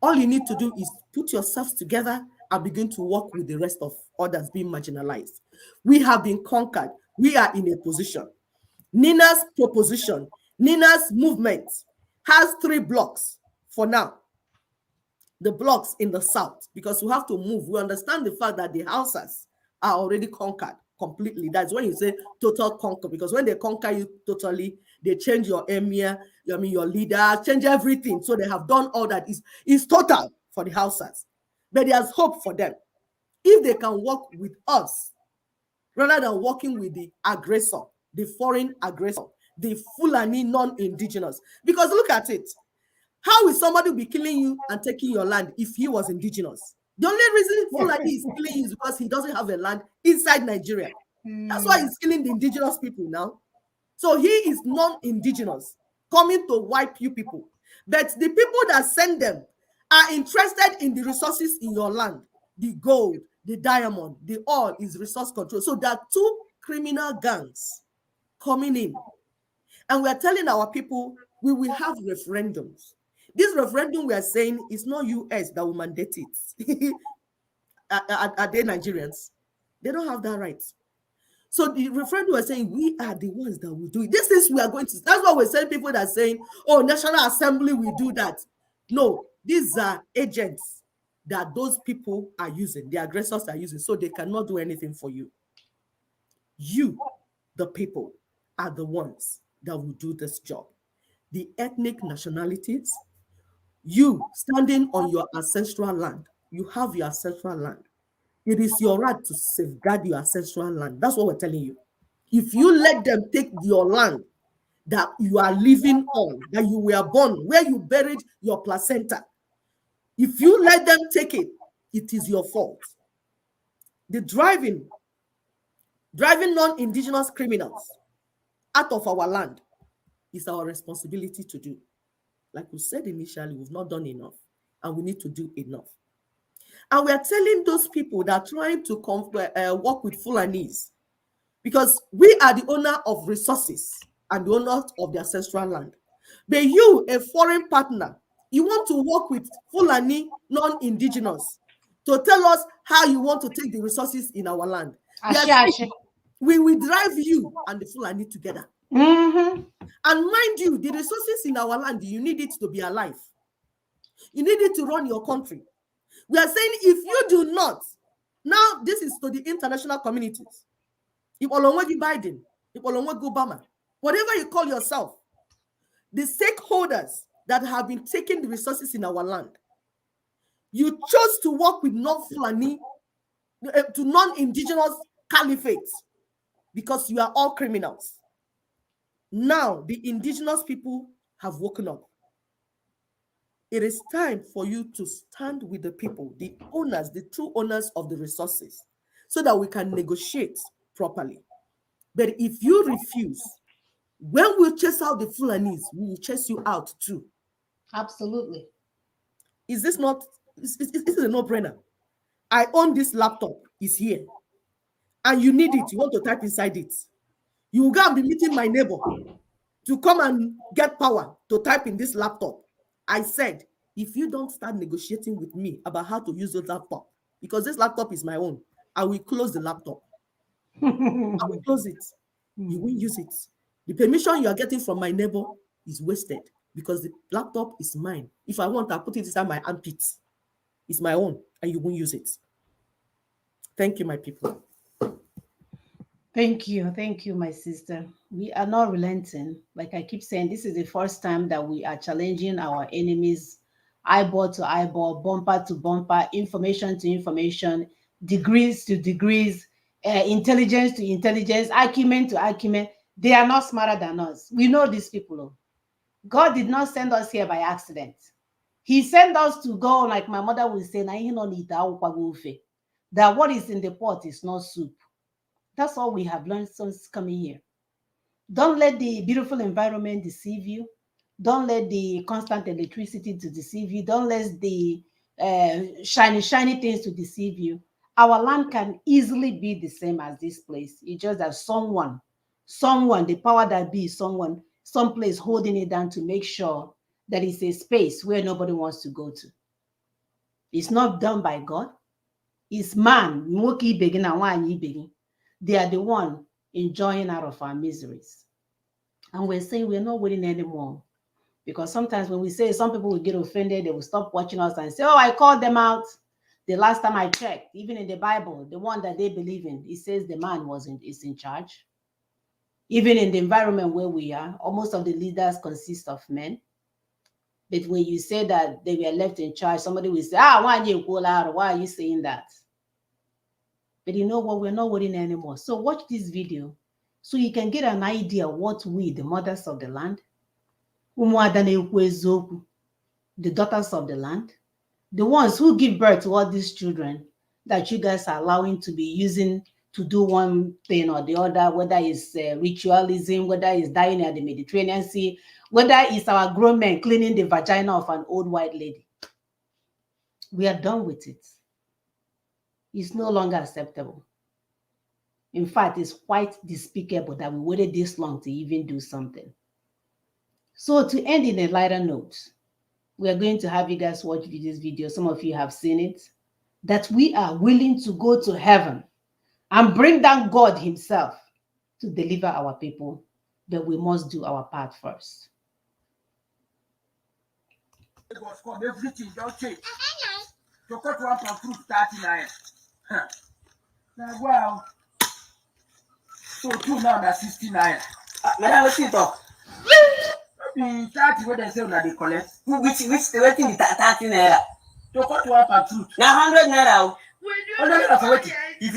All you need to do is put yourselves together and begin to work with the rest of others being marginalized. We have been conquered. We are in a position. NINA's proposition, NINA's movement has 3 blocks for now. The blocks in the south, because we have to move. We understand the fact that the Hausas are already conquered completely. That's when you say total conquer, because when they conquer you totally, they change your emir, your leader, change everything. So they have done all that. Is total for the Hausas. But there's hope for them. If they can work with us, rather than working with the aggressor, the foreign aggressor, the Fulani non-indigenous. Because look at it. How will somebody be killing you and taking your land if he was indigenous? The only reason Fulani is killing you is because he doesn't have a land inside Nigeria. That's why he's killing the indigenous people now. So he is non-indigenous, coming to wipe you people. But the people that send them are interested in the resources in your land. The gold, the diamond, the oil is resource control. So there are 2 criminal gangs coming in. And we are telling our people, we will have referendums. This referendum we are saying is not US that will mandate it. Are they Nigerians? They don't have that right. So the referendum we're saying, we are the ones that will do it. This is we are going to, that's why we're saying people that are saying, oh, National Assembly will do that. No, these are agents that those people are using, the aggressors are using, so they cannot do anything for you. You, the people, are the ones that will do this job. The ethnic nationalities, you standing on your ancestral land, you have your ancestral land. It is your right to safeguard your ancestral land. That's what we're telling you. If you let them take your land that you are living on, that you were born, where you buried your placenta, if you let them take it, it is your fault. The driving non-indigenous criminals out of our land is our responsibility to do. Like we said initially, we've not done enough, and we need to do enough. And we are telling those people that are trying to work with Fulanis, because we are the owner of resources and the owner of the ancestral land. But you, a foreign partner, you want to work with Fulani non-indigenous to tell us how you want to take the resources in our land. We will drive you and the Fulani together. And mind you, the resources in our land, you need it to be alive. You need it to run your country. We are saying if you do not, now this is to the international communities. If Olonwegi Biden, if Olonwegi Obama, whatever you call yourself, the stakeholders that have been taking the resources in our land, you chose to work with non-Fulani, to non-indigenous caliphates, because you are all criminals. Now the indigenous people have woken up. It is time for you to stand with the people, the owners, the true owners of the resources, so that we can negotiate properly. But if you refuse, when we chase out the Fulanis, we will chase you out too. Absolutely. Is this not, this is a no-brainer? I own this laptop, it's here. And you need it, you want to type inside it. You will go and be meeting my neighbor to come and get power to type in this laptop. I said, if you don't start negotiating with me about how to use the laptop, because this laptop is my own, I will close the laptop. I will close it. You won't use it. The permission you are getting from my neighbor is wasted because the laptop is mine. If I want, I'll put it inside my armpit. It's my own, and you won't use it. Thank you, my people. Thank you, my sister. We are not relenting. Like I keep saying, this is the first time that we are challenging our enemies, eyeball to eyeball, bumper to bumper, information to information, degrees to degrees, intelligence to intelligence, acumen to acumen. They are not smarter than us. We know these people. Oh. God did not send us here by accident. He sent us to go, like my mother would say, that what is in the pot is not soup. That's all we have learned since coming here. Don't let the beautiful environment deceive you. Don't let the constant electricity to deceive you. Don't let the shiny things to deceive you. Our land can easily be the same as this place. It's just that someone, the power that be, someplace holding it down to make sure that it's a space where nobody wants to go to. It's not done by God. It's man. They are the one enjoying out of our miseries. And we're saying we're not winning anymore. Because sometimes when we say, some people will get offended, they will stop watching us and say, oh, I called them out. The last time I checked, even in the Bible, the one that they believe in, it says the man is in charge. Even in the environment where we are, most of the leaders consist of men. But when you say that they were left in charge, somebody will say, why are you saying that? But you know what? We're not winning anymore. So watch this video so you can get an idea what we, the mothers of the land, the daughters of the land, the ones who give birth to all these children that you guys are allowing to be using to do one thing or the other, whether it's ritualism, whether it's dying at the Mediterranean Sea, whether it's our grown men cleaning the vagina of an old white lady. We are done with it. It's no longer acceptable. In fact, it's quite despicable that we waited this long to even do something. So to end in a lighter note, we are going to have you guys watch this video. Some of you have seen it, that we are willing to go to heaven and bring down God himself to deliver our people, but we must do our part first. Everything don't change. To cut one from fruit 39. Now wow. So two now na 69. Madam, what's it talk? The 30 what they say na they collect. Which waiting the 30 naira. To cut one from fruit. Now 100 naira. 100 naira for waiting. If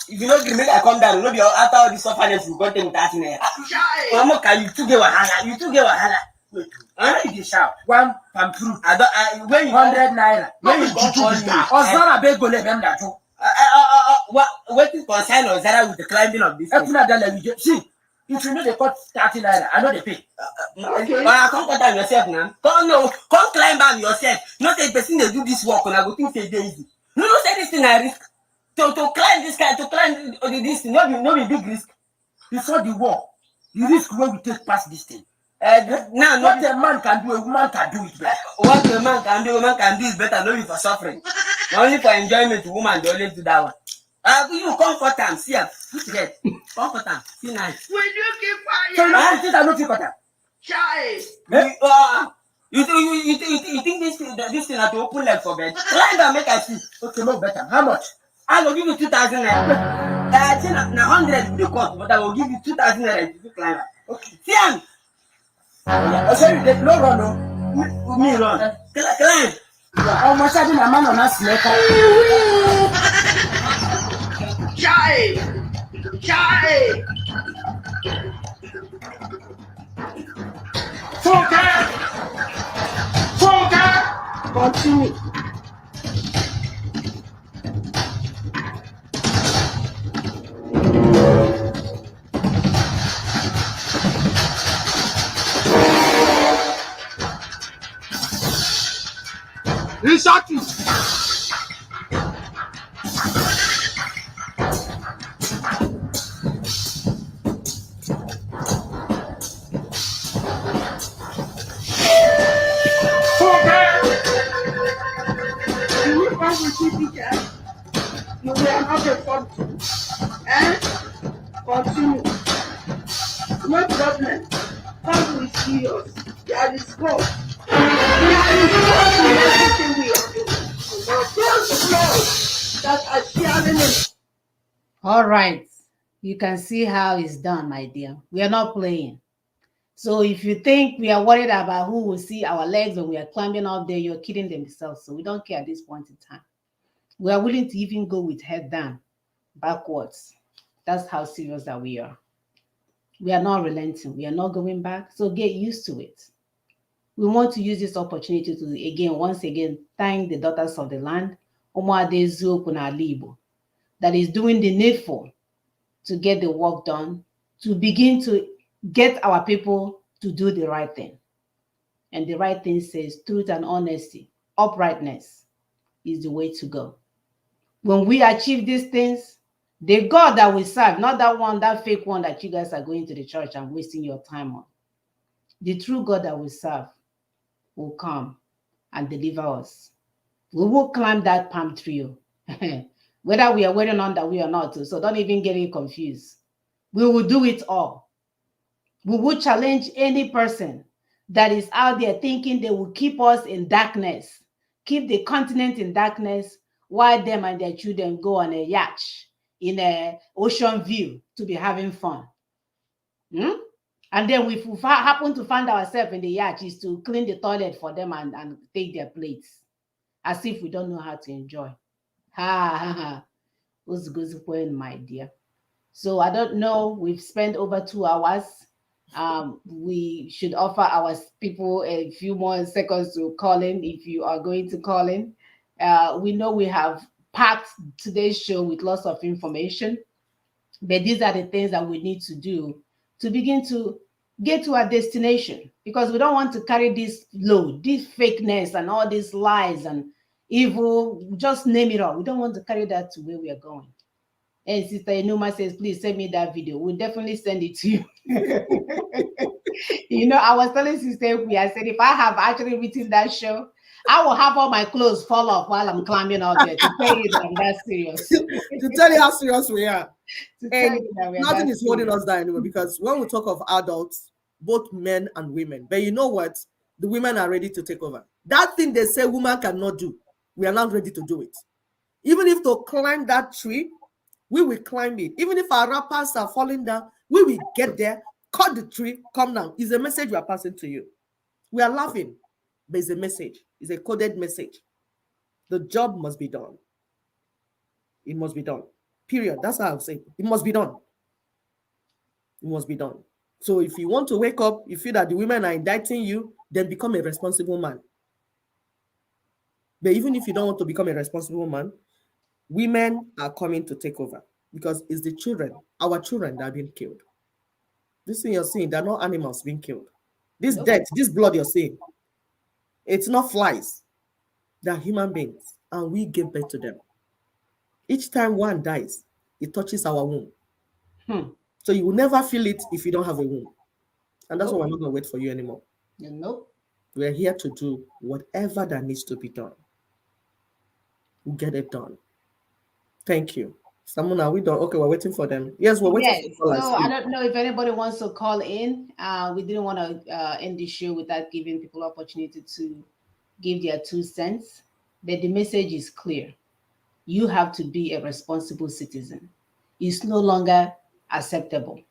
you know give me I come down, no be after all this suffering you got them 30 naira. Mama, can you two get wahala? You two get wahala. Wait, I need to shout. One from fruit. When you 100 naira. When you go for me. Ozara beg go let them that too. What is concern Ozara with the climbing of this? See, if you know they cut 30 naira, I know they pay. Come cut down yourself now. Come climb down yourself. Not a person they do this work and I go think say easy. No, say this thing I risk. To climb this guy, to climb this thing, no be big risk. Before the war, the risk when we take past this thing. Now, what a man can do, a woman can do it better. What a man can do, a woman can do it better, not for suffering. Only for enjoyment, woman, they always do that one. You comfort them, see her, put your head, comfort them, see nice. Will you keep quiet? So now, this is not comfort them. You think this thing has to open leg for bed? Climb and make I see. Okay, no better. How much? I will give you 2,000 naira. I think now 100 in the cost, but I will give you 2,000 naira if you climb. Okay. See him. Oh, sorry, there's no run, no. Me run. Climb. How much I did a man on us? Chai! Focus! Continue. Exactly. You will have a fun. Continue. No problem. God will see us. That is God. All right, you can see how it's done, my dear. We are not playing. So if you think we are worried about who will see our legs when we are climbing up there, you're kidding themselves. So we don't care at this point in time. We are willing to even go with head down, backwards. That's how serious that we are. We are not relenting. We are not going back. So get used to it. We want to use this opportunity to once again, thank the daughters of the land, Ụmụada Eziokwu n'ala Igbo, that is doing the needful to get the work done, to begin to get our people to do the right thing. And the right thing says truth and honesty, uprightness is the way to go. When we achieve these things, the God that we serve, not that fake one that you guys are going to the church and wasting your time on. The true God that we serve will come and deliver us. We will climb that palm tree, whether we are wearing on that we or not. So don't even get it confused. We will do it all. We will challenge any person that is out there thinking they will keep us in darkness, keep the continent in darkness, while them and their children go on a yacht in a ocean view to be having fun. And then if we happen to find ourselves in the yacht, is to clean the toilet for them and take their plates, as if we don't know how to enjoy. What's good point, my dear? So I don't know. We've spent over 2 hours. We should offer our people a few more seconds to call in if you are going to call in. We know we have packed today's show with lots of information, but these are the things that we need to do to begin to get to our destination, because we don't want to carry this load, this fakeness and all these lies and evil, just name it all. We don't want to carry that to where we are going. And Sister Enuma says, please send me that video. We'll definitely send it to you. I was telling Sister Epi, I said, if I have actually written that show, I will have all my clothes fall off while I'm climbing out there to tell you that I'm that serious. To tell you how serious we are. And nothing is holding us down anymore, because when we talk of adults, both men and women, but you know what? The women are ready to take over. That thing they say women cannot do, we are not ready to do it. Even if to climb that tree, we will climb it. Even if our wrappers are falling down, we will get there, cut the tree, come down. It's a message we are passing to you. We are laughing, but it's a message. It's a coded message. The job must be done. It must be done. Period. That's how I would say it. It must be done. It must be done. So if you want to wake up, you feel that the women are indicting you, then become a responsible man. But even if you don't want to become a responsible man, women are coming to take over, because it's the children, our children, that are being killed. This thing you're seeing, they're not animals being killed. This death, this blood you're seeing, it's not flies. They're human beings, and we give birth to them. Each time one dies, it touches our womb. So you will never feel it if you don't have a womb. And that's why we're not going to wait for you anymore. Nope. We're here to do whatever that needs to be done. We'll get it done. Thank you. Someone, are we done? Okay, we're waiting for them. Yes, we're waiting for callers. So I don't know if anybody wants to call in. We didn't want to end the show without giving people opportunity to give their 2 cents. But the message is clear. You have to be a responsible citizen. It's no longer acceptable.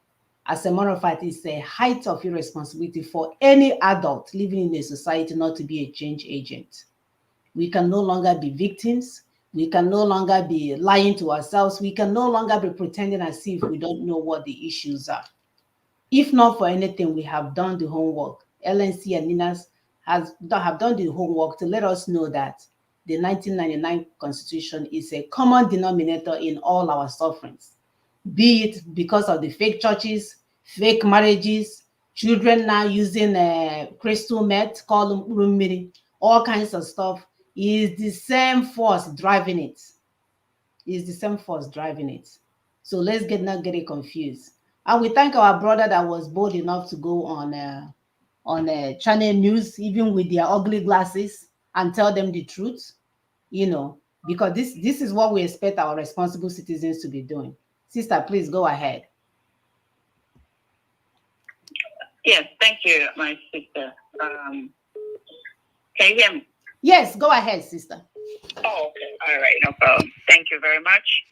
As a matter of fact, it's the height of irresponsibility for any adult living in a society not to be a change agent. We can no longer be victims. We can no longer be lying to ourselves. We can no longer be pretending as if we don't know what the issues are. If not for anything, we have done the homework. LNC and NINAS have done the homework to let us know that the 1999 Constitution is a common denominator in all our sufferings, be it because of the fake churches, fake marriages, children now using crystal meth, called Rumiri, all kinds of stuff. Is the same force driving it. Is the same force driving it. So let's not get it confused. And we thank our brother that was bold enough to go on channel news, even with their ugly glasses, and tell them the truth. Because this is what we expect our responsible citizens to be doing. Sister, please go ahead. Yes, thank you, my sister. Can you hear me? Yes, go ahead, sister. Oh, okay. All right, no problem. Thank you very much.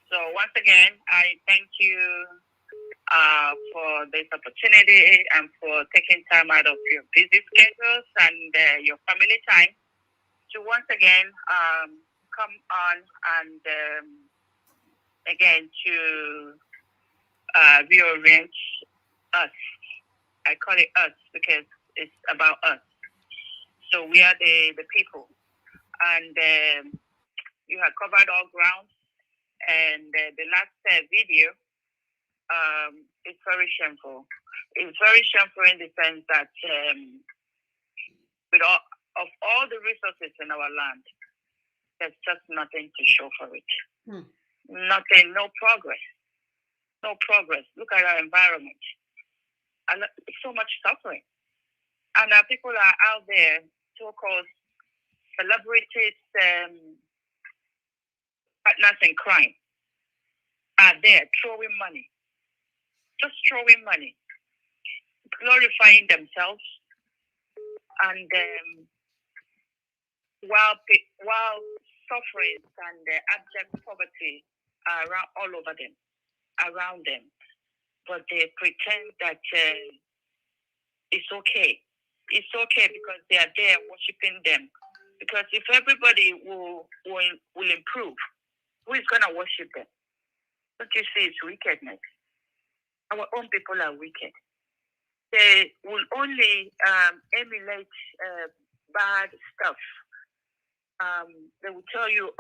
So once again, I thank you for this opportunity and for taking time out of your busy schedules and your family time to once again come on and again to reorient us. I call it us because it's about us. So we are the people. And you have covered all ground. And the last video is very shameful. It's very shameful in the sense that with all the resources in our land, there's just nothing to show for it. Nothing, no progress. No progress. Look at our environment. And so much suffering. And our people are out there, so-called celebrities, partners in crime, are there throwing money. Just throwing money. Glorifying themselves. And while suffering and abject poverty are all over them, around them, but they pretend that it's okay. It's okay because they are there worshiping them. Because if everybody will improve, who is going to worship them? Don't you see it's wickedness? Our own people are wicked. They will only emulate bad stuff. They will tell you,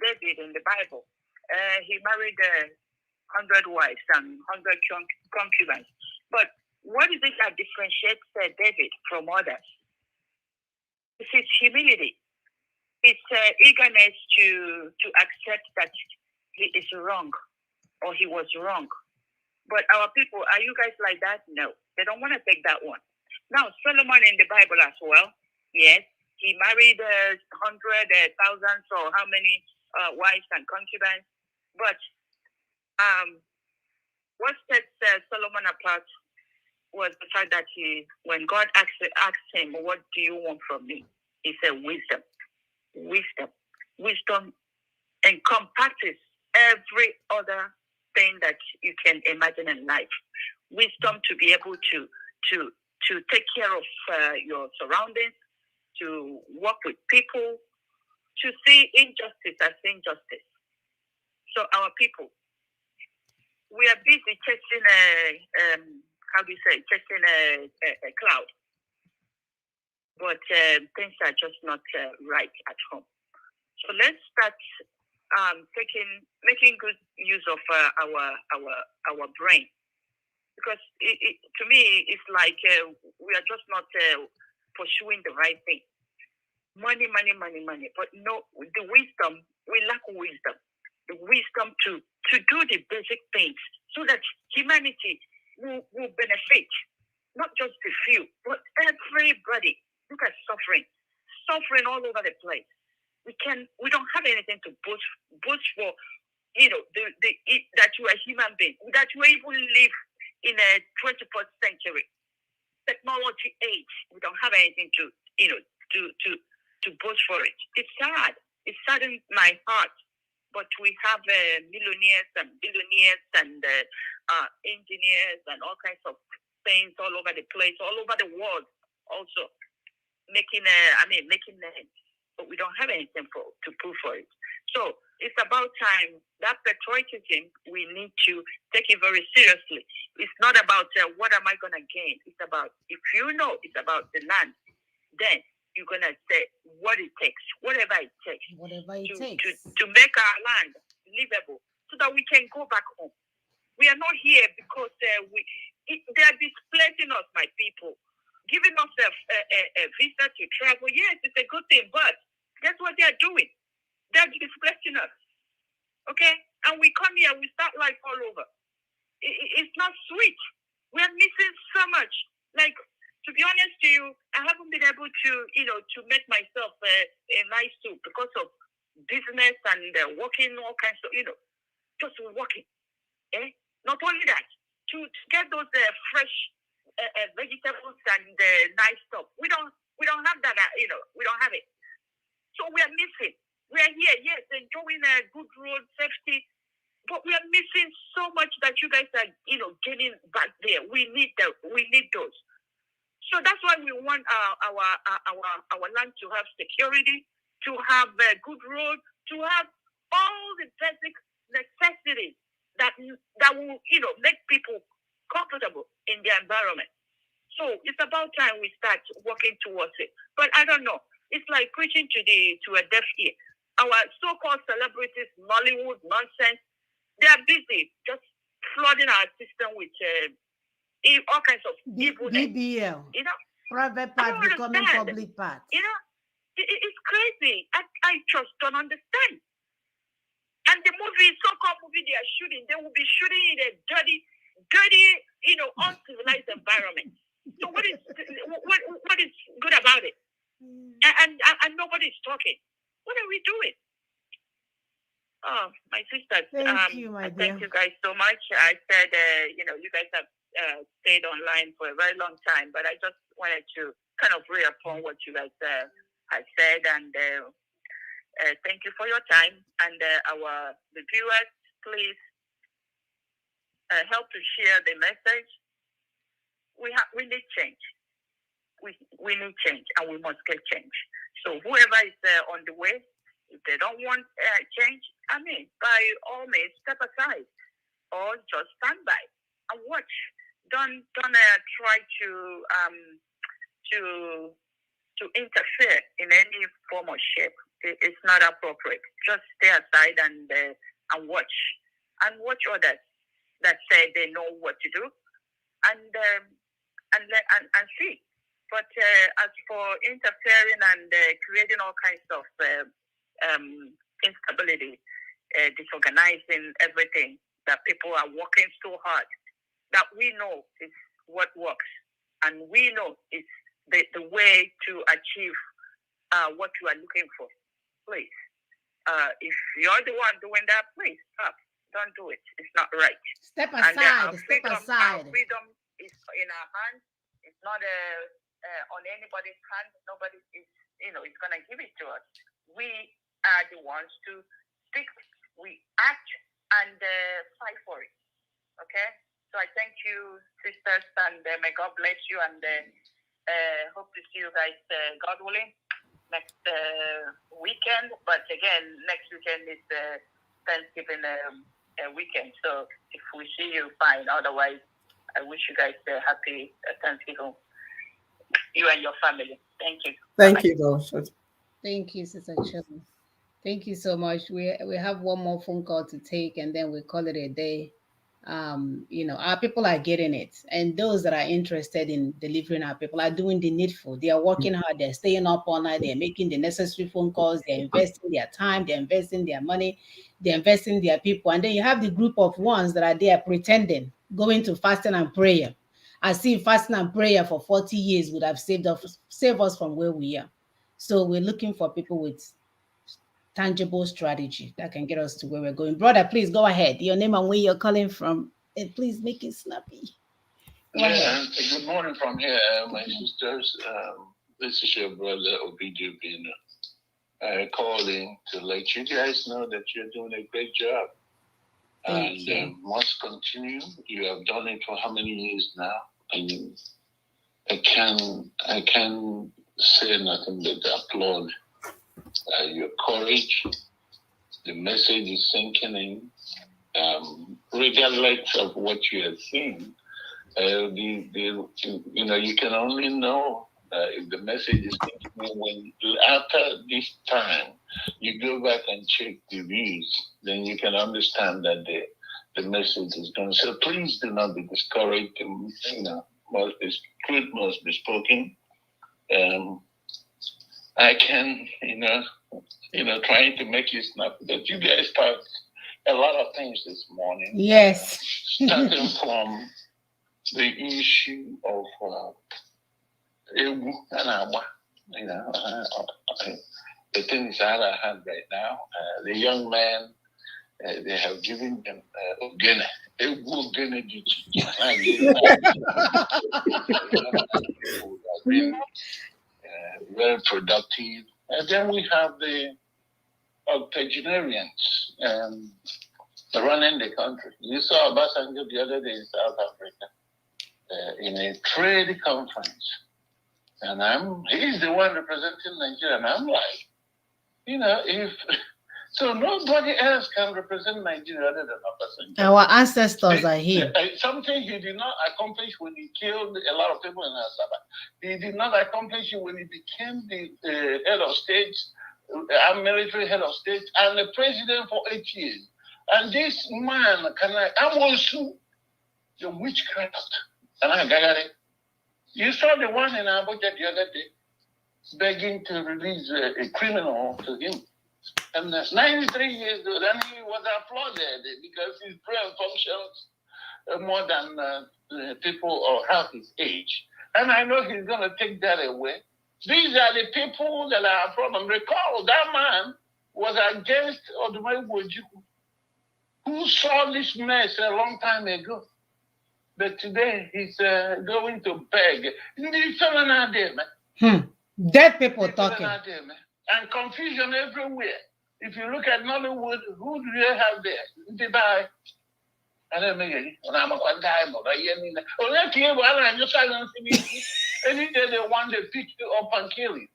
David in the Bible, he married 100 wives and 100 concubines. But what is it that differentiates David from others? It's his humility. It's eagerness to accept that he is wrong or he was wrong. But our people, are you guys like that? No. They don't want to take that one. Now, Solomon in the Bible as well, yes, he married 100,000 or how many wives and concubines. But what set Solomon apart was the fact that when God asked him, what do you want from me? He said, wisdom. Wisdom. Wisdom encompasses every other thing that you can imagine in life. Wisdom to be able to take care of your surroundings, to work with people, to see injustice as injustice. So our people, we are busy chasing chasing a cloud. But things are just not right at home. So let's start making good use of our brain, because to me it's like we are just not pursuing the right thing. Money, but no, the wisdom, we lack wisdom. The wisdom to do the basic things so that humanity will benefit, not just the few, but everybody. Look at suffering all over the place. We don't have anything to boast for, that you are a human being, that you even live in a 21st century technology age. We don't have anything to boast for it. It's sad. It saddens my heart. But we have millionaires and billionaires and engineers and all kinds of things all over the place, all over the world, also making names. But we don't have anything to prove for it. So it's about time. That patriotism, we need to take it very seriously. It's not about what am I going to gain. It's about, if you know it's about the land, then you're going to say what it takes, whatever it takes. To make our land livable so that we can go back home. We are not here because they are displacing us, my people. Giving us a visa to travel, yes, it's a good thing, but guess what they are doing? They are displacing us. Okay? And we come here, we start life all over. It's not sweet. We are missing so much. Like, to be honest to you, I haven't been able to make myself a nice soup because of business and working, all kinds of, just working. Eh? Not only that, to get those fresh vegetables and nice stuff. We don't have that, we don't have it. So we are missing. We are here, yes, enjoying a good road safety, but we are missing so much that you guys are, getting back there. We need those. So that's why we want our land to have security, to have a good road, to have all the basic necessities that will, make people comfortable in their environment. So it's about time we start working towards it. But I don't know. It's like preaching to a deaf ear. Our so-called celebrities, Nollywood nonsense, they are busy just flooding our system with all kinds of evilness. BBL. Private part becoming public part. It's crazy. I just don't understand. And the so-called movie they are shooting, they will be shooting in a dirty, uncivilized environment. So what is good about it? And nobody's talking. What are we doing? Oh, my sisters. Thank you, my dear. Thank you guys so much. I said, you guys have stayed online for a very long time, but I just wanted to kind of reaffirm what you guys have said, and thank you for your time. And our viewers, please help to share the message. We need change. We need change, and we must get change. So whoever is on the way, if they don't want change, by all means, step aside or just stand by and watch. Don't try to interfere in any form or shape. It's not appropriate. Just stay aside and watch others that say they know what to do and see. But as for interfering and creating all kinds of instability, disorganizing everything, that people are working so hard, that we know is what works, and we know is the way to achieve what you are looking for. Please, if you're the one doing that, please stop. Don't do it. It's not right. Step aside. Step aside. Our freedom is in our hands. It's not on anybody's hand. Nobody is, is going to give it to us. We are the ones to speak. We act and fight for it. Okay? So I thank you, sisters, and may God bless you, and hope to see you guys, God willing, next weekend. But again, next weekend is Thanksgiving weekend. So if we see you, fine. Otherwise, I wish you guys a happy Thanksgiving, you and your family. Thank you. Thank you, Dolce. Thank you, Sister Chilton. Thank you so much. We have one more phone call to take, and then we call it a day. Our people are getting it, and those that are interested in delivering our people are doing the needful. They are working hard. They're staying up all night. They're making the necessary phone calls. They're investing their time. They're investing their money. They're investing their people. And then you have the group of ones that are there pretending, going to fasting and prayer. I see fasting and prayer for 40 years would have saved us from where we are. So we're looking for people with tangible strategy that can get us to where we're going. Brother, please go ahead. Your name and where you're calling from, and please make it snappy. Good morning from here, my sisters. This is your brother Obidu Bino, calling to let you guys know that you're doing a great job. Thank you. Must continue. You have done it for how many years now? And I can say nothing but applaud your courage. The message is sinking in, regardless of what you have seen. You can only know if the message is sinking in when, after this time, you go back and check the views. Then you can understand that the message is going. So please do not be discouraged. Truth must be spoken. I can, trying to make it snap, but you guys talked a lot of things this morning. Yes. Starting from the issue of Ewu and Agba, the things that I had right now. The young man, they have given them Ogene. Ewu Ogene been very productive. And then we have the octogenarians running the country. You saw Obasanjo the other day in South Africa in a trade conference. And he's the one representing Nigeria. And I'm like, if So nobody else can represent Nigeria other than Obasanjo. Our ancestors are here. Something he did not accomplish when he killed a lot of people in Asaba. He did not accomplish it when he became the head of state, military head of state, and the president for 8 years. And this man, I'm also the witchcraft. And I got it. You saw the one in Abuja the other day begging to release a criminal to him. And 93 years old, and he was applauded because his brain functions more than people of half his age. And I know he's going to take that away. These are the people that are a problem. Recall, that man was against Odumegwu Ojukwu, who saw this mess a long time ago. But today he's going to beg. Dead people talking. And confusion everywhere. If you look at Nollywood, who do they have there? Dubai. I don't know. Any day they want to pick you up and kill you.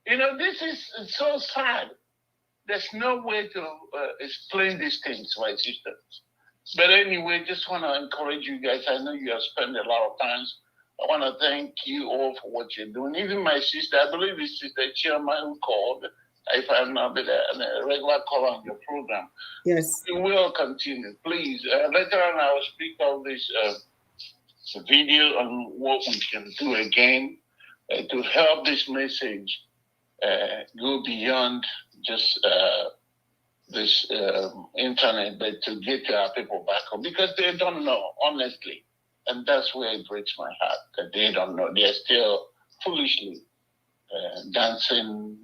You know, this is so sad. There's no way to explain these things, my sisters. But anyway, just want to encourage you guys. I know you have spent a lot of time. I want to thank you all for what you're doing. Even my sister, I believe it's Sister Chairman who called, if I'm not a regular caller on your program. Yes. We will continue. Please, later on I will speak of this video on what we can do again to help this message go beyond just this internet, but to get to our people back home, because they don't know, honestly. And that's where it breaks my heart, that they don't know. They're still foolishly dancing.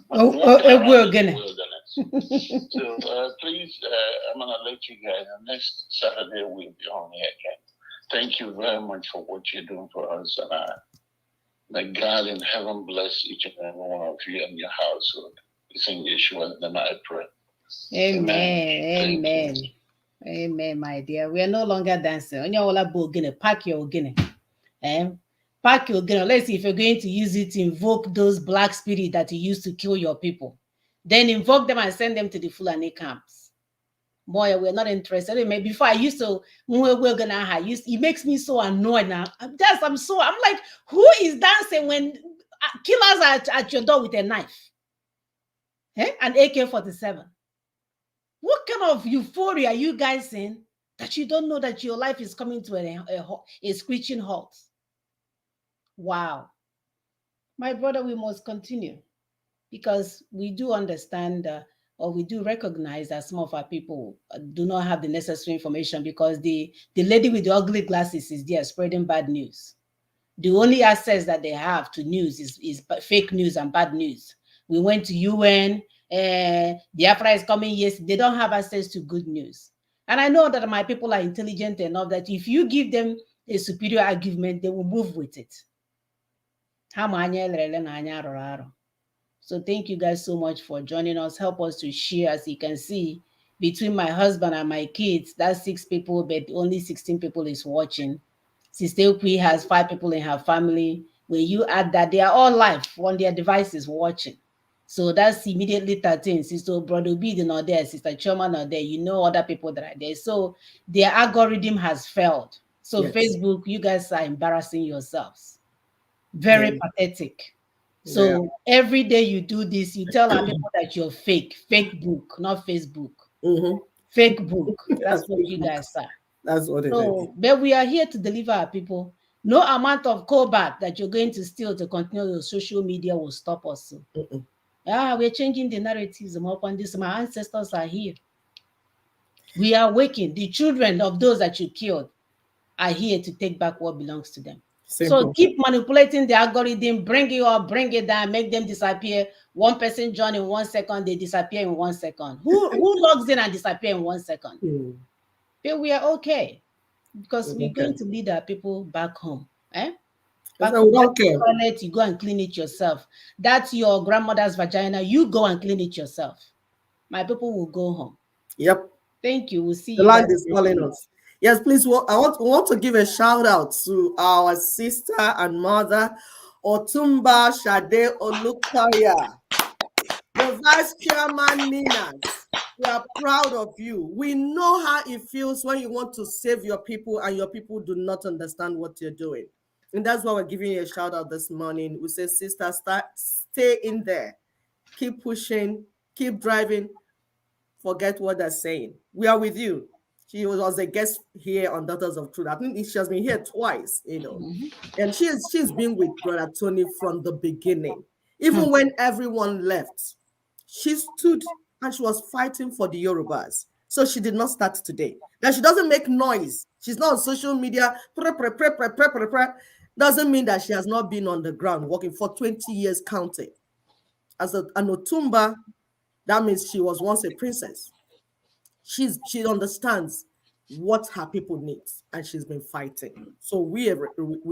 We're gonna. So please, I'm going to let you guys, next Saturday we'll be on here again. Thank you very much for what you're doing for us. And may God in heaven bless each and every one of you and your household. It's in Yeshua's name I pray. Amen. Amen. Amen, my dear. We are no longer dancing. On your ogene, pack your ogene. Pack your ogene. Let's see if you're going to use it to invoke those black spirits that you used to kill your people. Then invoke them and send them to the Fulani camps. Boy, we're not interested. Maybe before I used to, it makes me so annoyed now. I'm like, who is dancing when killers are at your door with a knife? An AK-47. What kind of euphoria are you guys in that you don't know that your life is coming to a screeching halt? Wow. My brother, we must continue, because we do understand or we do recognize that some of our people do not have the necessary information, because the lady with the ugly glasses is there spreading bad news. The only access that they have to news is fake news and bad news. We went to UN, Biafra is coming, yes, they don't have access to good news. And I know that my people are intelligent enough that if you give them a superior argument, they will move with it. So thank you guys so much for joining us. Help us to share. As you can see, between my husband and my kids, that's 6 people, but only 16 people is watching. Sister Ukwi has 5 people in her family. When you add that, they are all live on their devices watching. So that's immediately 13. Sister Brother Obidi not there, Sister Choma not there. You know other people that are there. So their algorithm has failed. So yes. Facebook, you guys are embarrassing yourselves. Very pathetic. So every day you do this, you tell our people that you're fake book, not Facebook. Fake book. That's what you guys are. That's what it is. But we are here to deliver our people. No amount of cobalt that you're going to steal to continue your social media will stop us. We're changing the narratives upon this. My ancestors are here. We are waking. The children of those that you killed are here to take back what belongs to them. Simple. So keep manipulating the algorithm, bring it up, bring it down, make them disappear. One person join in 1 second, they disappear in 1 second. Who logs in and disappear in 1 second? But we are okay, because we're going to lead our people back home. Back home, you go and clean it yourself. That's your grandmother's vagina. You go and clean it yourself. My people will go home. Yep. Thank you. We'll see you. The land is calling us. Yes, please. I want to give a shout out to our sister and mother Otumba Shade Olukaya, the Vice Chairman Ninas. We are proud of you. We know how it feels when you want to save your people and your people do not understand what you're doing. And that's why we're giving you a shout out this morning. We say, sister, stay in there. Keep pushing, keep driving. Forget what they're saying. We are with you. She was a guest here on Daughters of Truth. I think she has been here twice, and she's been with Brother Tony from the beginning. Even when everyone left, she stood and she was fighting for the Yorubas. So she did not start today. That she doesn't make noise. She's not on social media. Doesn't mean that she has not been on the ground working for 20 years counting. As an Otumba, that means she was once a princess. She understands what her people need, and she's been fighting. So we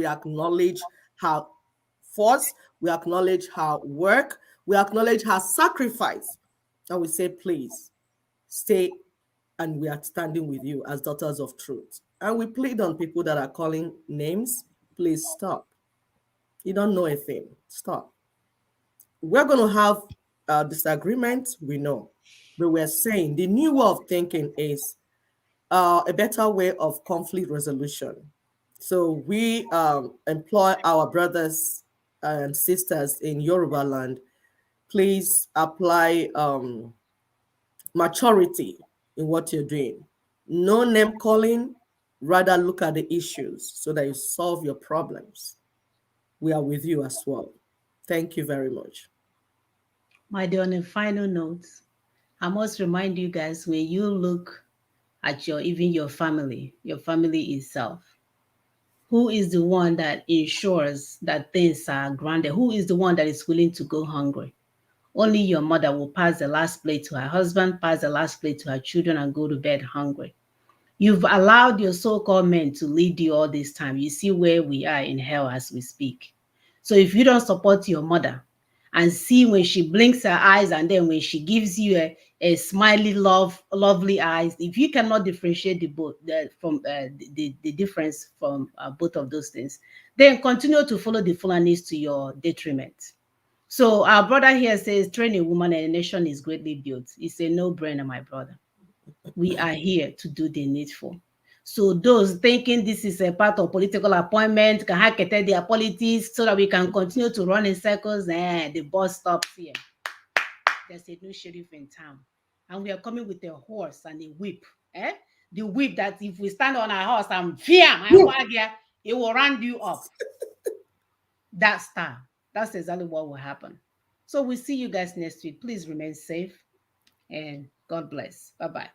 acknowledge her force, we acknowledge her work, we acknowledge her sacrifice, and we say, please stay, and we are standing with you as Daughters of Truth. And we plead on people that are calling names, please stop. You don't know a thing. Stop. We're going to have a disagreement, we know, but we're saying the new way of thinking is a better way of conflict resolution. So we employ our brothers and sisters in Yoruba land, please apply maturity in what you're doing. No name calling, rather look at the issues so that you solve your problems. We are with you as well. Thank you very much. My dear, on a final note, I must remind you guys, when you look at even your family itself, who is the one that ensures that things are grounded? Who is the one that is willing to go hungry? Only your mother will pass the last plate to her husband, pass the last plate to her children, and go to bed hungry. You've allowed your so-called men to lead you all this time. You see where we are in hell as we speak. So if you don't support your mother and see when she blinks her eyes and then when she gives you a smiley, lovely eyes, if you cannot differentiate the difference from both of those things, then continue to follow the Fulanis to your detriment. So our brother here says, train a woman and a nation is greatly built. It's a no-brainer, my brother. We are here to do the needful. So those thinking this is a part of political appointment, can hack their politics so that we can continue to run in circles, the bus stops here. There's a new sheriff in town. And we are coming with a horse and a whip. The whip that if we stand on our horse and it will round you up. That style. That's exactly what will happen. So we'll see you guys next week. Please remain safe and God bless. Bye-bye.